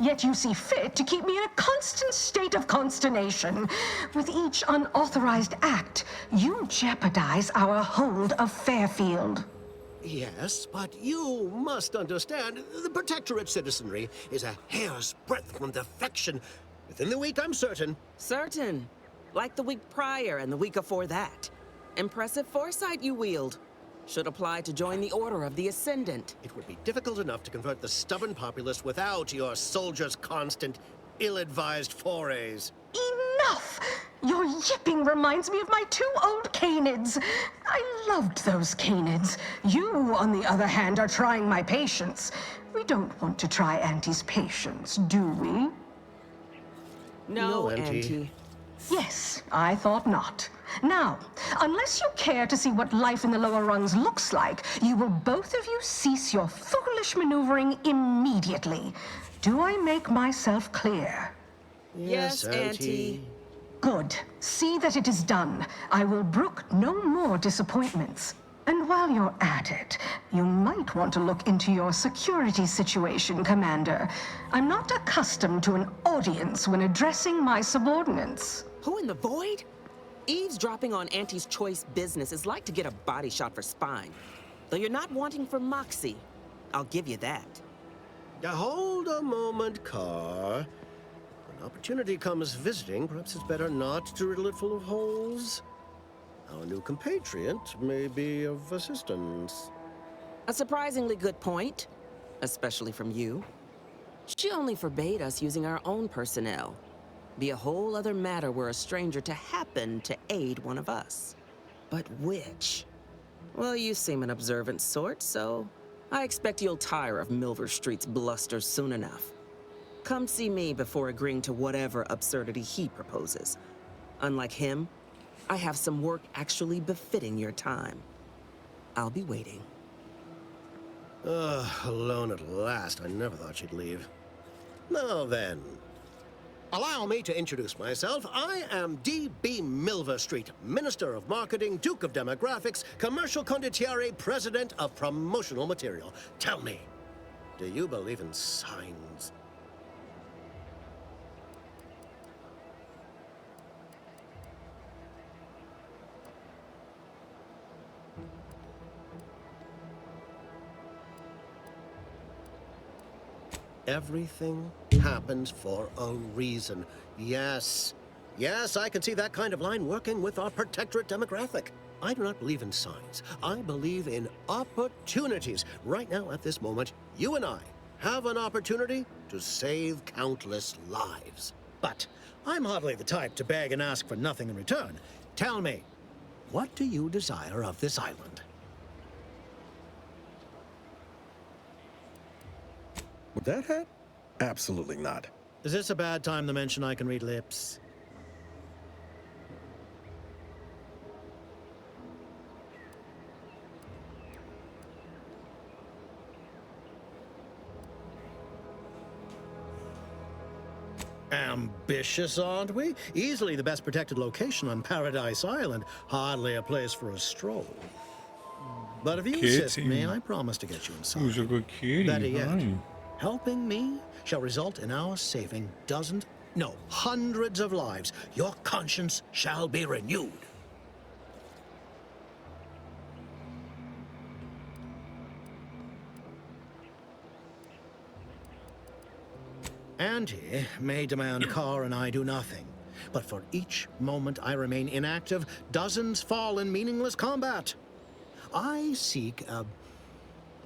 Yet you see fit to keep me in a constant state of consternation. With each unauthorized act, you jeopardize our hold of Fairfield. Yes, but you must understand, the Protectorate citizenry is a hair's breadth from defection. Within the week, I'm certain. Certain. Like the week prior and the week before that. Impressive foresight you wield. Should apply to join the Order of the Ascendant. It would be difficult enough to convert the stubborn populace without your soldiers' constant, ill-advised forays. Enough! Your yipping reminds me of my 2 old canids. I loved those canids. You, on the other hand, are trying my patience. We don't want to try Auntie's patience, do we? No, Auntie. Yes, I thought not. Now, unless you care to see what life in the lower rungs looks like, you will both of you cease your foolish maneuvering immediately. Do I make myself clear? Yes, Auntie. Good. See that it is done. I will brook no more disappointments. And while you're at it, you might want to look into your security situation, Commander. I'm not accustomed to an audience when addressing my subordinates. Who in the void? Eavesdropping on Auntie's choice business is like to get a body shot for spine. Though you're not wanting for moxie. I'll give you that. Hold a moment, Carr. When opportunity comes visiting, perhaps it's better not to riddle it full of holes. Our new compatriot may be of assistance. A surprisingly good point, especially from you. She only forbade us using our own personnel. Be a whole other matter were a stranger to happen to aid one of us. But which? Well, you seem an observant sort, so I expect you'll tire of Milver Street's bluster soon enough. Come see me before agreeing to whatever absurdity he proposes. Unlike him, I have some work actually befitting your time. I'll be waiting. Alone at last. I never thought she'd leave. Now then, allow me to introduce myself. I am D.B. Milver Street, Minister of Marketing, Duke of Demographics, Commercial Condottiere, President of Promotional Material. Tell me, do you believe in signs? Everything happens for a reason. Yes. Yes, I can see that kind of line working with our Protectorate demographic. I do not believe in signs. I believe in opportunities. Right now, at this moment, you and I have an opportunity to save countless lives. But I'm hardly the type to beg and ask for nothing in return. Tell me, what do you desire of this island? With that hat? Absolutely not. Is this a bad time to mention I can read lips? Ambitious, aren't we? Easily the best protected location on Paradise Island. Hardly a place for a stroll. But if you insist me, I promise to get you inside. Who's a good kitty? Better yet, helping me shall result in our saving dozens, no, hundreds of lives. Your conscience shall be renewed. Auntie may demand Carr and I do nothing, but for each moment I remain inactive, dozens fall in meaningless combat. I seek a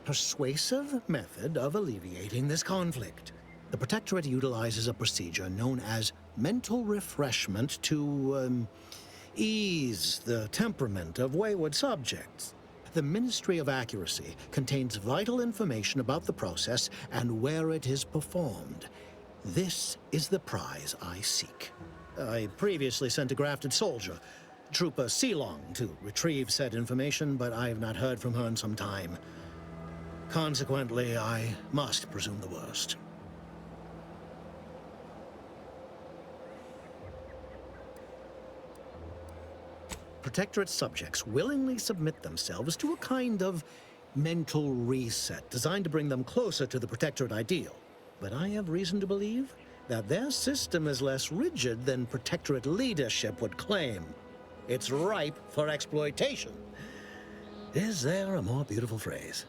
persuasive method of alleviating this conflict. The Protectorate utilizes a procedure known as mental refreshment to ease the temperament of wayward subjects. The Ministry of Accuracy contains vital information about the process and where it is performed. This is the prize I seek. I previously sent a grafted soldier, Trooper Sealong, to retrieve said information, but I have not heard from her in some time. Consequently, I must presume the worst. Protectorate subjects willingly submit themselves to a kind of mental reset designed to bring them closer to the Protectorate ideal. But I have reason to believe that their system is less rigid than Protectorate leadership would claim. It's ripe for exploitation. Is there a more beautiful phrase?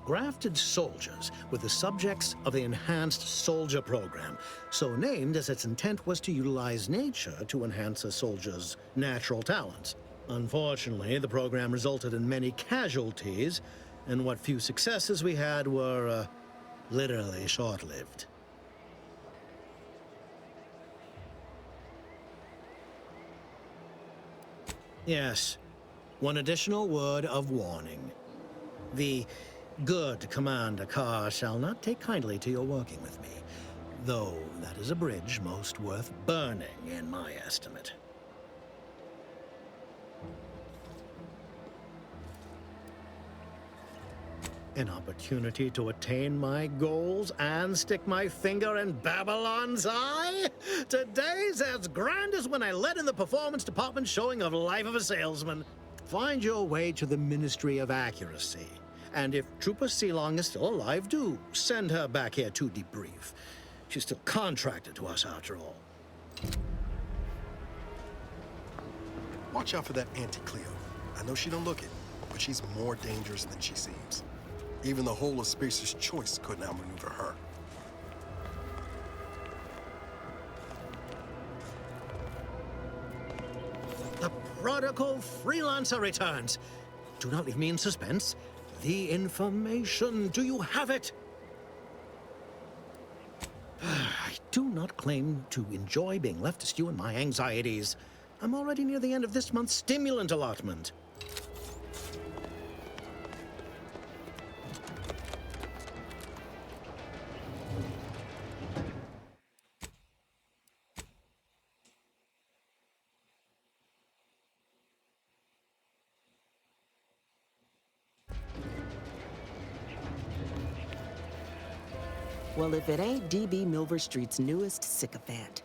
Grafted soldiers were the subjects of the Enhanced Soldier Program, so named as its intent was to utilize nature to enhance a soldier's natural talents. Unfortunately, the program resulted in many casualties, and what few successes we had were, literally short-lived. Yes, one additional word of warning. The good Commander Carr shall not take kindly to your working with me, though that is a bridge most worth burning in my estimate. An opportunity to attain my goals and stick my finger in Babylon's eye? Today's as grand as when I led in the performance department showing of Life of a Salesman. Find your way to the Ministry of Accuracy. And if Trooper Sealong is still alive, do send her back here to debrief. She's still contracted to us after all. Watch out for that Auntie Cleo. I know she don't look it, but she's more dangerous than she seems. Even the whole of Spacer's Choice couldn't outmaneuver her. The prodigal freelancer returns. Do not leave me in suspense. The information, do you have it? I do not claim to enjoy being left to stew in my anxieties. I'm already near the end of this month's stimulant allotment. Well, if it ain't DB Milver Street's newest sycophant.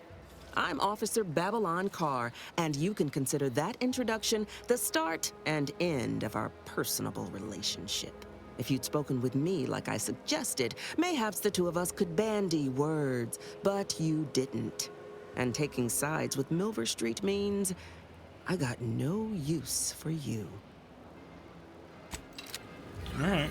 I'm Officer Babylon Carr, and you can consider that introduction the start and end of our personable relationship. If you'd spoken with me like I suggested, mayhaps the two of us could bandy words, but you didn't. And taking sides with Milver Street means I got no use for you. All right.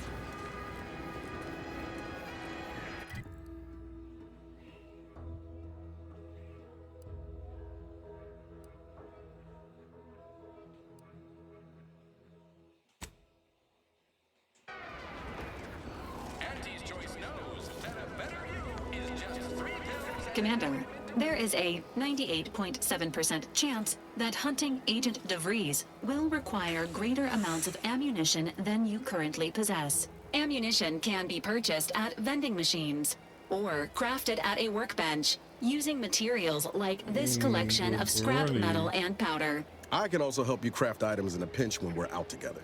Commander, there is a 98.7% chance that hunting Agent DeVries will require greater amounts of ammunition than you currently possess. Ammunition can be purchased at vending machines or crafted at a workbench using materials like this collection of scrap metal and powder. I can also help you craft items in a pinch when we're out together.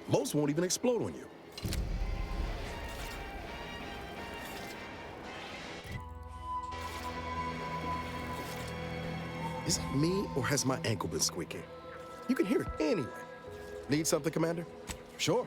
Most won't even explode on you. Is it me, or has my ankle been squeaking? You can hear it anyway. Need something, Commander? Sure.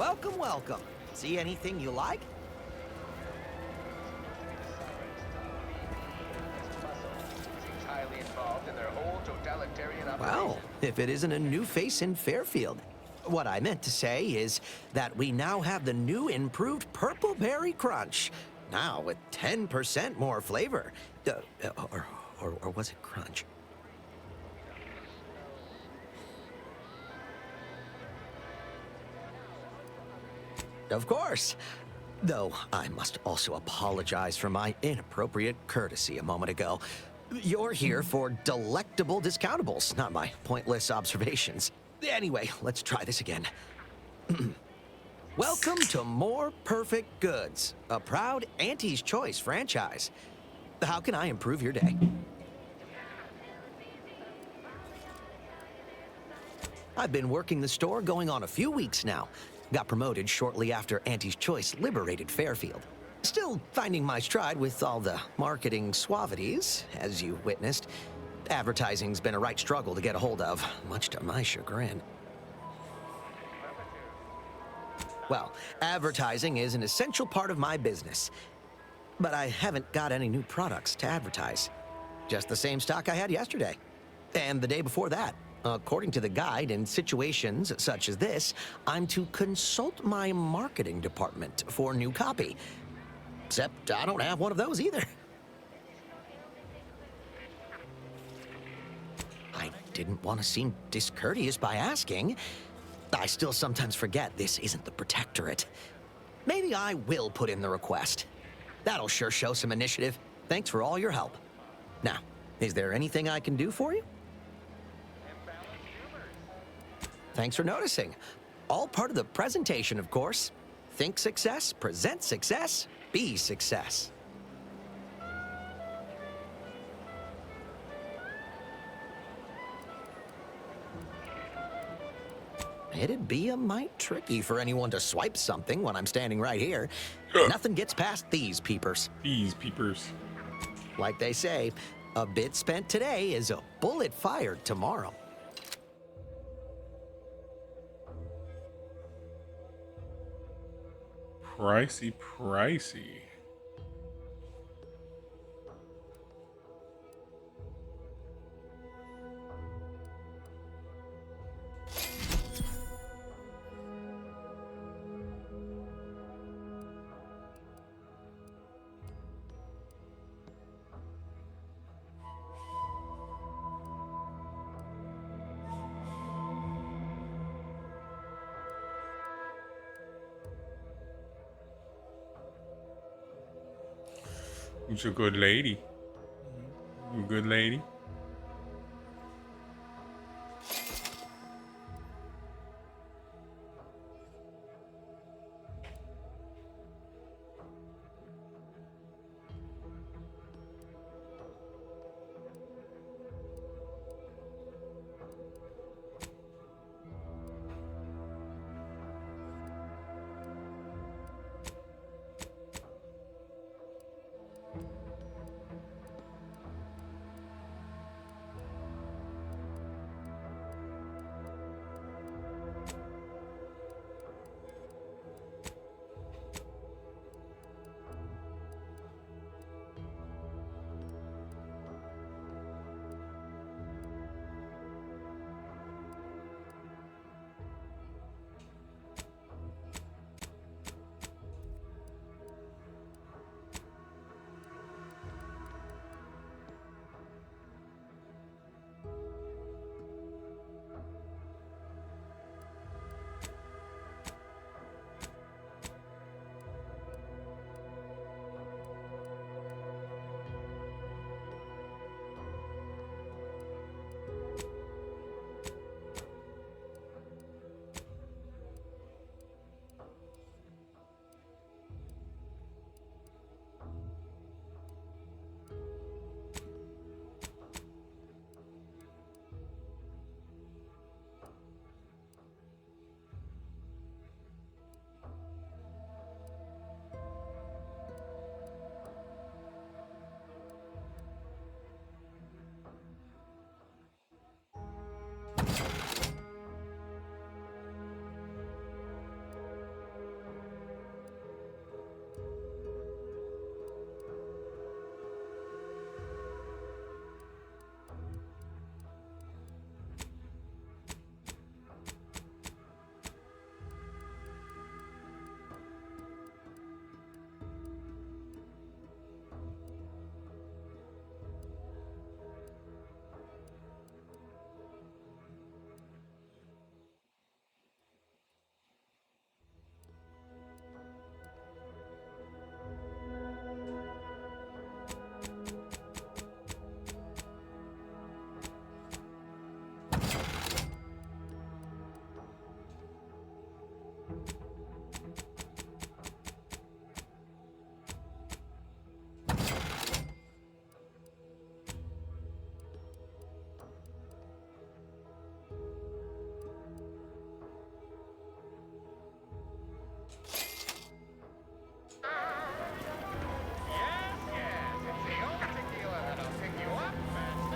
Welcome, welcome. See anything you like? Highly involved in their whole totalitarian operation. Well, if it isn't a new face in Fairfield. What I meant to say is that we now have the new improved Purple Berry Crunch. Now with 10% more flavor. Or was it crunch? Of course. Though I must also apologize for my inappropriate courtesy a moment ago. You're here for delectable discountables, not my pointless observations. Anyway, let's try this again. Welcome to More Perfect Goods, a proud Auntie's Choice franchise. How can I improve your day? I've been working the store going on a few weeks now. Got promoted shortly after Auntie's Choice liberated Fairfield. Still finding my stride with all the marketing suavities, as you witnessed. Advertising's been a right struggle to get a hold of, much to my chagrin. Well, advertising is an essential part of my business. But I haven't got any new products to advertise. Just the same stock I had yesterday. And the day before that. According to the guide, in situations such as this, I'm to consult my marketing department for new copy. Except I don't have one of those either. I didn't want to seem discourteous by asking. I still sometimes forget this isn't the Protectorate. Maybe I will put in the request. That'll sure show some initiative. Thanks for all your help. Now, is there anything I can do for you? Thanks for noticing. All part of the presentation, of course. Think success, present success, be success. It'd be a mite tricky for anyone to swipe something when I'm standing right here. Nothing gets past these peepers. These peepers. Like they say, a bit spent today is a bullet fired tomorrow. Pricey, pricey. Who's a good lady? You a good lady?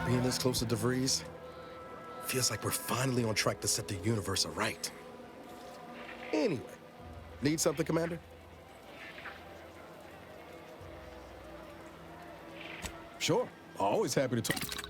Being this close to DeVries feels like we're finally on track to set the universe aright. Anyway, need something, Commander? Sure. Always happy to talk.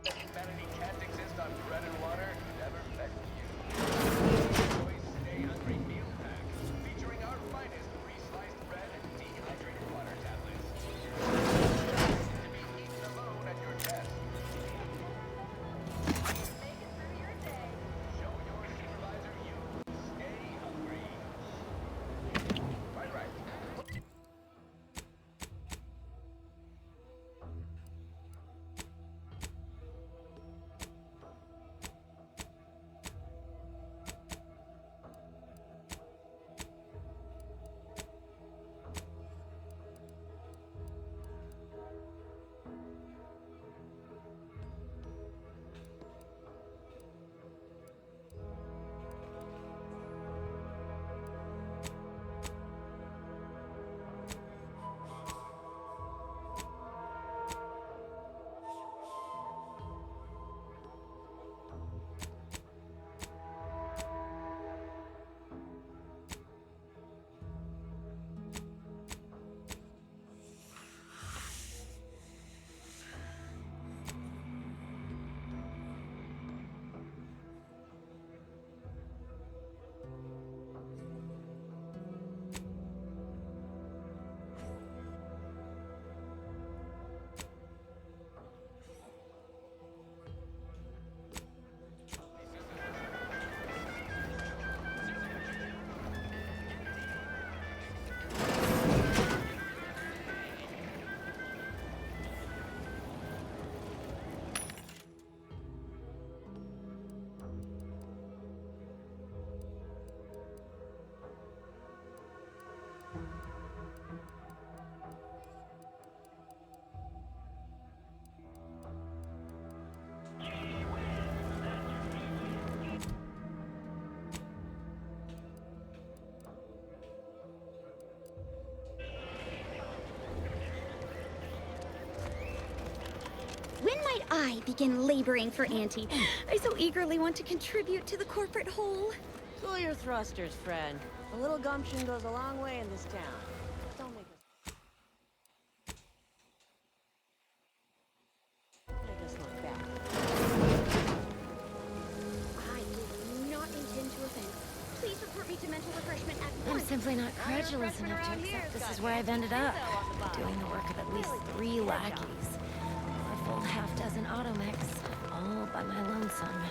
Humanity can't exist on bread and water. Never met you. Choice Stay Hungry Meal Pack, featuring our finest pre-sliced bread and dehydrated water tablets. To be eaten alone at your desk. Make it through your day. Show your supervisor you stay hungry. Right. When might I begin laboring for Auntie? I so eagerly want to contribute to the corporate whole. Cool your thrusters, friend. A little gumption goes a long way in this town. Don't make us look bad. I do not intend to offend. Please report me to mental refreshment at I'm once. simply not credulous enough to accept this is where I've ended up. Doing the work of at least 3 lackeys. A full half-dozen automechs, all by my lonesome.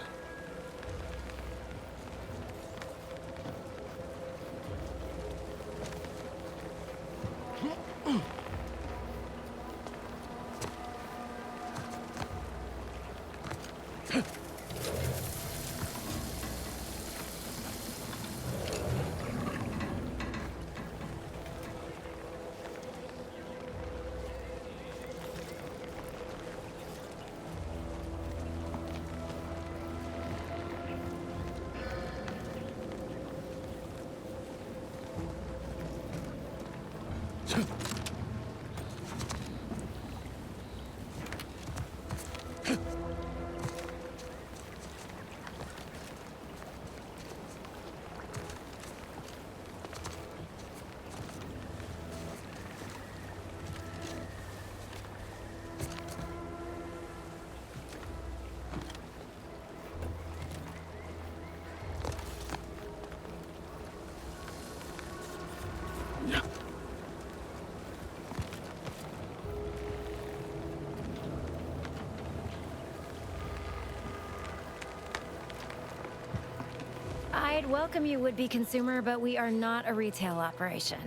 I'd welcome you, would-be consumer, but we are not a retail operation.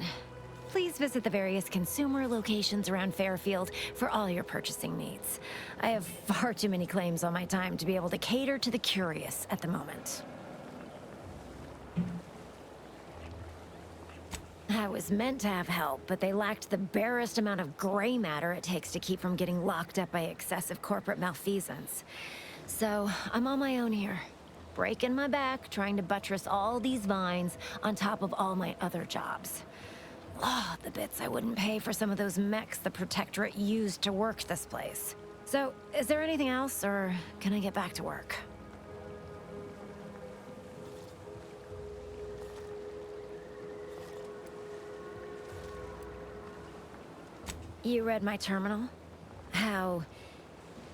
Please visit the various consumer locations around Fairfield for all your purchasing needs. I have far too many claims on my time to be able to cater to the curious at the moment. I was meant to have help, but they lacked the barest amount of gray matter it takes to keep from getting locked up by excessive corporate malfeasance. So, I'm on my own here. Breaking my back, trying to buttress all these vines on top of all my other jobs. Oh, the bits I wouldn't pay for some of those mechs the Protectorate used to work this place. So, is there anything else, or can I get back to work? You read my terminal? How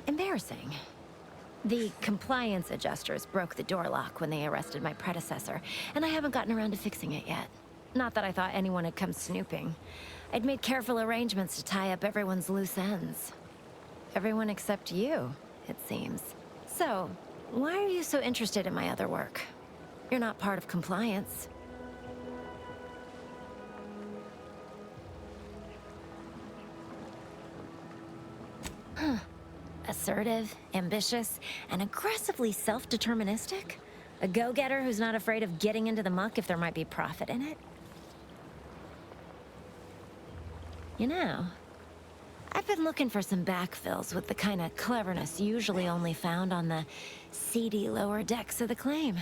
embarrassing. The compliance adjusters broke the door lock when they arrested my predecessor, and I haven't gotten around to fixing it yet. Not that I thought anyone had come snooping. I'd made careful arrangements to tie up everyone's loose ends. Everyone except you, it seems. So, why are you so interested in my other work? You're not part of compliance. Huh. Assertive, ambitious, and aggressively self-deterministic? A go-getter who's not afraid of getting into the muck if there might be profit in it? You know, I've been looking for some backfills with the kind of cleverness usually only found on the seedy lower decks of the claim.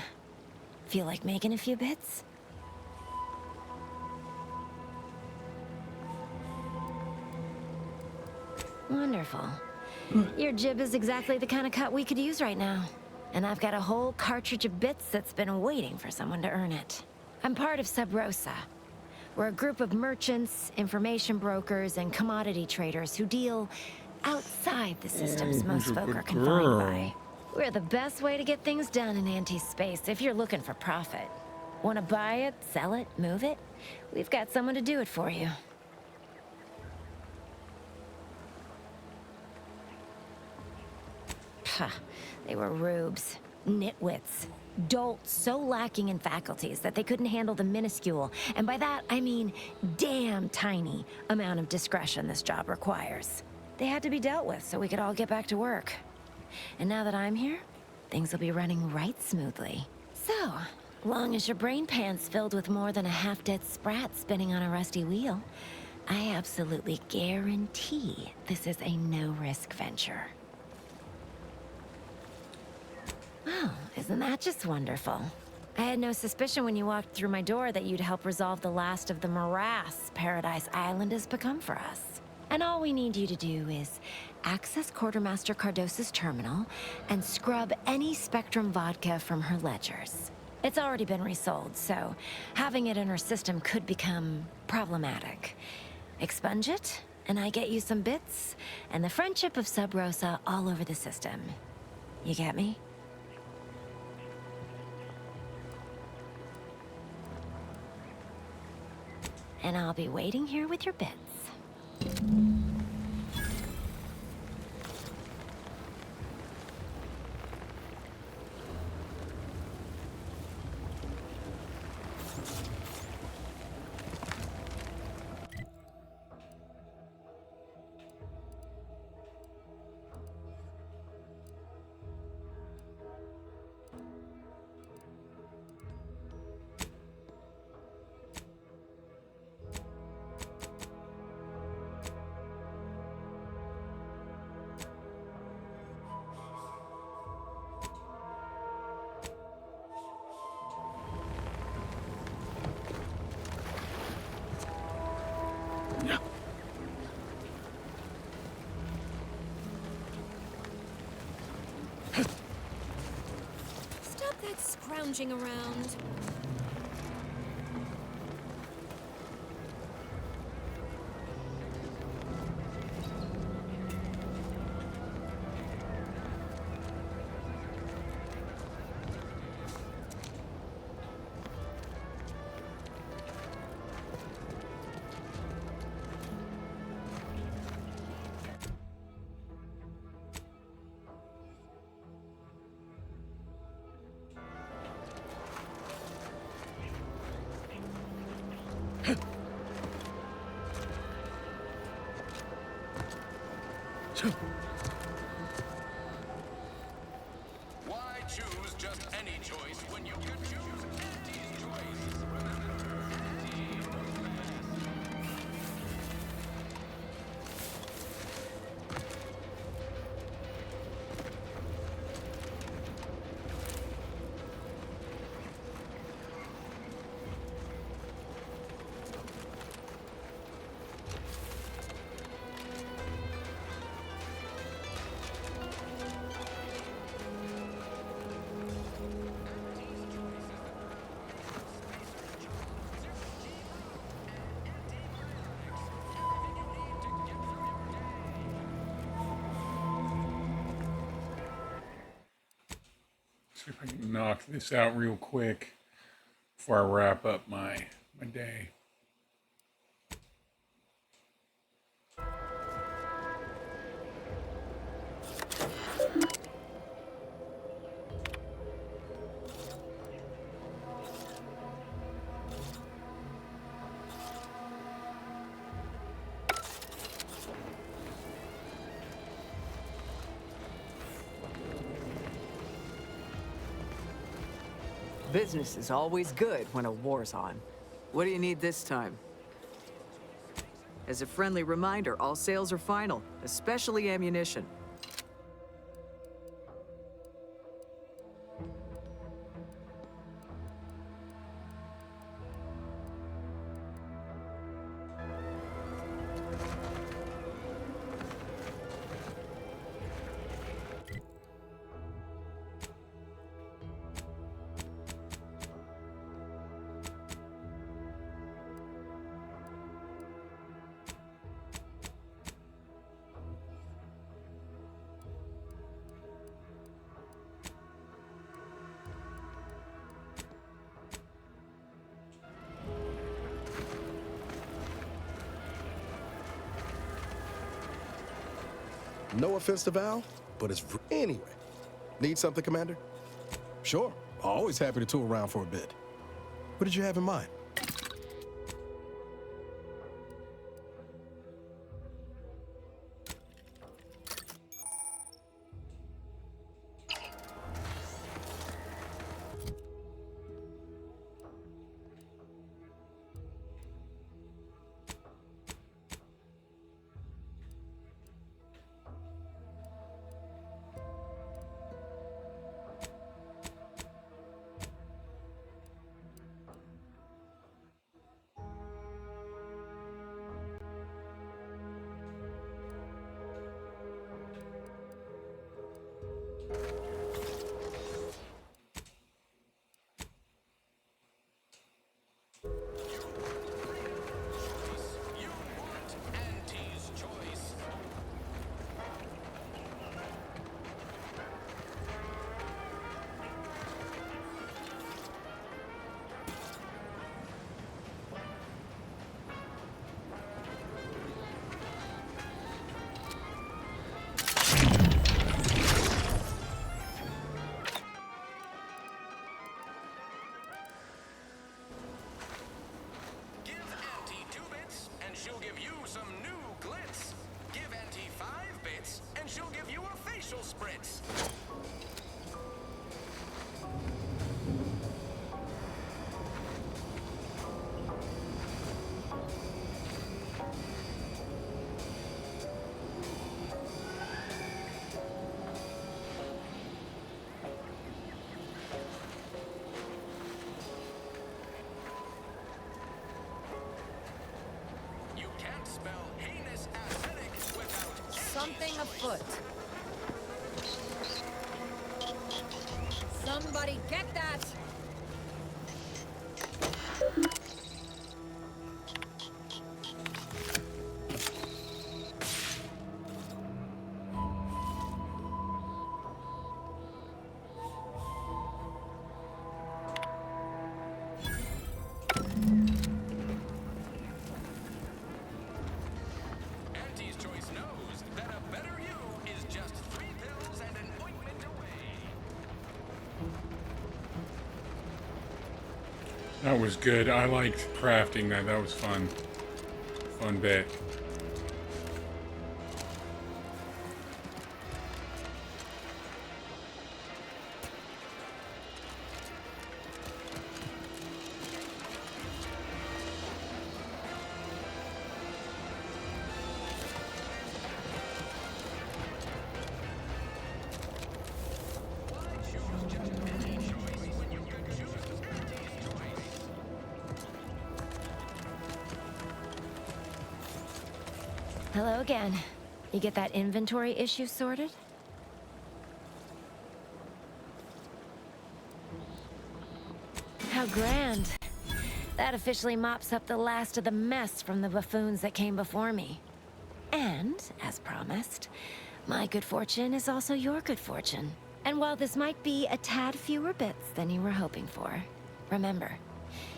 Feel like making a few bits? Wonderful. Your jib is exactly the kind of cut we could use right now. And I've got a whole cartridge of bits that's been waiting for someone to earn it. I'm part of Sub Rosa. We're a group of merchants, information brokers, and commodity traders who deal outside the systems most folk are confined by. We're the best way to get things done in anti-space if you're looking for profit. Want to buy it, sell it, move it? We've got someone to do it for you. Pah, they were rubes, nitwits, dolts so lacking in faculties that they couldn't handle the minuscule, and by that I mean damn tiny, amount of discretion this job requires. They had to be dealt with so we could all get back to work. And now that I'm here, things will be running right smoothly. So, long as your brain pan's filled with more than a half-dead sprat spinning on a rusty wheel, I absolutely guarantee this is a no-risk venture. Oh, isn't that just wonderful? I had no suspicion when you walked through my door that you'd help resolve the last of the morass Paradise Island has become for us. And all we need you to do is access Quartermaster Cardosa's terminal and scrub any Spectrum vodka from her ledgers. It's already been resold, so having it in her system could become problematic. Expunge it, and I get you some bits, and the friendship of Sub Rosa all over the system. You get me? And I'll be waiting here with your bits. Stop that scrounging around. Why choose just any choice when you can choose Auntie's choice? Remember, Auntie knows best. See if I can knock this out real quick before I wrap up my day. Business is always good when a war's on. What do you need this time? As a friendly reminder, all sales are final, especially ammunition. No offense to Val, but it's anyway. Need something, Commander? Sure. Always happy to tour around for a bit. What did you have in mind? She'll give you some new glitz. Give Auntie 5 bits, and she'll give you a facial spritz. Something afoot. Somebody get that! That was good. I liked crafting that. That was fun. Fun bit. Hello again. You get that inventory issue sorted? How grand. That officially mops up the last of the mess from the buffoons that came before me. And, as promised, my good fortune is also your good fortune. And while this might be a tad fewer bits than you were hoping for, remember,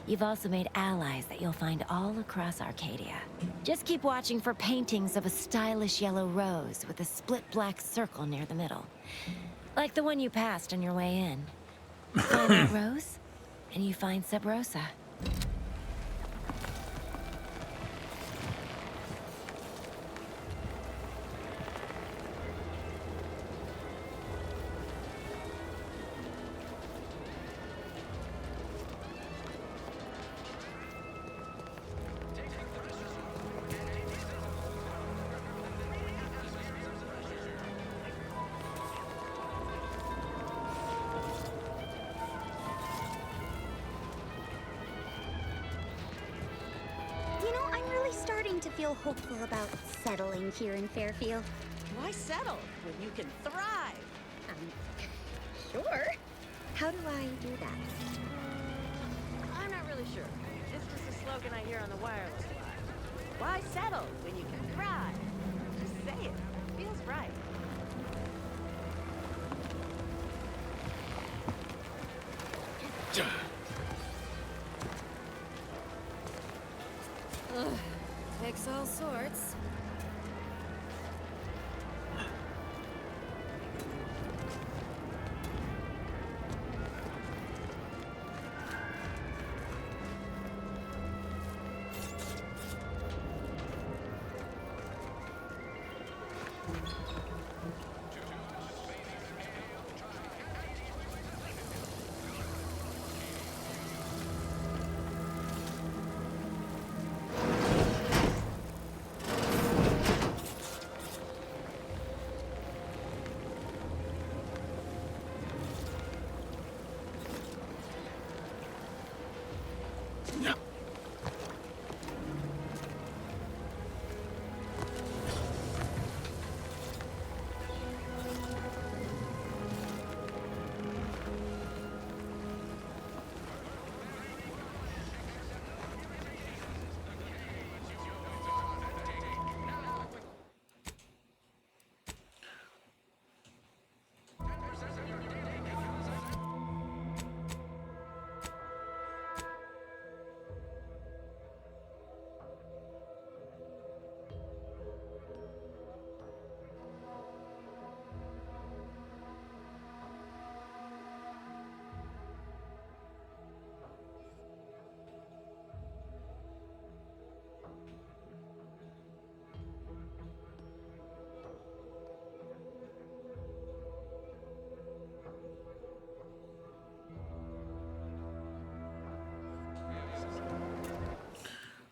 you've also made allies that you'll find all across Arcadia. Just keep watching for paintings of a stylish yellow rose with a split black circle near the middle. Like the one you passed on your way in. Find that rose, and you find Sub Rosa. To feel hopeful about settling here in Fairfield. Why settle when you can thrive? Sure. How do I do that? I'm not really sure. It's just a slogan I hear on the wireless a lot. Why settle when you can thrive? Just say it. It feels right. Ugh. Takes all sorts.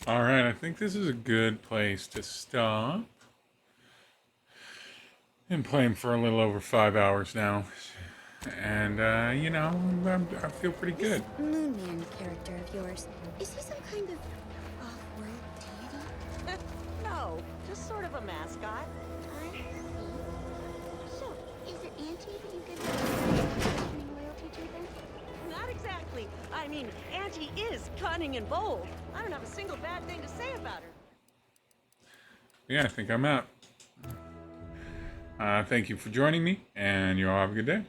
All right, I think this is a good place to stop. Been playing for a little over 5 hours now, and you know, I feel pretty good. This Moonman character of yours, is he some kind of off-world deity? No, just sort of a mascot. I see. So, is it Auntie that you give your loyalty to then? Not exactly. I mean, Auntie is cunning and bold. I don't have a single bad thing to say about her. Yeah, I think I'm out. Thank you for joining me, and you all have a good day.